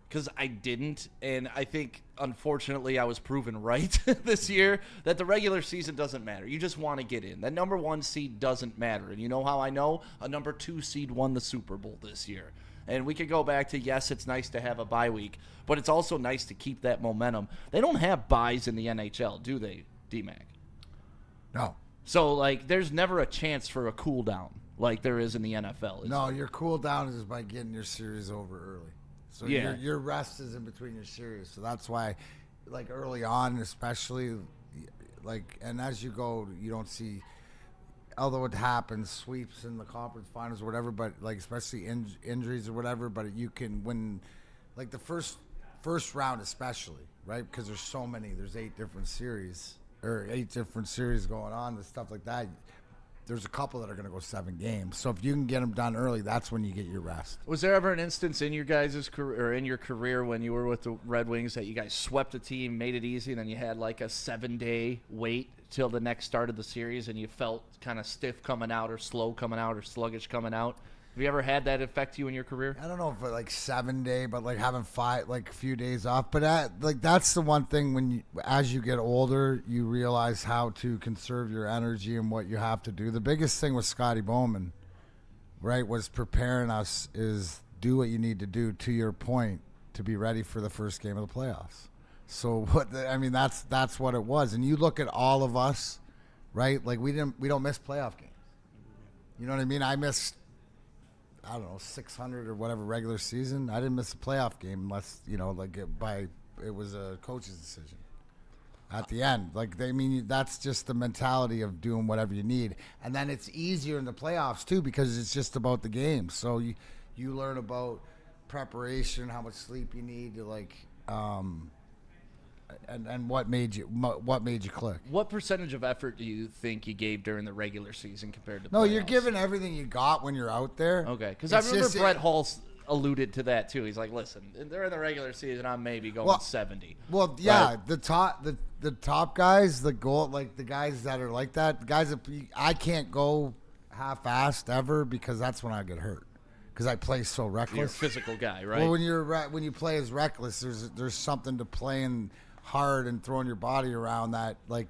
[SPEAKER 1] because I didn't, and I think, unfortunately, I was proven right this year that the regular season doesn't matter. You just want to get in. That number 1 seed doesn't matter, and you know how I know? A number 2 seed won the Super Bowl this year. And we could go back to, yes, it's nice to have a bye week, but it's also nice to keep that momentum. They don't have byes in the NHL, do they, D-Mac?
[SPEAKER 2] No.
[SPEAKER 1] So, there's never a chance for a cool down like there is in the NFL.
[SPEAKER 2] No, your cool down is by getting your series over early. So your rest is in between your series. So that's why, early on especially, and as you go, you don't see, although it happens, sweeps in the conference finals or whatever, but, especially injuries or whatever, but you can win, the first round especially, right? Because there's so many. There's 8 different series. or 8 different series going on and stuff like that, there's a couple that are going to go 7 games. So if you can get them done early, that's when you get your rest.
[SPEAKER 1] Was there ever an instance in your guys' career or in your career when you were with the Red Wings that you guys swept a team, made it easy, and then you had like a 7-day wait till the next start of the series and you felt kind of stiff coming out or slow coming out or sluggish coming out? Have you ever had that affect you in your career?
[SPEAKER 2] I don't know if like 7-day, but like having 5, like a few days off. But like that's the one thing when you, as you get older, you realize how to conserve your energy and what you have to do. The biggest thing with Scotty Bowman, right, was preparing us is do what you need to do, to your point, to be ready for the first game of the playoffs. So that's what it was. And you look at all of us, right? Like we don't miss playoff games. You know what I mean? I missed, I don't know, 600 or whatever regular season. I didn't miss a playoff game unless, it was a coach's decision at the end. That's just the mentality of doing whatever you need. And then it's easier in the playoffs too because it's just about the game. So you learn about preparation, how much sleep you need to and what made you click.
[SPEAKER 1] What percentage of effort do you think you gave during the regular season compared to
[SPEAKER 2] No,
[SPEAKER 1] playoffs?
[SPEAKER 2] you're giving everything you got when you're out there.
[SPEAKER 1] Okay, because I remember Brett Holmes alluded to that too. He's like, listen, during the regular season, I'm maybe going 70.
[SPEAKER 2] Well, yeah, right? the top guys, the guys that are like that, guys that I can't go half-assed ever because that's when I get hurt. Because I play so reckless.
[SPEAKER 1] You're a physical guy, right?
[SPEAKER 2] Well, when you play as reckless, there's something to playing hard and throwing your body around that, like,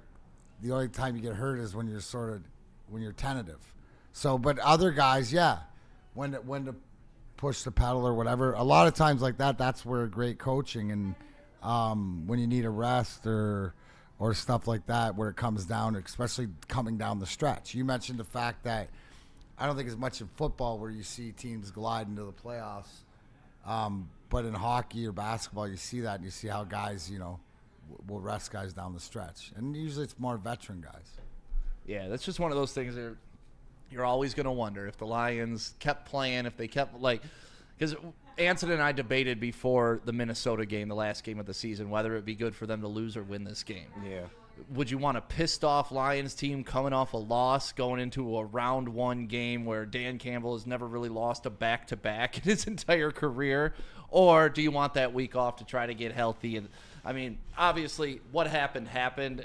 [SPEAKER 2] the only time you get hurt is when you're tentative. So, but other guys, yeah, when to push the pedal or whatever. A lot of times like that, that's where great coaching and when you need a rest or stuff like that, where it comes down, especially coming down the stretch. You mentioned the fact that I don't think as much in football where you see teams glide into the playoffs, but in hockey or basketball, you see that and you see how guys, will rest guys down the stretch. And usually it's more veteran guys.
[SPEAKER 1] Yeah, that's just one of those things that you're always going to wonder if the Lions kept playing, if they kept, because Anson and I debated before the Minnesota game, the last game of the season, whether it'd be good for them to lose or win this game.
[SPEAKER 4] Yeah.
[SPEAKER 1] Would you want a pissed-off Lions team coming off a loss going into a round 1 game where Dan Campbell has never really lost a back-to-back in his entire career? Or do you want that week off to try to get healthy? And obviously, what happened,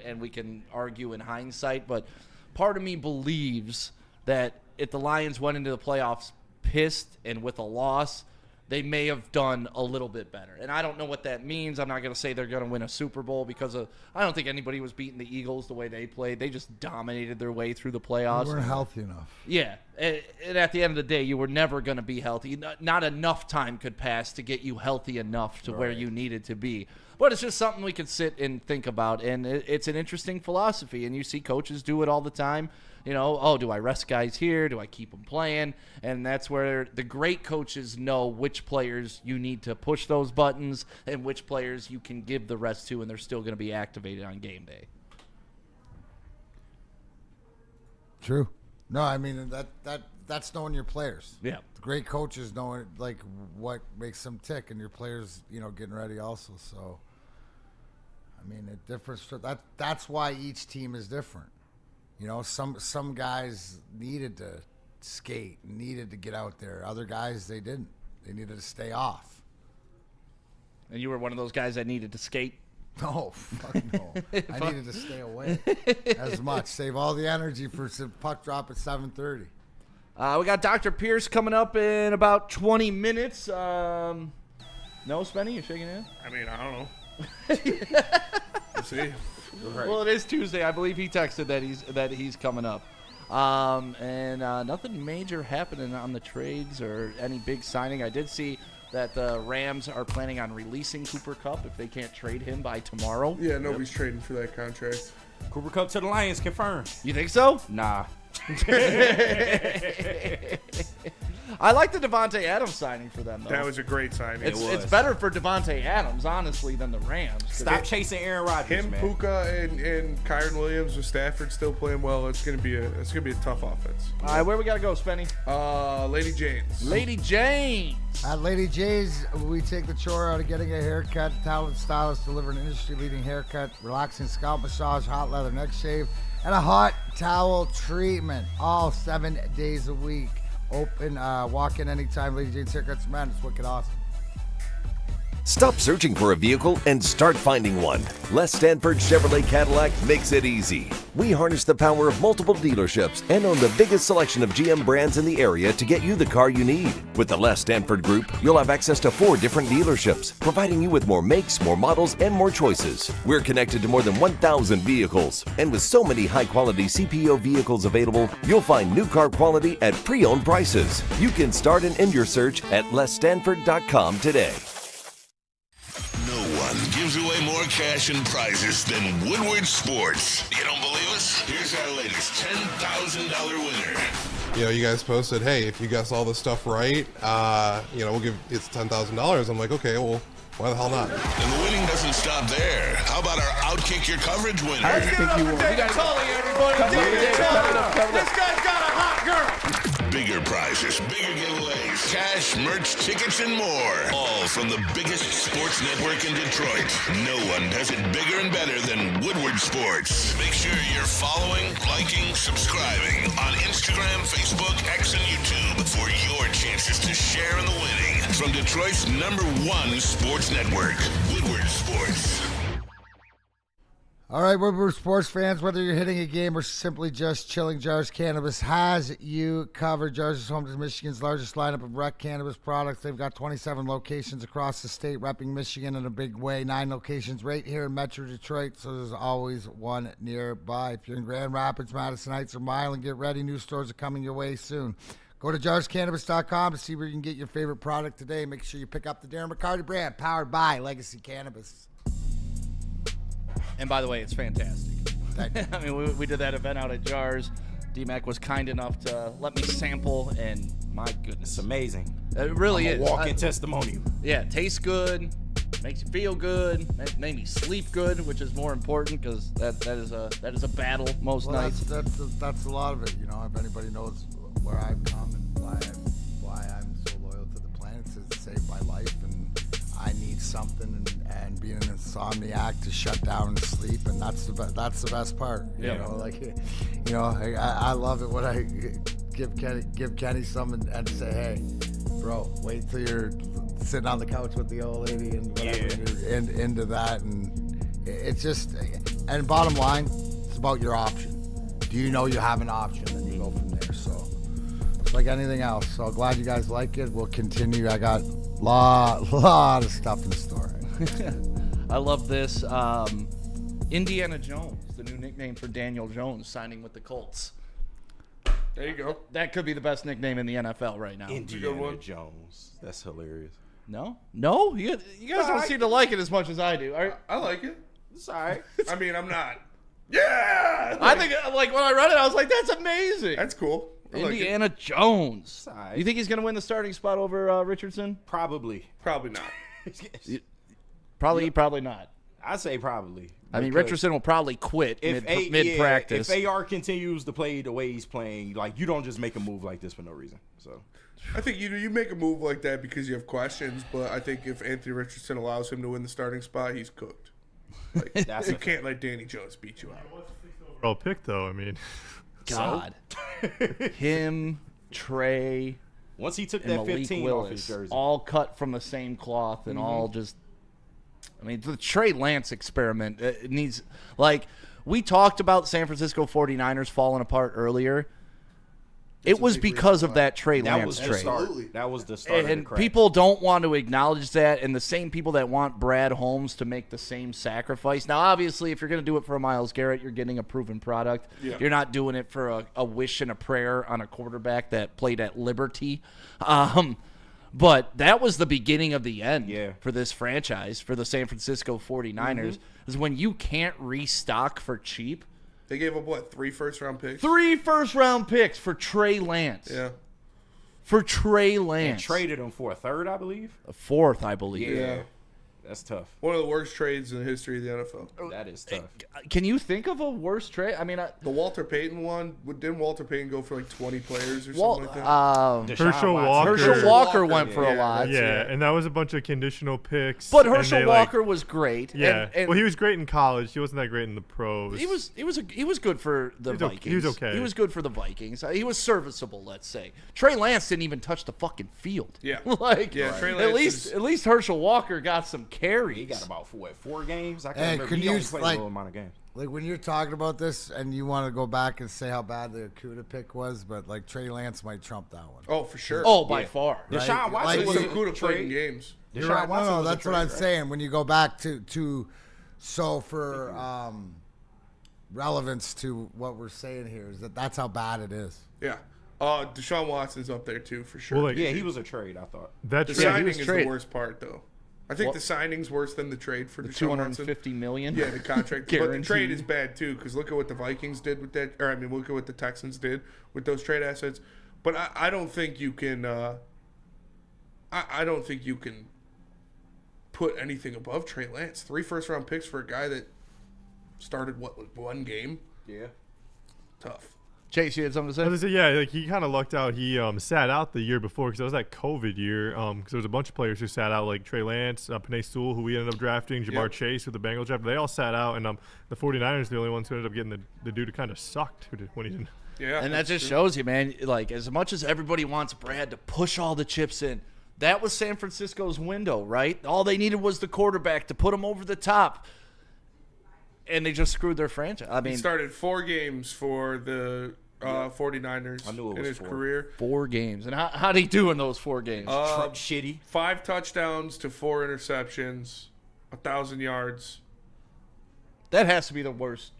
[SPEAKER 1] and we can argue in hindsight, but part of me believes that if the Lions went into the playoffs pissed and with a loss, they may have done a little bit better. And I don't know what that means. I'm not going to say they're going to win a Super Bowl because I don't think anybody was beating the Eagles the way they played. They just dominated their way through the playoffs.
[SPEAKER 2] They weren't healthy enough.
[SPEAKER 1] Yeah. And at the end of the day, you were never going to be healthy. Not enough time could pass to get you healthy enough to where you needed to be. But it's just something we could sit and think about. And it's an interesting philosophy. And you see coaches do it all the time. Do I rest guys here? Do I keep them playing? And that's where the great coaches know which players you need to push those buttons and which players you can give the rest to, and they're still going to be activated on game day.
[SPEAKER 2] True. No, that's knowing your players.
[SPEAKER 1] Yeah.
[SPEAKER 2] The great coaches knowing what makes them tick, and your players, getting ready also. So, it differs. That's why each team is different. Some guys needed to skate, needed to get out there. Other guys, they didn't. They needed to stay off.
[SPEAKER 1] And you were one of those guys that needed to skate?
[SPEAKER 2] No, fuck no. I needed to stay away as much. Save all the energy for some puck drop at 7:30.
[SPEAKER 1] We got Dr. Pierce coming up in about 20 minutes. No, Spenny, you're shaking your head?
[SPEAKER 3] I don't know. We'll see.
[SPEAKER 1] Right. Well, it is Tuesday. I believe he texted that he's coming up. And nothing major happening on the trades or any big signing. I did see that the Rams are planning on releasing Cooper Kupp if they can't trade him by tomorrow.
[SPEAKER 3] Yeah, nobody's trading for that contract.
[SPEAKER 4] Cooper Kupp to the Lions, confirmed.
[SPEAKER 1] You think so?
[SPEAKER 4] Nah.
[SPEAKER 1] I like the Devontae Adams signing for them, though.
[SPEAKER 3] That was a great signing.
[SPEAKER 1] It's better for Devontae Adams, honestly, than the Rams.
[SPEAKER 4] Stop chasing Aaron Rodgers,
[SPEAKER 3] Him,
[SPEAKER 4] man.
[SPEAKER 3] Puka, and Kyron Williams with Stafford still playing well. It's gonna be a tough offense.
[SPEAKER 1] All right, where we gotta go, Spenny?
[SPEAKER 3] Lady Jane's.
[SPEAKER 1] Lady Jane.
[SPEAKER 2] At Lady J's, we take the chore out of getting a haircut. Talented stylists deliver an industry-leading haircut, relaxing scalp massage, hot leather neck shave, and a hot towel treatment. All 7 days a week. Open, walk in anytime. Lady Jane's Haircuts, man, it's wicked awesome.
[SPEAKER 9] Stop searching for a vehicle and start finding one. Les Stanford Chevrolet Cadillac makes it easy. We harness the power of multiple dealerships and own the biggest selection of GM brands in the area to get you the car you need. With the Les Stanford Group, you'll have access to 4 different dealerships, providing you with more makes, more models, and more choices. We're connected to more than 1,000 vehicles, and with so many high-quality CPO vehicles available, you'll find new car quality at pre-owned prices. You can start and end your search at lesstanford.com today.
[SPEAKER 7] No one gives away more cash and prizes than Woodward Sports. You don't believe us? Here's our latest $10,000 winner.
[SPEAKER 11] You guys posted, hey, if you guess all this stuff right, we'll give it's $10,000. I'm like, okay, well, why the hell not?
[SPEAKER 7] And the winning doesn't stop there. How about our Outkick Your Coverage winner?
[SPEAKER 1] I think you won. We got Tully, everybody. This guy's got a hot girl.
[SPEAKER 7] Bigger prizes, bigger giveaways, cash, merch, tickets, and more. All from the biggest sports network in Detroit. No one does it bigger and better than Woodward Sports. Make sure you're following, liking, subscribing on Instagram, Facebook, X, and YouTube for your chances to share in the winning. From Detroit's #1 sports network, Woodward Sports.
[SPEAKER 2] All right, Woodward sports fans, whether you're hitting a game or simply just chilling, Jars Cannabis has you covered. Jars is home to Michigan's largest lineup of rec cannabis products. They've got 27 locations across the state, repping Michigan in a big way. 9 locations right here in Metro Detroit, so there's always one nearby. If you're in Grand Rapids, Madison Heights, or Milan, get ready. New stores are coming your way soon. Go to jarscannabis.com to see where you can get your favorite product today. Make sure you pick up the Darren McCarty brand, powered by Legacy Cannabis.
[SPEAKER 1] And by the way, it's fantastic. I mean, we did that event out at Jars. D-Mac was kind enough to let me sample, and my goodness.
[SPEAKER 4] It's amazing.
[SPEAKER 1] It really is.
[SPEAKER 4] Walking testimonial.
[SPEAKER 1] Yeah, it tastes good, makes you feel good, made me sleep good, which is more important because that is a battle most nights.
[SPEAKER 2] That's a lot of it. If anybody knows where I've come and why I'm so loyal to the plant, it's to save my life, and I need something, and being an insomniac to shut down and sleep, and that's the best part. I love it when I give Kenny some and say, hey, bro, wait till you're sitting on the couch with the old lady and whatever, and you're into that, and it's just, and bottom line, it's about your option. Do you know you have an option? Then you go from there. So it's like anything else. So glad you guys like it. We'll continue. I got lot of stuff in store.
[SPEAKER 1] I love this. Indiana Jones, the new nickname for Daniel Jones, signing with the Colts.
[SPEAKER 3] There you go.
[SPEAKER 1] That could be the best nickname in the NFL right now.
[SPEAKER 4] Indiana Jones. That's hilarious.
[SPEAKER 1] No? You guys don't seem to like it as much as I do.
[SPEAKER 3] I like it.
[SPEAKER 4] It's all right.
[SPEAKER 3] I mean, I'm not. Yeah!
[SPEAKER 1] I think, when I read it, I was like, that's amazing.
[SPEAKER 3] That's cool.
[SPEAKER 1] Indiana Jones.
[SPEAKER 4] Right.
[SPEAKER 1] You think he's going to win the starting spot over Richardson?
[SPEAKER 4] Probably.
[SPEAKER 3] Probably not.
[SPEAKER 1] Probably not.
[SPEAKER 4] I say probably.
[SPEAKER 1] I mean, Richardson will probably quit mid-practice.
[SPEAKER 4] If AR continues to play the way he's playing, you don't just make a move like this for no reason. So,
[SPEAKER 3] I think you make a move like that because you have questions, but I think if Anthony Richardson allows him to win the starting spot, he's cooked. You can't let Danny Jones beat you out.
[SPEAKER 5] Overall pick, though, I mean.
[SPEAKER 1] God. Him, Trey.
[SPEAKER 4] Once he took that
[SPEAKER 1] Malik
[SPEAKER 4] 15
[SPEAKER 1] Willis,
[SPEAKER 4] off his jersey.
[SPEAKER 1] all cut from the same cloth and all just. I mean, the Trey Lance experiment it needs. We talked about San Francisco 49ers falling apart earlier. It was because of that Trey Lance trade.
[SPEAKER 4] That was the start.
[SPEAKER 1] And people don't want to acknowledge that, and the same people that want Brad Holmes to make the same sacrifice. Now, obviously, if you're going to do it for Myles Garrett, you're getting a proven product. Yeah. You're not doing it for a wish and a prayer on a quarterback that played at Liberty. But that was the beginning of the end for this franchise, for the San Francisco 49ers, is when you can't restock for cheap.
[SPEAKER 3] They gave up, 3 first-round picks?
[SPEAKER 1] 3 first-round picks for Trey Lance.
[SPEAKER 3] Yeah.
[SPEAKER 1] for Trey
[SPEAKER 4] And
[SPEAKER 1] Lance.
[SPEAKER 4] traded him for a third, I believe.
[SPEAKER 1] A fourth, I believe.
[SPEAKER 3] Yeah.
[SPEAKER 4] That's tough.
[SPEAKER 3] One of the worst trades in the history of the NFL.
[SPEAKER 4] That is tough.
[SPEAKER 1] Can you think of a worse trade? I mean,
[SPEAKER 3] The Walter Payton one, didn't Walter Payton go for like 20 players or
[SPEAKER 1] Walt,
[SPEAKER 3] something like that?
[SPEAKER 5] Herschel Walker.
[SPEAKER 1] Herschel Walker went for a lot.
[SPEAKER 5] Yeah, and that was a bunch of conditional picks.
[SPEAKER 1] But
[SPEAKER 5] and
[SPEAKER 1] Herschel
[SPEAKER 5] they,
[SPEAKER 1] Walker was great.
[SPEAKER 5] Yeah.
[SPEAKER 1] And
[SPEAKER 5] Well, he was great in college. He wasn't that great in the pros.
[SPEAKER 1] he was good for the Vikings.
[SPEAKER 5] He was okay.
[SPEAKER 1] He was good for the Vikings. He was serviceable, let's say. Trey Lance didn't even touch the fucking field.
[SPEAKER 3] Yeah. Trey Lance
[SPEAKER 1] at least Herschel Walker got some carries.
[SPEAKER 4] He got about 4 games. I can't
[SPEAKER 2] Hey,
[SPEAKER 4] remember.
[SPEAKER 2] can
[SPEAKER 4] He
[SPEAKER 2] you
[SPEAKER 4] only played a
[SPEAKER 2] like
[SPEAKER 4] little amount of games.
[SPEAKER 2] like when you're talking about this and you want to go back and say how bad the Okudah pick was, but like Trey Lance might trump that one.
[SPEAKER 3] Oh, for sure.
[SPEAKER 1] Oh, by far.
[SPEAKER 4] Deshaun
[SPEAKER 2] Right?
[SPEAKER 4] Watson
[SPEAKER 2] Like,
[SPEAKER 4] was
[SPEAKER 3] Some
[SPEAKER 4] a
[SPEAKER 3] Okudah played in
[SPEAKER 4] trade.
[SPEAKER 3] games.
[SPEAKER 2] You're right.
[SPEAKER 4] Watson
[SPEAKER 2] No,
[SPEAKER 4] was a
[SPEAKER 2] that's what
[SPEAKER 4] trade,
[SPEAKER 2] I'm
[SPEAKER 4] right?
[SPEAKER 2] saying. When you go back to so for relevance to what we're saying here is that's how bad it is.
[SPEAKER 3] Yeah. Deshaun Watson's up there too, for sure.
[SPEAKER 5] Well, like,
[SPEAKER 4] Yeah, he was a trade, I thought.
[SPEAKER 5] that
[SPEAKER 3] The
[SPEAKER 5] trade,
[SPEAKER 3] signing
[SPEAKER 1] was
[SPEAKER 3] is
[SPEAKER 1] trade.
[SPEAKER 3] the worst part, though. I think the signing's worse than the trade for
[SPEAKER 1] The
[SPEAKER 3] Deshaun Watson.
[SPEAKER 1] $250 million.
[SPEAKER 3] Yeah, the contract. But the
[SPEAKER 1] Guaranteed.
[SPEAKER 3] trade is bad too, because look at what the Vikings did with that. Or I mean, look at what the Texans did with those trade assets. But I don't think you can. I don't think you can put anything above Trey Lance. 3 first-round picks for a guy that started one game.
[SPEAKER 4] Yeah.
[SPEAKER 3] Tough.
[SPEAKER 1] Chase, you had something to
[SPEAKER 5] I was
[SPEAKER 1] say?
[SPEAKER 5] gonna say, yeah, like he kind of lucked out. He sat out the year before because it was that COVID year. Because there was a bunch of players who sat out, like Trey Lance, Penei Sewell, who we ended up drafting, Jamar
[SPEAKER 3] Yep.
[SPEAKER 5] Chase with the Bengals draft. They all sat out, and the 49ers the only ones who ended up getting the dude who kind of sucked when he didn't.
[SPEAKER 3] Yeah.
[SPEAKER 1] And that just shows you, man, like as much as everybody wants Brad to push all the chips in, that was San Francisco's window, right? All they needed was the quarterback to put them over the top. And they just screwed their franchise. I
[SPEAKER 3] He
[SPEAKER 1] mean,
[SPEAKER 3] started 4 games for the 49ers
[SPEAKER 4] I knew it
[SPEAKER 3] in
[SPEAKER 4] was
[SPEAKER 3] his
[SPEAKER 4] 4.
[SPEAKER 3] career.
[SPEAKER 1] 4 games. And how'd he do in those 4 games?
[SPEAKER 4] Shitty.
[SPEAKER 3] 5 touchdowns to 4 interceptions, 1,000 yards.
[SPEAKER 1] That has to be the worst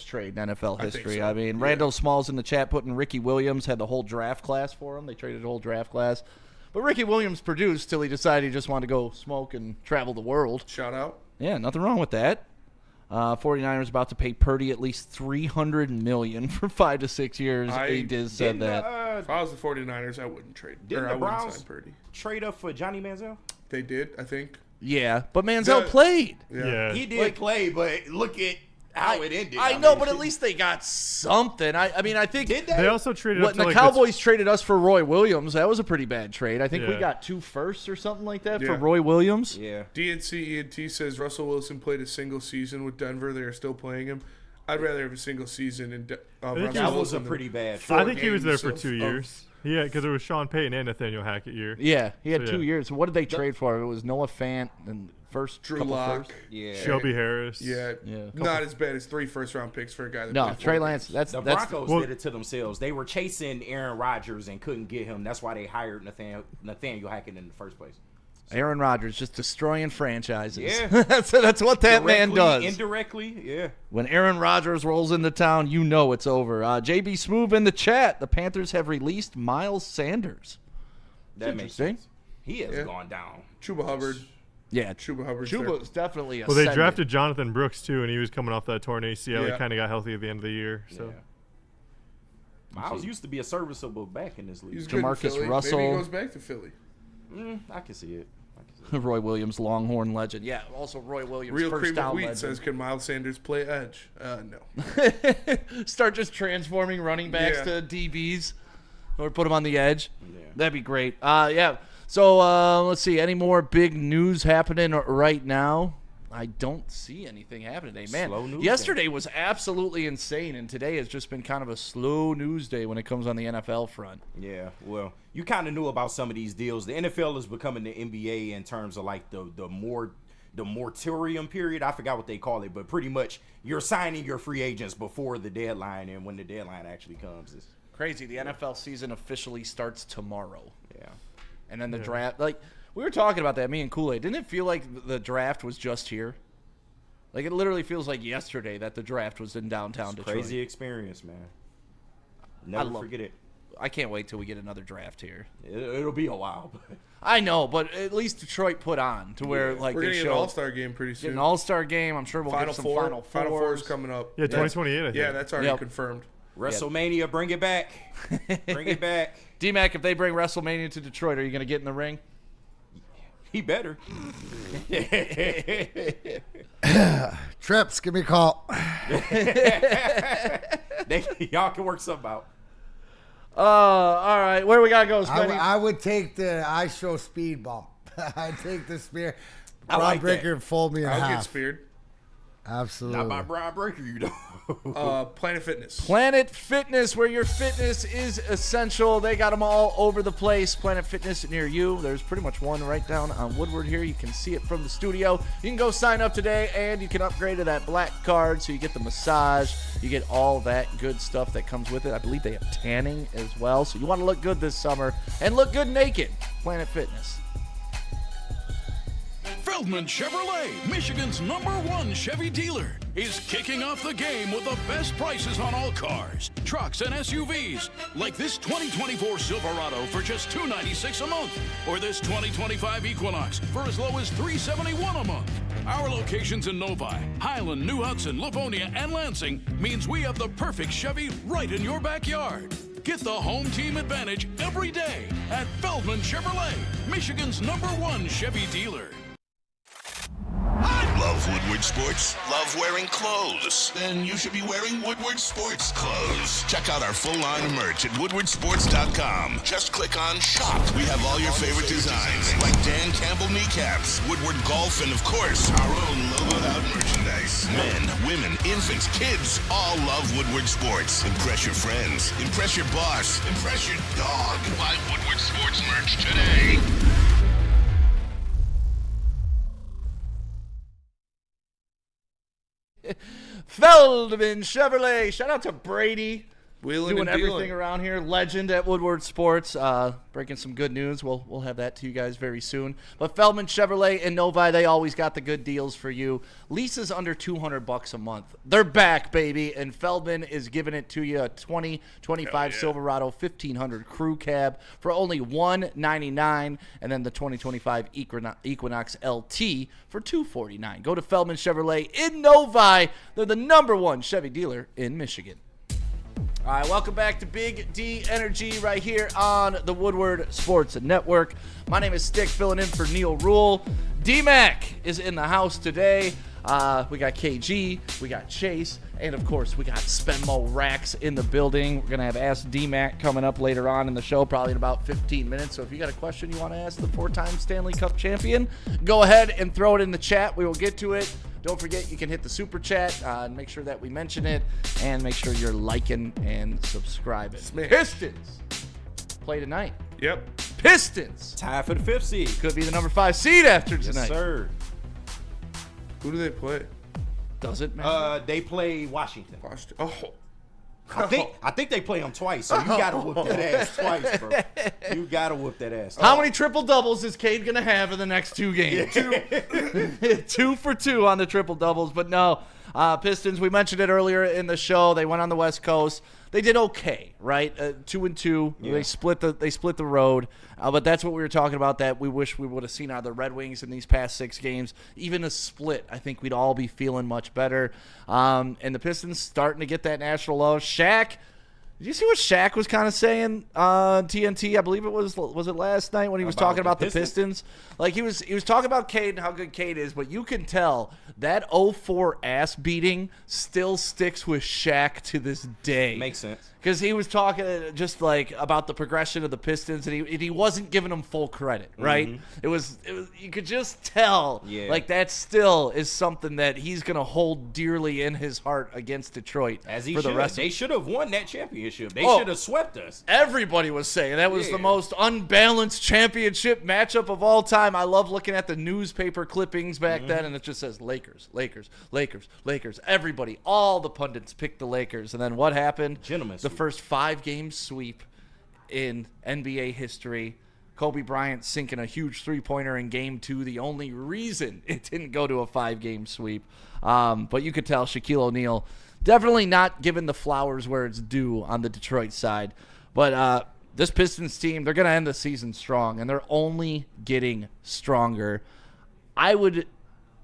[SPEAKER 1] trade in NFL
[SPEAKER 3] I think
[SPEAKER 1] history.
[SPEAKER 3] so.
[SPEAKER 1] I mean,
[SPEAKER 3] Yeah.
[SPEAKER 1] Randall Smalls in the chat putting Ricky Williams had the whole draft class for him. They traded the whole draft class. But Ricky Williams produced till he decided he just wanted to go smoke and travel the world.
[SPEAKER 3] Shout out.
[SPEAKER 1] Yeah, nothing wrong with that. 49ers about to pay Purdy at least $300 million for 5 to 6 years. Diz said that.
[SPEAKER 3] If I was the 49ers, I wouldn't trade.
[SPEAKER 4] Didn't
[SPEAKER 3] Or
[SPEAKER 4] the
[SPEAKER 3] I wouldn't
[SPEAKER 4] Browns
[SPEAKER 3] sign Purdy.
[SPEAKER 4] trade up for Johnny Manziel?
[SPEAKER 3] They did, I think.
[SPEAKER 1] Yeah, but Manziel
[SPEAKER 3] The-
[SPEAKER 1] played.
[SPEAKER 5] Yeah.
[SPEAKER 4] He did play, but look at how it ended.
[SPEAKER 1] I
[SPEAKER 4] mean,
[SPEAKER 1] know, but at least they got something. I mean, I think
[SPEAKER 4] Did they?
[SPEAKER 5] They also traded
[SPEAKER 1] when
[SPEAKER 5] up to
[SPEAKER 1] the
[SPEAKER 5] like
[SPEAKER 1] Cowboys traded us for Roy Williams, that was a pretty bad trade. I think we
[SPEAKER 5] Yeah.
[SPEAKER 1] got 2 firsts or something like that for
[SPEAKER 3] Yeah.
[SPEAKER 1] Roy Williams.
[SPEAKER 4] Yeah.
[SPEAKER 3] DNC ENT says Russell Wilson played a single season with Denver. They are still playing him. I'd rather have a single season in
[SPEAKER 5] think
[SPEAKER 3] Russell
[SPEAKER 5] he
[SPEAKER 4] That was a
[SPEAKER 3] Wilson
[SPEAKER 4] pretty bad
[SPEAKER 3] four
[SPEAKER 5] I think he was there
[SPEAKER 3] games
[SPEAKER 5] for
[SPEAKER 3] of-
[SPEAKER 5] 2
[SPEAKER 3] of-
[SPEAKER 5] years. Yeah, because there was Sean Payton and Nathaniel Hackett year.
[SPEAKER 1] Yeah, he had
[SPEAKER 5] So,
[SPEAKER 1] 2
[SPEAKER 5] yeah.
[SPEAKER 1] years. What did they trade for? It was Noah Fant and first
[SPEAKER 3] Drew
[SPEAKER 1] couple
[SPEAKER 3] Lock.
[SPEAKER 1] firsts.
[SPEAKER 4] Yeah.
[SPEAKER 5] Shelby Harris.
[SPEAKER 3] Yeah,
[SPEAKER 1] Yeah,
[SPEAKER 3] not as bad as 3 first-round picks for a guy that
[SPEAKER 1] No,
[SPEAKER 3] played 4
[SPEAKER 1] Trey
[SPEAKER 3] games.
[SPEAKER 1] Lance. That's
[SPEAKER 4] The
[SPEAKER 1] that's
[SPEAKER 4] Broncos
[SPEAKER 5] well-
[SPEAKER 4] did it to themselves. They were chasing Aaron Rodgers and couldn't get him. That's why they hired Nathaniel Hackett in the first place.
[SPEAKER 1] Aaron Rodgers just destroying franchises.
[SPEAKER 4] Yeah.
[SPEAKER 1] that's what that man
[SPEAKER 4] Directly,
[SPEAKER 1] does.
[SPEAKER 4] Indirectly, yeah.
[SPEAKER 1] When Aaron Rodgers rolls into town, you know it's over. JB Smoove in the chat. The Panthers have released Miles Sanders.
[SPEAKER 4] That makes
[SPEAKER 1] interesting.
[SPEAKER 4] sense. He has gone down.
[SPEAKER 3] Chuba Hubbard.
[SPEAKER 1] Yeah,
[SPEAKER 3] Chuba Hubbard's
[SPEAKER 1] Chuba's definitely
[SPEAKER 5] Well, they
[SPEAKER 1] ascended.
[SPEAKER 5] drafted Jonathan Brooks too, and he was coming off that torn ACL.
[SPEAKER 3] Yeah.
[SPEAKER 5] He kind of got healthy at the end of the year. So
[SPEAKER 4] Yeah. Miles used to be a serviceable back in this league.
[SPEAKER 3] He's good in
[SPEAKER 1] Jamarcus
[SPEAKER 3] Philly.
[SPEAKER 1] Russell.
[SPEAKER 3] Maybe he goes back to Philly.
[SPEAKER 4] I can see it. I can see it.
[SPEAKER 1] Roy Williams, Longhorn legend. Yeah, also Roy Williams,
[SPEAKER 3] Real
[SPEAKER 1] first
[SPEAKER 3] cream of
[SPEAKER 1] down
[SPEAKER 3] wheat
[SPEAKER 1] legend.
[SPEAKER 3] says, can Miles Sanders play edge? No.
[SPEAKER 1] Start just transforming running backs
[SPEAKER 3] Yeah.
[SPEAKER 1] to DBs or put them on the edge.
[SPEAKER 4] Yeah.
[SPEAKER 1] That'd be great. Yeah. So let's see. Any more big news happening right now? I don't see anything happening today. Man,
[SPEAKER 4] Slow news
[SPEAKER 1] yesterday was absolutely insane, and today has just been kind of a slow news day when it comes on the NFL front.
[SPEAKER 4] Yeah, well, you kind of knew about some of these deals. The NFL is becoming the NBA in terms of like the moratorium period. I forgot what they call it, but pretty much you're signing your free agents before the deadline, and when the deadline actually comes, it's
[SPEAKER 1] Crazy. The NFL season officially starts tomorrow.
[SPEAKER 4] yeah.
[SPEAKER 1] And then the draft, like, we were talking about that, me and Kool-Aid. Didn't it feel like the draft was just here? Like, it literally feels like yesterday that the draft was in downtown Detroit.
[SPEAKER 4] Crazy experience, man. Never
[SPEAKER 1] love
[SPEAKER 4] forget it.
[SPEAKER 1] I can't wait till we get another draft here.
[SPEAKER 4] It'll be a while, but
[SPEAKER 1] I know, but at least Detroit put on to where, like,
[SPEAKER 3] We're
[SPEAKER 1] they
[SPEAKER 3] going to get
[SPEAKER 1] show
[SPEAKER 3] an All-Star game pretty
[SPEAKER 1] get
[SPEAKER 3] soon.
[SPEAKER 1] an All-Star game. I'm sure we'll
[SPEAKER 3] Final
[SPEAKER 1] get some
[SPEAKER 3] Four.
[SPEAKER 1] Final
[SPEAKER 3] Final Four is
[SPEAKER 1] Fours.
[SPEAKER 3] coming up.
[SPEAKER 5] yeah, 2028. I think.
[SPEAKER 3] Yeah, that's already
[SPEAKER 1] Yep.
[SPEAKER 3] confirmed.
[SPEAKER 4] WrestleMania, bring it back. Bring it back.
[SPEAKER 1] D-Mac, if they bring WrestleMania to Detroit, are you going to get in the ring?
[SPEAKER 4] He better.
[SPEAKER 2] Trips, give me a call.
[SPEAKER 4] Y'all can work something out.
[SPEAKER 1] All right. Where we got to go, Spenny?
[SPEAKER 2] I would take the I show speed bump. I'd take the spear.
[SPEAKER 4] I like
[SPEAKER 2] Breaker and fold me in
[SPEAKER 3] I'll
[SPEAKER 2] half.
[SPEAKER 3] get speared.
[SPEAKER 2] Absolutely.
[SPEAKER 4] Not by Brian Breaker, you know.
[SPEAKER 3] Planet Fitness.
[SPEAKER 1] Planet Fitness, where your fitness is essential. They got them all over the place. Planet Fitness near you. There's pretty much one right down on Woodward here. You can see it from the studio. You can go sign up today, and you can upgrade to that black card so you get the massage. You get all that good stuff that comes with it. I believe they have tanning as well. So you want to look good this summer and look good naked. Planet Fitness.
[SPEAKER 10] Feldman Chevrolet, Michigan's #1 Chevy dealer, is kicking off the game with the best prices on all cars, trucks, and SUVs, like this 2024 Silverado for just $296 a month, or this 2025 Equinox for as low as $371 a month. Our locations in Novi, Highland, New Hudson, Livonia, and Lansing means we have the perfect Chevy right in your backyard. Get the home team advantage every day at Feldman Chevrolet, Michigan's #1 Chevy dealer.
[SPEAKER 7] Love Woodward Sports? Love wearing clothes? Then you should be wearing Woodward Sports clothes. Check out our full line of merch at woodwardsports.com. Just click on Shop. We have all your favorite designs, like Dan Campbell kneecaps, Woodward Golf, and of course, our own logoed out merchandise. Men, women, infants, kids all love Woodward Sports. Impress your friends. Impress your boss. Impress your dog. Buy Woodward Sports merch today.
[SPEAKER 1] Feldman Chevrolet. Shout out to Brady.
[SPEAKER 3] Wheeling
[SPEAKER 1] Doing
[SPEAKER 3] and dealing.
[SPEAKER 1] everything around here. Legend at Woodward Sports. Breaking some good news. We'll have that to you guys very soon. But Feldman Chevrolet and Novi, they always got the good deals for you. Leases under $200 a month. They're back, baby. And Feldman is giving it to you a 2025 Silverado 1500 crew cab for only $199, and then the 2025 Equinox LT for $249. Go to Feldman Chevrolet in Novi. They're the #1 Chevy dealer in Michigan. All right, welcome back to Big D Energy right here on the Woodward Sports Network. My name is Stick, filling in for Neil Rule. D-Mac is in the house today. We got KG, we got Chase, and of course we got Spenmo Racks in the building. We're going to have Ask D-Mac coming up later on in the show, probably in about 15 minutes. So if you got a question you want to ask the 4-time Stanley Cup champion, go ahead and throw it in the chat. We will get to it. Don't forget, you can hit the super chat and make sure that we mention it, and make sure you're liking and subscribing. Pistons play tonight.
[SPEAKER 3] Yep.
[SPEAKER 1] Pistons
[SPEAKER 4] Tie for the 5th seed.
[SPEAKER 1] could be the #5 seed after tonight.
[SPEAKER 4] Yes, sir.
[SPEAKER 3] Who do they play?
[SPEAKER 1] Does it matter?
[SPEAKER 4] They play Washington.
[SPEAKER 3] Washington. Oh.
[SPEAKER 4] I think they play them twice, so you gotta whoop that ass twice, bro. You gotta whoop that ass.
[SPEAKER 1] How many triple doubles is Cade gonna have in the next 2 games? 2 for 2 on the triple doubles, but no. Pistons, we mentioned it earlier in the show. They went on the West Coast. They did okay, right? 2-2. Yeah. They split the road, but that's what we were talking about. That we wish we would have seen out of the Red Wings in these past 6 games. Even a split, I think we'd all be feeling much better. And the Pistons starting to get that national love. Shaq. Did you see what Shaq was kind of saying on TNT? I believe it was it last night when he was talking about the Pistons? Like he was talking about Cade and how good Cade is, but you can tell that 0-4 ass beating still sticks with Shaq to this day.
[SPEAKER 4] Makes sense.
[SPEAKER 1] Because he was talking just like about the progression of the Pistons, and he wasn't giving them full credit, right?
[SPEAKER 4] Mm-hmm.
[SPEAKER 1] It was you could just tell, like that still is something that he's gonna hold dearly in his heart against Detroit.
[SPEAKER 4] As he
[SPEAKER 1] for the
[SPEAKER 4] should.
[SPEAKER 1] rest.
[SPEAKER 4] They should have won that championship. They should have swept us.
[SPEAKER 1] Everybody was saying that was the most unbalanced championship matchup of all time. I love looking at the newspaper clippings back then, and it just says Lakers, Lakers, Lakers, Lakers. Everybody, all the pundits picked the Lakers, and then what happened?
[SPEAKER 4] Gentlemen.
[SPEAKER 1] The first 5-game sweep in NBA history. Kobe Bryant sinking a huge 3-pointer in Game 2. The only reason it didn't go to a 5-game sweep. But you could tell Shaquille O'Neal definitely not giving the flowers where it's due on the Detroit side. But this Pistons team, they're going to end the season strong, and they're only getting stronger. I would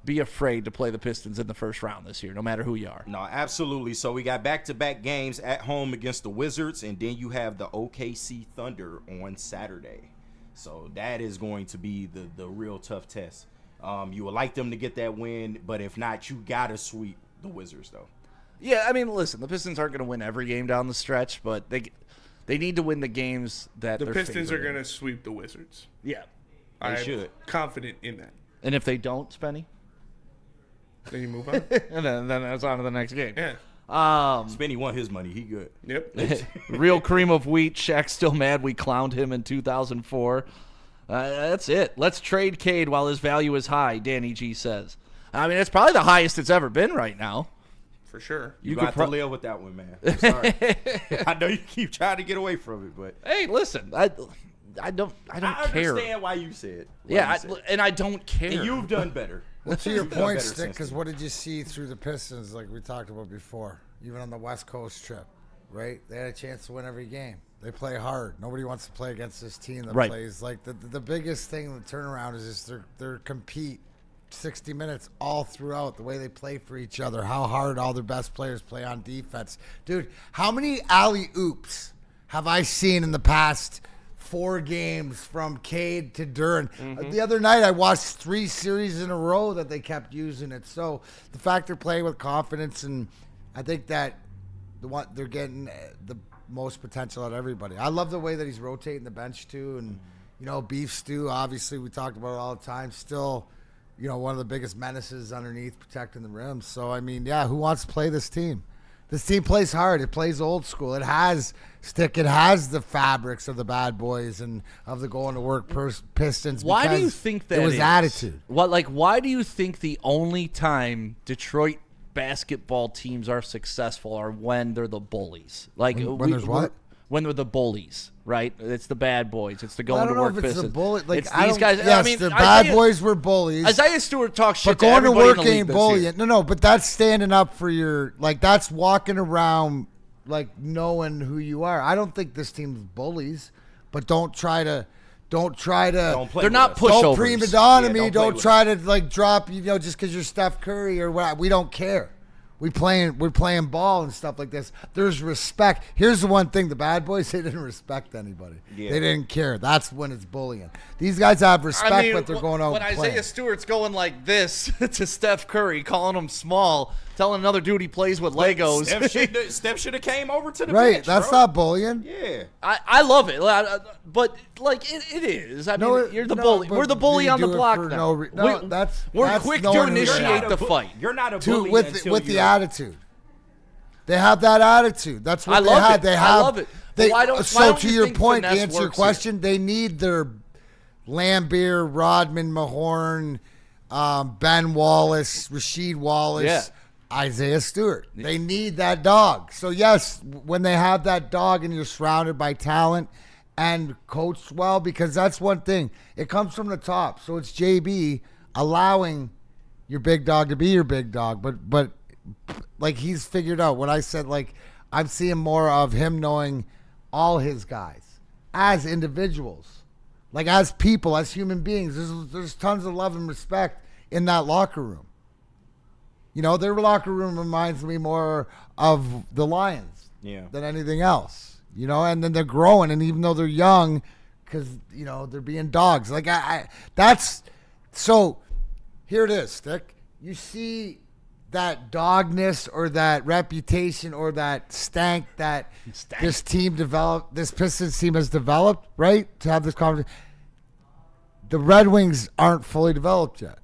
[SPEAKER 1] be afraid to play the Pistons in the first round this year, no matter who you are.
[SPEAKER 4] No, absolutely. So we got back-to-back games at home against the Wizards, and then you have the OKC Thunder on Saturday. So that is going to be the real tough test. You would like them to get that win, but if not, you got to sweep the Wizards, though.
[SPEAKER 1] Yeah, I mean, listen, the Pistons aren't going to win every game down the stretch, but they need to win the games that
[SPEAKER 3] The
[SPEAKER 1] they're
[SPEAKER 3] Pistons are
[SPEAKER 1] favored in.
[SPEAKER 3] going to sweep the Wizards.
[SPEAKER 1] Yeah.
[SPEAKER 3] I'm
[SPEAKER 4] should.
[SPEAKER 3] confident in that.
[SPEAKER 1] And if they don't, Spenny?
[SPEAKER 3] Then you move on.
[SPEAKER 1] And then that's on to the next game.
[SPEAKER 3] Yeah.
[SPEAKER 4] Spenny won his money. He good.
[SPEAKER 3] Yep.
[SPEAKER 1] Real cream of wheat. Shaq's still mad we clowned him in 2004. That's it. Let's trade Cade while his value is high, Danny G says. I mean, it's probably the highest it's ever been right now.
[SPEAKER 3] For sure.
[SPEAKER 4] You got to live with that one, man. I'm sorry. I know you keep trying to get away from it, but
[SPEAKER 1] Hey, listen, I don't
[SPEAKER 4] I
[SPEAKER 1] care.
[SPEAKER 4] understand why you said.
[SPEAKER 1] And I don't care.
[SPEAKER 4] And you've done better.
[SPEAKER 2] Well, to your
[SPEAKER 4] You've done
[SPEAKER 2] point,
[SPEAKER 4] better
[SPEAKER 2] Stick,
[SPEAKER 4] since
[SPEAKER 2] because
[SPEAKER 4] then.
[SPEAKER 2] what did you see through the Pistons, like we talked about before, even on the West Coast trip, right? They had a chance to win every game. They play hard. Nobody wants to play against this team that
[SPEAKER 1] Right.
[SPEAKER 2] plays. Like, the biggest thing, the turnaround is just they're compete 60 minutes all throughout, the way they play for each other, how hard all their best players play on defense. Dude, how many alley-oops have I seen in the past 4 games from Cade to Duren? The other night I watched 3 series in a row that they kept using it. So the fact they're playing with confidence, and I think that they're getting the most potential out of everybody. I love the way that he's rotating the bench too, and Beef Stew, obviously we talked about it all the time, still one of the biggest menaces underneath protecting the rim. So I mean, yeah, who wants to play this team? This team plays hard. It plays old school. It has the fabrics of the bad boys and of the going to work Pistons.
[SPEAKER 1] Why do you
[SPEAKER 2] because
[SPEAKER 1] think that
[SPEAKER 2] it was
[SPEAKER 1] is?
[SPEAKER 2] attitude?
[SPEAKER 1] Why do you think the only time Detroit basketball teams are successful are when they're the bullies?
[SPEAKER 2] When there's what?
[SPEAKER 1] When they're the bullies, right? It's the bad boys. It's the
[SPEAKER 2] Well, I
[SPEAKER 1] going
[SPEAKER 2] don't
[SPEAKER 1] to
[SPEAKER 2] know
[SPEAKER 1] work
[SPEAKER 2] if it's
[SPEAKER 1] Pistons.
[SPEAKER 2] the bully. Like,
[SPEAKER 1] It's
[SPEAKER 2] I
[SPEAKER 1] these
[SPEAKER 2] don't-
[SPEAKER 1] guys.
[SPEAKER 2] Yes,
[SPEAKER 1] I mean,
[SPEAKER 2] the bad boys were bullies.
[SPEAKER 1] Isaiah Stewart talks shit
[SPEAKER 2] But going to
[SPEAKER 1] everybody
[SPEAKER 2] work
[SPEAKER 1] in the league
[SPEAKER 2] ain't
[SPEAKER 1] this
[SPEAKER 2] bullying.
[SPEAKER 1] year.
[SPEAKER 2] No, but that's standing up for your, that's walking around, knowing who you are. I don't think this team's bullies, but don't try to.
[SPEAKER 4] Don't play
[SPEAKER 1] They're
[SPEAKER 4] with
[SPEAKER 1] not
[SPEAKER 4] us.
[SPEAKER 1] pushovers.
[SPEAKER 2] Don't prima donna
[SPEAKER 4] Yeah,
[SPEAKER 2] me.
[SPEAKER 4] don't play
[SPEAKER 2] Don't
[SPEAKER 4] with
[SPEAKER 2] try to drop just because you're Steph Curry or what. We don't care. We're playing ball and stuff like this. There's respect. Here's the one thing: the bad boys, they didn't respect anybody.
[SPEAKER 4] Yeah.
[SPEAKER 2] They didn't care. That's when it's bullying. These guys have respect, but they're going out
[SPEAKER 1] when
[SPEAKER 2] and
[SPEAKER 1] Isaiah
[SPEAKER 2] playing.
[SPEAKER 1] Stewart's going like this to Steph Curry, calling him small, telling another dude he plays with Legos.
[SPEAKER 4] Steph should have came over to the
[SPEAKER 2] Right?
[SPEAKER 4] bench,
[SPEAKER 2] That's
[SPEAKER 4] bro.
[SPEAKER 2] not bullying.
[SPEAKER 4] Yeah.
[SPEAKER 1] I love it, but it is. I mean, you're the bully.
[SPEAKER 2] but
[SPEAKER 1] We're the bully
[SPEAKER 2] you
[SPEAKER 1] on the
[SPEAKER 2] do it
[SPEAKER 1] block
[SPEAKER 2] for
[SPEAKER 1] now.
[SPEAKER 2] that's
[SPEAKER 1] We're quick to
[SPEAKER 2] knowing who you are.
[SPEAKER 1] initiate the fight.
[SPEAKER 4] You're not a
[SPEAKER 2] To-
[SPEAKER 4] bully
[SPEAKER 2] with
[SPEAKER 4] until
[SPEAKER 2] the
[SPEAKER 4] you're-
[SPEAKER 2] attitude. They have that attitude. That's what
[SPEAKER 1] I
[SPEAKER 2] they
[SPEAKER 1] love
[SPEAKER 2] had.
[SPEAKER 1] it.
[SPEAKER 2] They
[SPEAKER 1] I
[SPEAKER 2] have.
[SPEAKER 1] love it. But
[SPEAKER 2] They,
[SPEAKER 1] why don't-
[SPEAKER 2] so
[SPEAKER 1] why don't
[SPEAKER 2] to
[SPEAKER 1] you
[SPEAKER 2] your
[SPEAKER 1] think
[SPEAKER 2] point, to
[SPEAKER 1] finesse
[SPEAKER 2] answer your
[SPEAKER 1] works here?
[SPEAKER 2] question, they need their Lambeer, Rodman, Mahorn, Ben Wallace, Rasheed Wallace,
[SPEAKER 1] Yeah.
[SPEAKER 2] Isaiah Stewart. They need that dog. So yes, when they have that dog and you're surrounded by talent and coached well, because that's one thing. It comes from the top. So it's JB allowing your big dog to be your big dog, but he's figured out what I said. I'm seeing more of him knowing all his guys as individuals, as people, as human beings. There's tons of love and respect in that locker room. Their locker room reminds me more of the Lions than anything else. And then they're growing, and even though they're young, because they're being dogs. That's so. Here it is, Stick. You see that dogness or that reputation or that stank that this team developed, this Pistons team has developed, right? To have this conversation. The Red Wings aren't fully developed yet.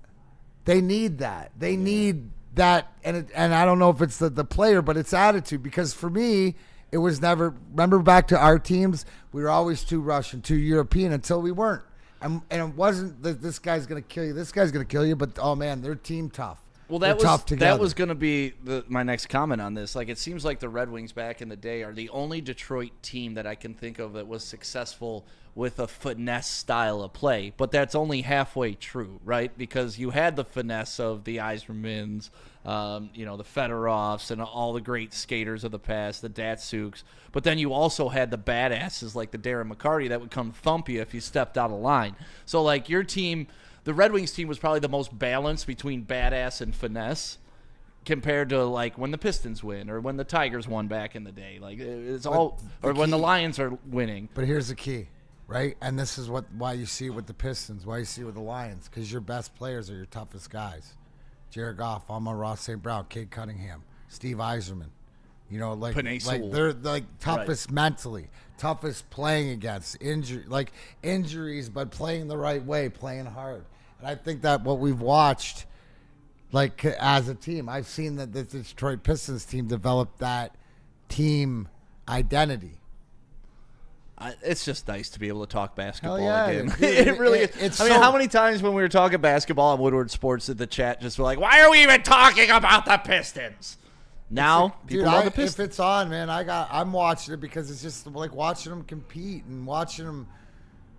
[SPEAKER 2] They need that. They need that, and I don't know if it's the player, but it's attitude. Because for me, it was never. Remember back to our teams, we were always too Russian, too European until we weren't. And it wasn't that this guy's going to kill you, this guy's going to kill you, but, oh, man, they're team tough.
[SPEAKER 1] Well,
[SPEAKER 2] They're tough together.
[SPEAKER 1] that was going to be my next comment on this. It seems like the Red Wings back in the day are the only Detroit team that I can think of that was successful with a finesse style of play. But that's only halfway true, right? Because you had the finesse of the Yzermans, the Fedorovs, and all the great skaters of the past, the Datsyuks. But then you also had the badasses like the Darren McCarty that would come thump you if you stepped out of line. So, your team, the Red Wings team was probably the most balanced between badass and finesse compared to like when the Pistons win or when the Tigers won back in the day. Like it's all, or when the Lions are winning.
[SPEAKER 2] But here's the key, right? And this is why you see it with the Pistons, why you see it with the Lions, because your best players are your toughest guys. Jared Goff, Amon-Ra St. Brown, Cade Cunningham, Steve Yzerman. You know, like they're like toughest mentally, toughest playing against injuries, but playing the right way, playing hard. And I think that what we've watched, like as a team, I've seen that the Detroit Pistons team develop that team identity.
[SPEAKER 1] It's just nice to be able to talk basketball
[SPEAKER 2] again.
[SPEAKER 1] Dude, it really is. I mean, how many times when we were talking basketball on Woodward Sports did the chat just were like, why are we even talking about the Pistons? Now, people love the Pistons.
[SPEAKER 2] If it's on, man, I'm watching it because it's just like watching them compete and watching them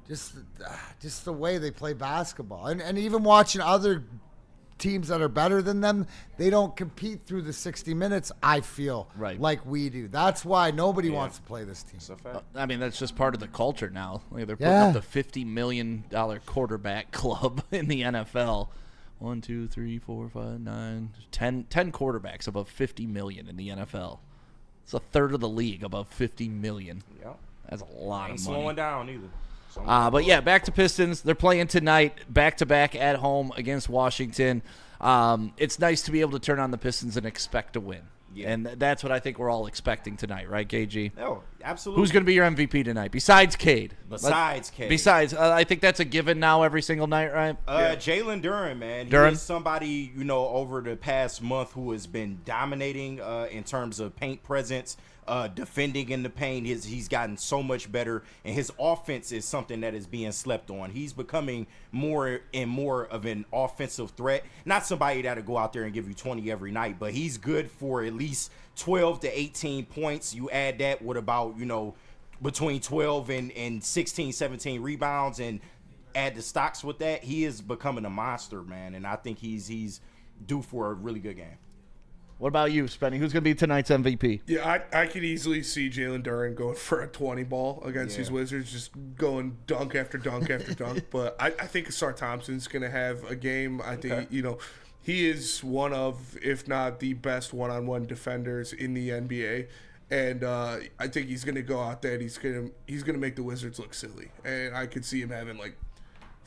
[SPEAKER 2] just the way they play basketball. And even watching other teams that are better than them, they don't compete through the 60 minutes, I feel, like we do. That's why nobody wants to play this team.
[SPEAKER 1] I mean, that's just part of the culture now. Like they're putting up the $50 million quarterback club in the NFL. 1, 2, 3, 4, 5, 9, 10 quarterbacks above $50 million in the NFL. It's a third of the league above $50 million.
[SPEAKER 4] Yeah,
[SPEAKER 1] that's a lot of money.
[SPEAKER 4] Slowing down either.
[SPEAKER 1] But yeah, back to Pistons. They're playing tonight, back-to-back at home against Washington. It's nice to be able to turn on the Pistons and expect to win. Yeah. And that's what I think we're all expecting tonight, right, KG?
[SPEAKER 4] Oh, absolutely.
[SPEAKER 1] Who's going to be your MVP tonight besides Cade?
[SPEAKER 4] Besides,
[SPEAKER 1] I think that's a given now every single night, right?
[SPEAKER 4] Jalen Duren, man. He is somebody, over the past month who has been dominating in terms of paint presence, defending in the paint. He's gotten so much better, and his offense is something that is being slept on. He's becoming more and more of an offensive threat. Not somebody that'll go out there and give you 20 every night, but he's good for at least 12 to 18 points. You add that with about, between 12 and 16, 17 rebounds, and add the stocks with that, he is becoming a monster, man, and I think he's due for a really good game.
[SPEAKER 1] What about you, Spenny? Who's going to be tonight's MVP?
[SPEAKER 3] Yeah, I could easily see Jalen Duren going for a 20 ball against these Wizards, just going dunk after dunk after dunk. But I think Asar Thompson's going to have a game. I think, he is one of, if not the best one-on-one defenders in the NBA. And I think he's going to go out there and he's going to make the Wizards look silly. And I could see him having,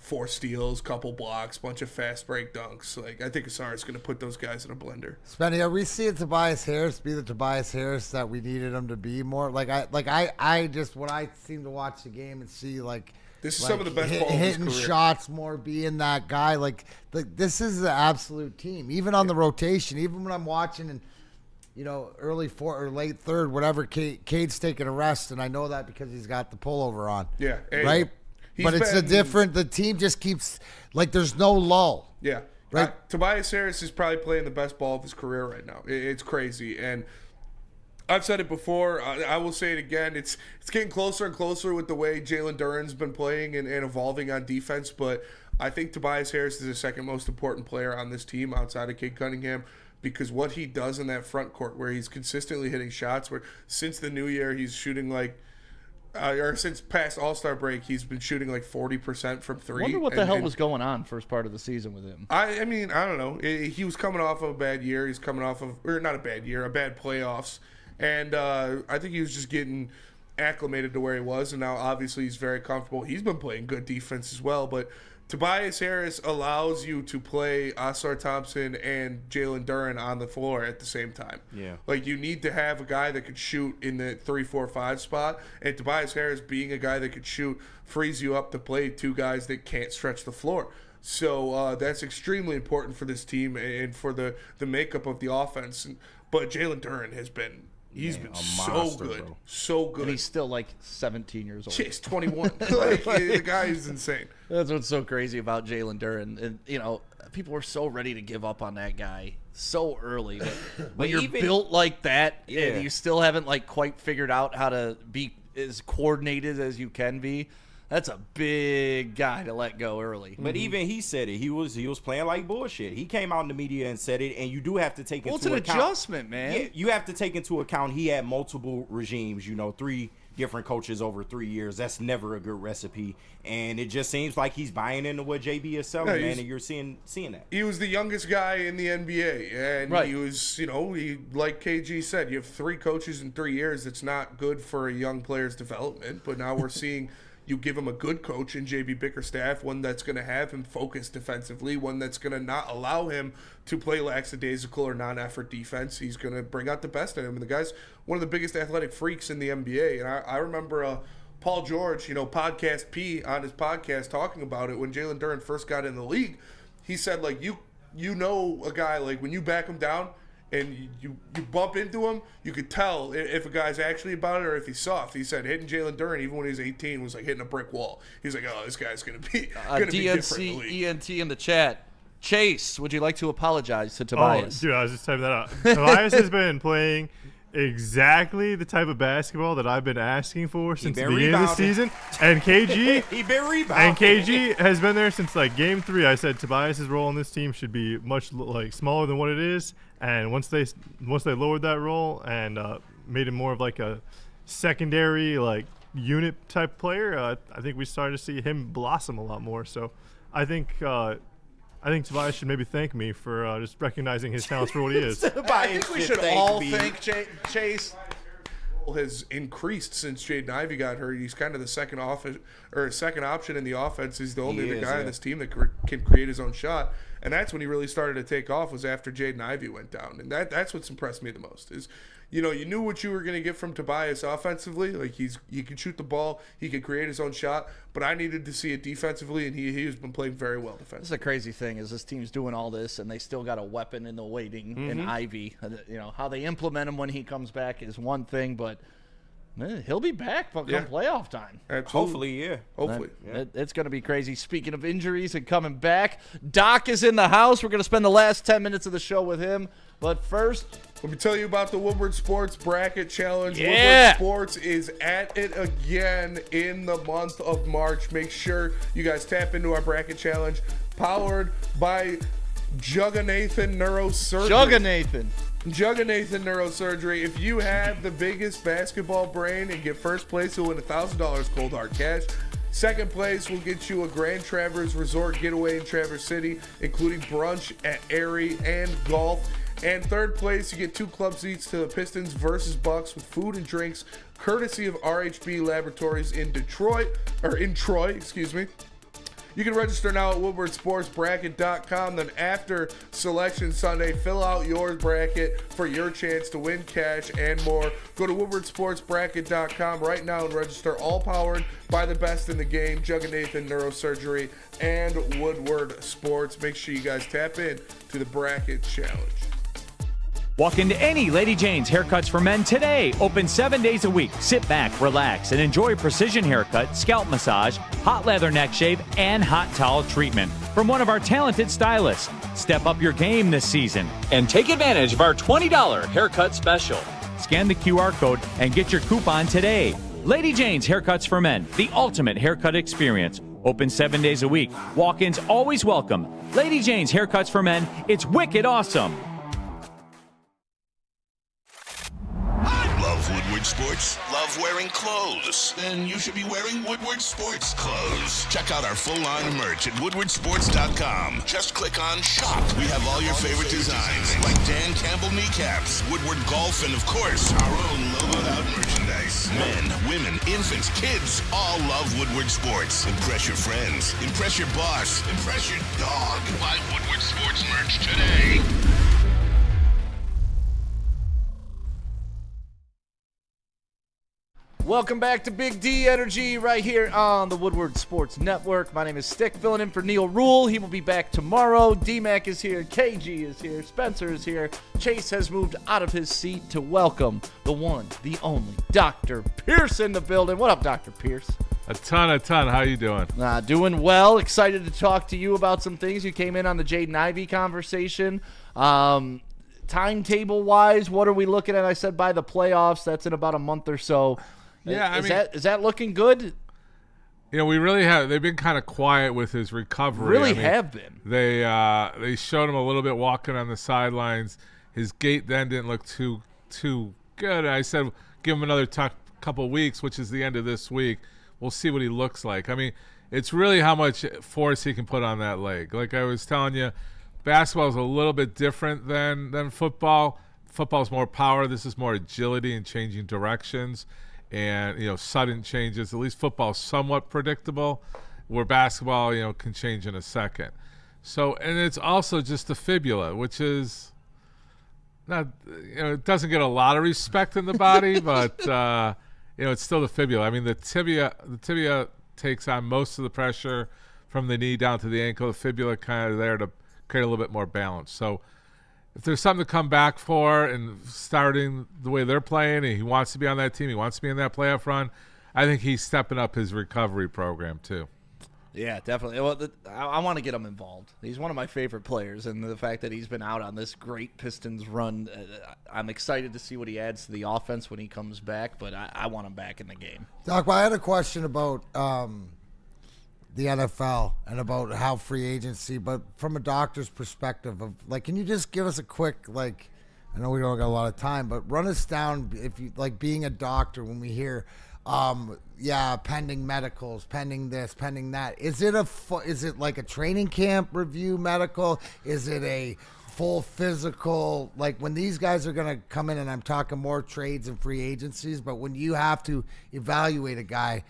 [SPEAKER 3] 4 steals, couple blocks, bunch of fast break dunks. I think Asar is going to put those guys in a blender.
[SPEAKER 2] Spenny, are we seeing Tobias Harris be the Tobias Harris that we needed him to be more? I just when I seem to watch the game and see
[SPEAKER 3] this is some of the best ball
[SPEAKER 2] hitting
[SPEAKER 3] of his career.
[SPEAKER 2] shots more, being that guy. This is the absolute team. Even on the rotation, even when I'm watching and early fourth or late third, whatever. Cade's taking a rest, and I know that because he's got the pullover on.
[SPEAKER 3] Yeah,
[SPEAKER 2] right. But it's the team just keeps, there's no lull.
[SPEAKER 3] Yeah.
[SPEAKER 2] Right.
[SPEAKER 3] Tobias Harris is probably playing the best ball of his career right now. It's crazy. And I've said it before. I will say it again. It's getting closer and closer with the way Jalen Duren's been playing and evolving on defense. But I think Tobias Harris is the second most important player on this team outside of Cade Cunningham, because what he does in that front court where he's consistently hitting shots, where since the new year he's shooting or since past All-Star break, he's been shooting 40% from three.
[SPEAKER 1] I wonder what the hell was going on first part of the season with him.
[SPEAKER 3] I mean, I don't know. He was coming off of a bad year. He's coming off of, or not a bad year, a bad playoffs. And I think he was just getting acclimated to where he was, and now obviously he's very comfortable. He's been playing good defense as well, but Tobias Harris allows you to play Asar Thompson and Jalen Duren on the floor at the same time.
[SPEAKER 4] Yeah.
[SPEAKER 3] You need to have a guy that could shoot in the 3, 4, 5 spot, and Tobias Harris being a guy that could shoot frees you up to play 2 guys that can't stretch the floor. So that's extremely important for this team and for the makeup of the offense. But Jalen Duren has been been so good. Bro. So good.
[SPEAKER 1] And he's still 17 years old.
[SPEAKER 3] He's 21. The guy is insane.
[SPEAKER 1] That's what's so crazy about Jalen Duren. And, people were so ready to give up on that guy so early. But when you're built like that, and you still haven't quite figured out how to be as coordinated as you can be, that's a big guy to let go early.
[SPEAKER 4] But even he said it. He was playing like bullshit. He came out in the media and said it, and you do have to take into account.
[SPEAKER 1] It's an adjustment, man.
[SPEAKER 4] Yeah, you have to take into account he had multiple regimes, 3 different coaches over 3 years. That's never a good recipe. And it just seems like he's buying into what JB is selling, man, and you're seeing that.
[SPEAKER 3] He was the youngest guy in the NBA, and he was, like KG said, you have 3 coaches in 3 years. It's not good for a young player's development, but now we're seeing you give him a good coach in JB Bickerstaff, one that's going to have him focused defensively, one that's going to not allow him to play lackadaisical or non-effort defense. He's going to bring out the best in him. And the guy's one of the biggest athletic freaks in the NBA. And I remember Paul George, Podcast P, on his podcast talking about it when Jalen Duren first got in the league. He said, like, you know a guy, like, when you back him down, and you bump into him, you could tell if a guy's actually about it or if he's soft. He said hitting Jalen Duren, even when he was 18, was like hitting a brick wall. He's like, oh, this guy's going to be different in the league.
[SPEAKER 1] ENT in the chat. Chase, would you like to apologize to Tobias?
[SPEAKER 5] Oh, dude, I was just typing that out. Tobias has been playing exactly the type of basketball that I've been asking for since the beginning of the season. And KG,
[SPEAKER 4] he been rebounding.
[SPEAKER 5] And KG has been there since like game 3. I said Tobias's role on this team should be much smaller than what it is. And once they lowered that role and made him more of like a secondary unit type player, I think we started to see him blossom a lot more. So I think Tobias should maybe thank me for just recognizing his talents for what he is.
[SPEAKER 3] I think we should all thank Chase. Has increased since Jaden Ivey got hurt. He's kind of the second option in the offense. He's the only other guy on this team that can create his own shot, and that's when he really started to take off, was after Jaden Ivey went down. And that's what's impressed me the most is, you knew what you were going to get from Tobias offensively. Like, he could shoot the ball, he could create his own shot, but I needed to see it defensively, and he has been playing very well defensively.
[SPEAKER 1] This is the crazy thing is this team's doing all this, and they still got a weapon in the waiting in Ivy. How they implement him when he comes back is one thing, but he'll be back come playoff time.
[SPEAKER 3] Absolutely.
[SPEAKER 4] Hopefully, yeah.
[SPEAKER 3] Hopefully.
[SPEAKER 1] It's going to be crazy. Speaking of injuries and coming back, Doc is in the house. We're going to spend the last 10 minutes of the show with him. But first,
[SPEAKER 3] let me tell you about the Woodward Sports Bracket Challenge.
[SPEAKER 1] Yeah.
[SPEAKER 3] Woodward Sports is at it again in the month of March. Make sure you guys tap into our bracket challenge, powered by Jugganathan Neurosurgery. Jugganathan Neurosurgery. If you have the biggest basketball brain and get first place, you'll win $1,000 cold hard cash. Second place will get you a Grand Traverse Resort getaway in Traverse City, including brunch at Erie and golf. And third place, you get 2 club seats to the Pistons versus Bucks with food and drinks, courtesy of RHB Laboratories in Troy. You can register now at woodwardsportsbracket.com. Then after Selection Sunday, fill out your bracket for your chance to win cash and more. Go to woodwardsportsbracket.com right now and register, all powered by the best in the game, Jugganathan Neurosurgery and Woodward Sports. Make sure you guys tap in to the bracket challenge.
[SPEAKER 6] Walk into any Lady Jane's Haircuts for Men today. Open 7 days a week. Sit back, relax, and enjoy precision haircut, scalp massage, hot leather neck shave, and hot towel treatment from one of our talented stylists. Step up your game this season and take advantage of our $20 haircut special. Scan the QR code and get your coupon today. Lady Jane's Haircuts for Men, the ultimate haircut experience. Open 7 days a week. Walk-ins always welcome. Lady Jane's Haircuts for Men, it's wicked awesome.
[SPEAKER 7] Love Woodward Sports? Love wearing clothes? Then you should be wearing Woodward Sports clothes. Check out our full line of merch at woodwardsports.com. Just click on Shop. We have all your favorite designs, like Dan Campbell kneecaps, Woodward Golf, and of course, our own logoed out merchandise. Men, women, infants, kids all love Woodward Sports. Impress your friends. Impress your boss. Impress your dog. Buy Woodward Sports merch today.
[SPEAKER 1] welcome back to Big D Energy right here on the Woodward Sports Network. My name is Stick, filling in for Neil Rule. He will be back tomorrow. D-Mac is here. KG is here. Spencer is here. Chase has moved out of his seat to welcome the one, the only, Dr. Pierce in the building. What up, Dr. Pierce?
[SPEAKER 12] A ton. How you doing?
[SPEAKER 1] Doing well. Excited to talk to you about some things. You came in on the Jaden Ivey conversation. Timetable-wise, what are we looking at? I said by the playoffs. That's in about a month or so.
[SPEAKER 12] Yeah,
[SPEAKER 1] is that looking good?
[SPEAKER 12] You know, we really have. They've been kind of quiet with his recovery.
[SPEAKER 1] Have been.
[SPEAKER 12] They showed him a little bit walking on the sidelines. His gait then didn't look too good. I said, give him another couple weeks, which is the end of this week, we'll see what he looks like. I mean, it's really how much force he can put on that leg. Like I was telling you, basketball is a little bit different than football. Football's more power. This is more agility and changing directions and, sudden changes. At least football's somewhat predictable, where basketball, can change in a second. So, and it's also just the fibula, which is not, it doesn't get a lot of respect in the body, but, it's still the fibula. I mean, the tibia takes on most of the pressure from the knee down to the ankle. The fibula kind of there to create a little bit more balance. So if there's something to come back for and starting the way they're playing, and he wants to be on that team, he wants to be in that playoff run, I think he's stepping up his recovery program too.
[SPEAKER 1] Yeah, definitely. Well, I want to get him involved. He's one of my favorite players, and the fact that he's been out on this great Pistons run, I'm excited to see what he adds to the offense when he comes back, but I want him back in the game.
[SPEAKER 2] Doc, well, I had a question about the NFL and about how free agency, but from a doctor's perspective of, can you just give us a quick, I know we don't got a lot of time, but run us down, if you, being a doctor, when we hear pending medicals, pending this, pending that. Is it like a training camp review medical? Is it a full physical? When these guys are going to come in, and I'm talking more trades and free agencies, but when you have to evaluate a guy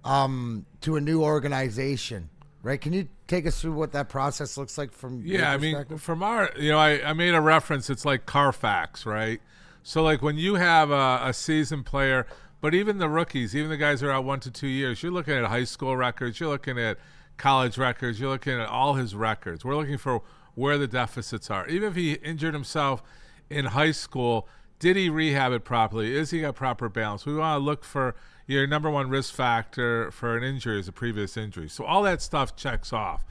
[SPEAKER 2] to a new organization, right? Can you take us through what that process looks like from your perspective?
[SPEAKER 12] I mean, from our, I made a reference. It's like Carfax, right? So when you have a seasoned player, but even the rookies, even the guys who are out 1 to 2 years, you're looking at high school records, you're looking at college records, you're looking at all his records. We're looking for where the deficits are. Even if he injured himself in high school, did he rehab it properly? Is he got proper balance? We want to look for your number one risk factor for an injury is a previous injury. So all that stuff checks off.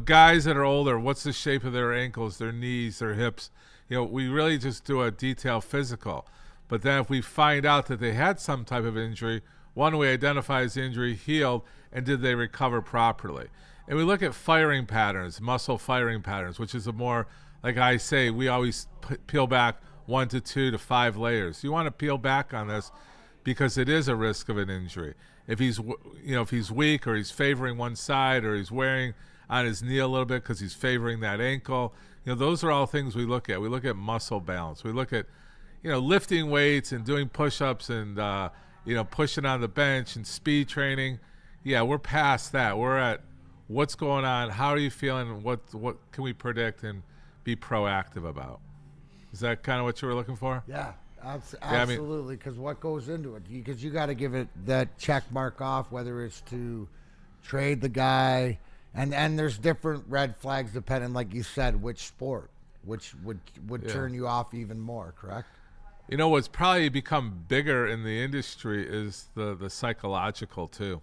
[SPEAKER 12] Guys that are older, what's the shape of their ankles, their knees, their hips? We really just do a detailed physical. But then if we find out that they had some type of injury, one way identifies the injury, healed, and did they recover properly? And we look at firing patterns, muscle firing patterns, which is a more, like I say, we always peel back 1 to 2 to 5 layers. You want to peel back on this because it is a risk of an injury. If he's, if he's weak or he's favoring one side or he's wearing on his knee a little bit because he's favoring that ankle, those are all things we look at. We look at muscle balance. We look at lifting weights and doing push-ups and, pushing on the bench and speed training. Yeah, we're past that. We're at what's going on, how are you feeling, what can we predict and be proactive about. Is that kind of what you were looking for?
[SPEAKER 2] Yeah, absolutely, because what goes into it? Because you got to give it that check mark off, whether it's to trade the guy, and there's different red flags depending, like you said, which sport, which would turn you off even more, correct?
[SPEAKER 12] What's probably become bigger in the industry is the psychological too,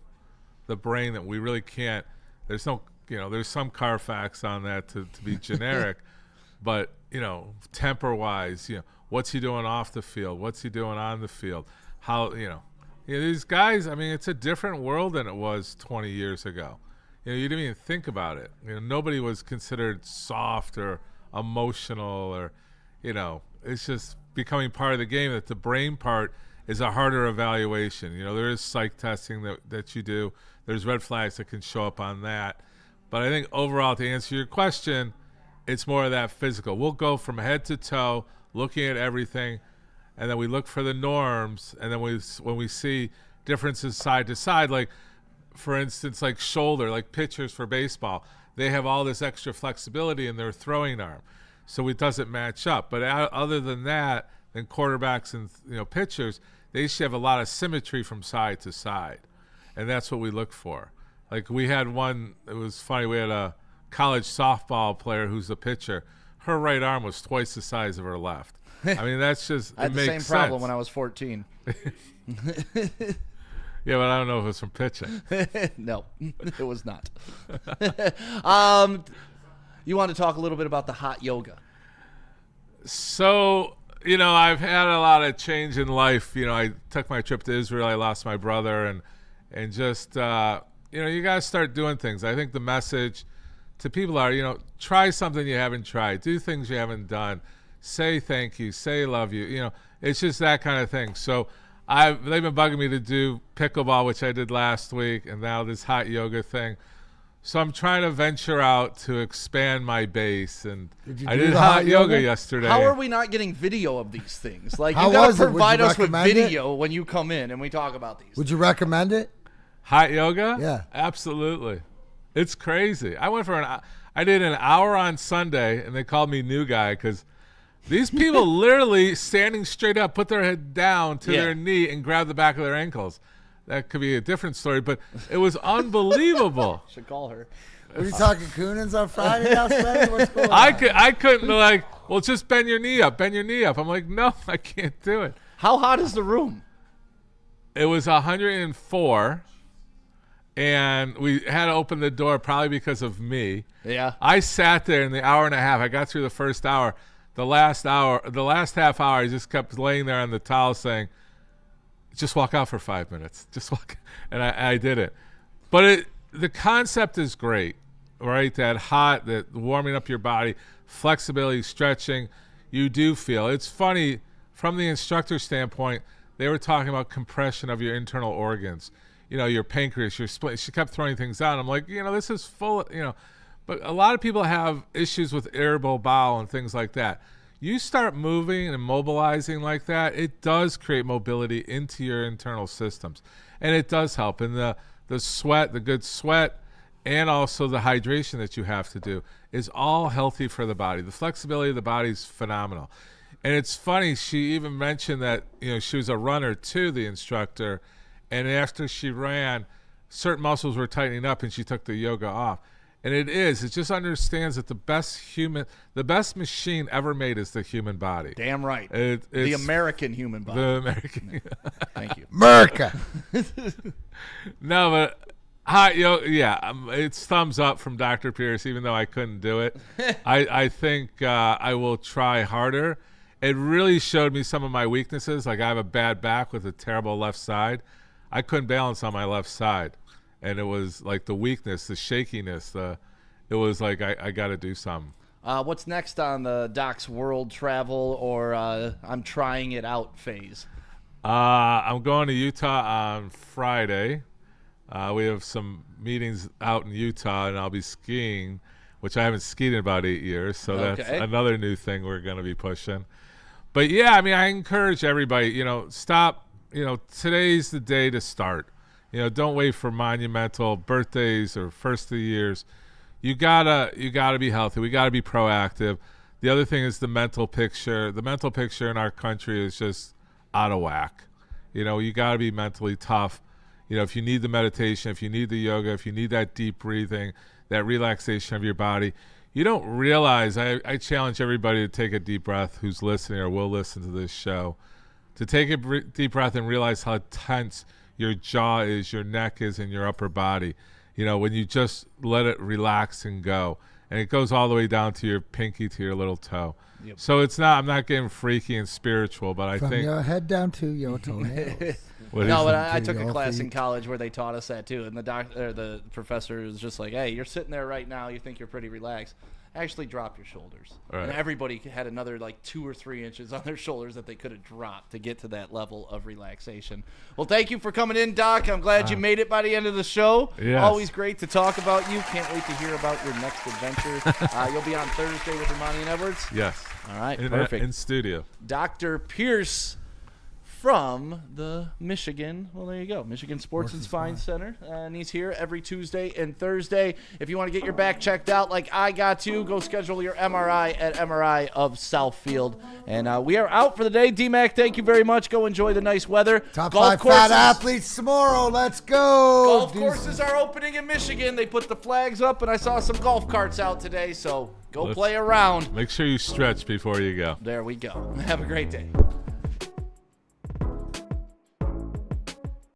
[SPEAKER 12] the brain that we really can't. There's no, there's some Carfax on that to be generic, but temper-wise, what's he doing off the field? What's he doing on the field? How these guys? I mean, it's a different world than it was 20 years ago. You didn't even think about it. Nobody was considered soft or emotional or, it's just becoming part of the game that the brain part is a harder evaluation. There is psych testing that you do. There's red flags that can show up on that. But I think overall, to answer your question, it's more of that physical. We'll go from head to toe, looking at everything, and then we look for the norms. And then when we see differences side to side, like, for instance, like shoulder, like pitchers for baseball, they have all this extra flexibility in their throwing arm. So it doesn't match up. But other than that, then quarterbacks and pitchers, they should have a lot of symmetry from side to side. And that's what we look for. Like we had one, it was funny, we had a college softball player who's a pitcher. Her right arm was twice the size of her left. I mean, that's just,
[SPEAKER 1] I had the same problem when I was 14.
[SPEAKER 12] Yeah, but I don't know if it was from pitching.
[SPEAKER 1] No, it was not. You want to talk a little bit about the hot yoga?
[SPEAKER 12] So, I've had a lot of change in life. I took my trip to Israel. I lost my brother, and just, you got to start doing things. I think the message to people are, try something you haven't tried. Do things you haven't done. Say thank you. Say love you. It's just that kind of thing. So they've been bugging me to do pickleball, which I did last week, and now this hot yoga thing. So I'm trying to venture out to expand my base, and I did hot yoga yesterday.
[SPEAKER 1] How are we not getting video of these things? Like,
[SPEAKER 2] How
[SPEAKER 1] you gotta
[SPEAKER 2] was it? Would
[SPEAKER 1] provide
[SPEAKER 2] you
[SPEAKER 1] us with
[SPEAKER 2] recommend
[SPEAKER 1] video when you come in and we talk about these.
[SPEAKER 2] Would you recommend it?
[SPEAKER 12] Hot yoga?
[SPEAKER 2] Yeah.
[SPEAKER 12] Absolutely. It's crazy. I did an hour on Sunday, and they called me new guy because these people literally standing straight up, put their head down to their knee and grab the back of their ankles. That could be a different story, but it was unbelievable.
[SPEAKER 1] Should call her.
[SPEAKER 2] Were you talking Coonins on Friday now, Spencer? What's going on?
[SPEAKER 12] I couldn't be like, well, just bend your knee up, bend your knee up. I'm like, no, I can't do it.
[SPEAKER 1] How hot is the room?
[SPEAKER 12] It was 104, and we had to open the door probably because of me.
[SPEAKER 1] Yeah.
[SPEAKER 12] I sat there in the hour and a half. I got through the first hour. The last half hour, I just kept laying there on the towel saying, just walk out for 5 minutes. Just walk. And I did it. But the concept is great, right? That warming up your body, flexibility, stretching, you do feel. It's funny, from the instructor standpoint, they were talking about compression of your internal organs. Your pancreas, your spleen. She kept throwing things out. I'm like, this is full, But a lot of people have issues with irritable bowel and things like that. You start moving and mobilizing like that, it does create mobility into your internal systems. And it does help. And the sweat, the good sweat, and also the hydration that you have to do is all healthy for the body. The flexibility of the body is phenomenal. And it's funny, she even mentioned that she was a runner too, the instructor. And after she ran, certain muscles were tightening up and she took the yoga off. And it just understands that the best machine ever made is the human body.
[SPEAKER 1] Damn right.
[SPEAKER 12] It's
[SPEAKER 1] the American human body.
[SPEAKER 12] The American.
[SPEAKER 1] Thank you.
[SPEAKER 2] America.
[SPEAKER 12] No, but hot yoga, it's thumbs up from Dr. Pierce, even though I couldn't do it. I think I will try harder. It really showed me some of my weaknesses. Like, I have a bad back with a terrible left side. I couldn't balance on my left side. And it was like the weakness, the shakiness. It was like I got to do something.
[SPEAKER 1] What's next on the Doc's world travel or I'm trying it out phase?
[SPEAKER 12] I'm going to Utah on Friday. We have some meetings out in Utah, and I'll be skiing, which I haven't skied in about 8 years. So that's another new thing we're going to be pushing. But, yeah, I encourage everybody, stop. Today's the day to start. Don't wait for monumental birthdays or first of the years. You gotta be healthy. We gotta be proactive. The other thing is the mental picture. The mental picture in our country is just out of whack. You gotta be mentally tough. If you need the meditation, if you need the yoga, if you need that deep breathing, that relaxation of your body, you don't realize. I challenge everybody to take a deep breath who's listening or will listen to this show, to take a deep breath and realize how tense your jaw is, your neck is, and your upper body. When you just let it relax and go. And it goes all the way down to your pinky, to your little toe. Yep. So I'm not getting freaky and spiritual, but I think.
[SPEAKER 2] From your head down to your toenails.
[SPEAKER 1] No, but I took a class in college where they taught us that too. And the professor was just like, hey, you're sitting there right now. You think you're pretty relaxed. Actually drop your shoulders. Right. And everybody had another 2 or 3 inches on their shoulders that they could have dropped to get to that level of relaxation. Well, thank you for coming in, Doc. I'm glad you made it by the end of the show.
[SPEAKER 12] Yes.
[SPEAKER 1] Always great to talk about you. Can't wait to hear about your next adventure. You'll be on Thursday with Ermanni and Edwards?
[SPEAKER 12] Yes.
[SPEAKER 1] All right, perfect.
[SPEAKER 12] In studio.
[SPEAKER 1] Dr. Pierce from the Michigan, there you go, Michigan Sports and Spine Center. And he's here every Tuesday and Thursday. If you want to get your back checked out like I got to, go schedule your MRI at MRI of Southfield. And we are out for the day. D-Mac, thank you very much. Go enjoy the nice weather.
[SPEAKER 2] Top golf 5 fat athletes tomorrow. Let's go.
[SPEAKER 1] Golf courses are opening in Michigan. They put the flags up, and I saw some golf carts out today. So go play around.
[SPEAKER 12] Make sure you stretch before you go.
[SPEAKER 1] There we go. Have a great day.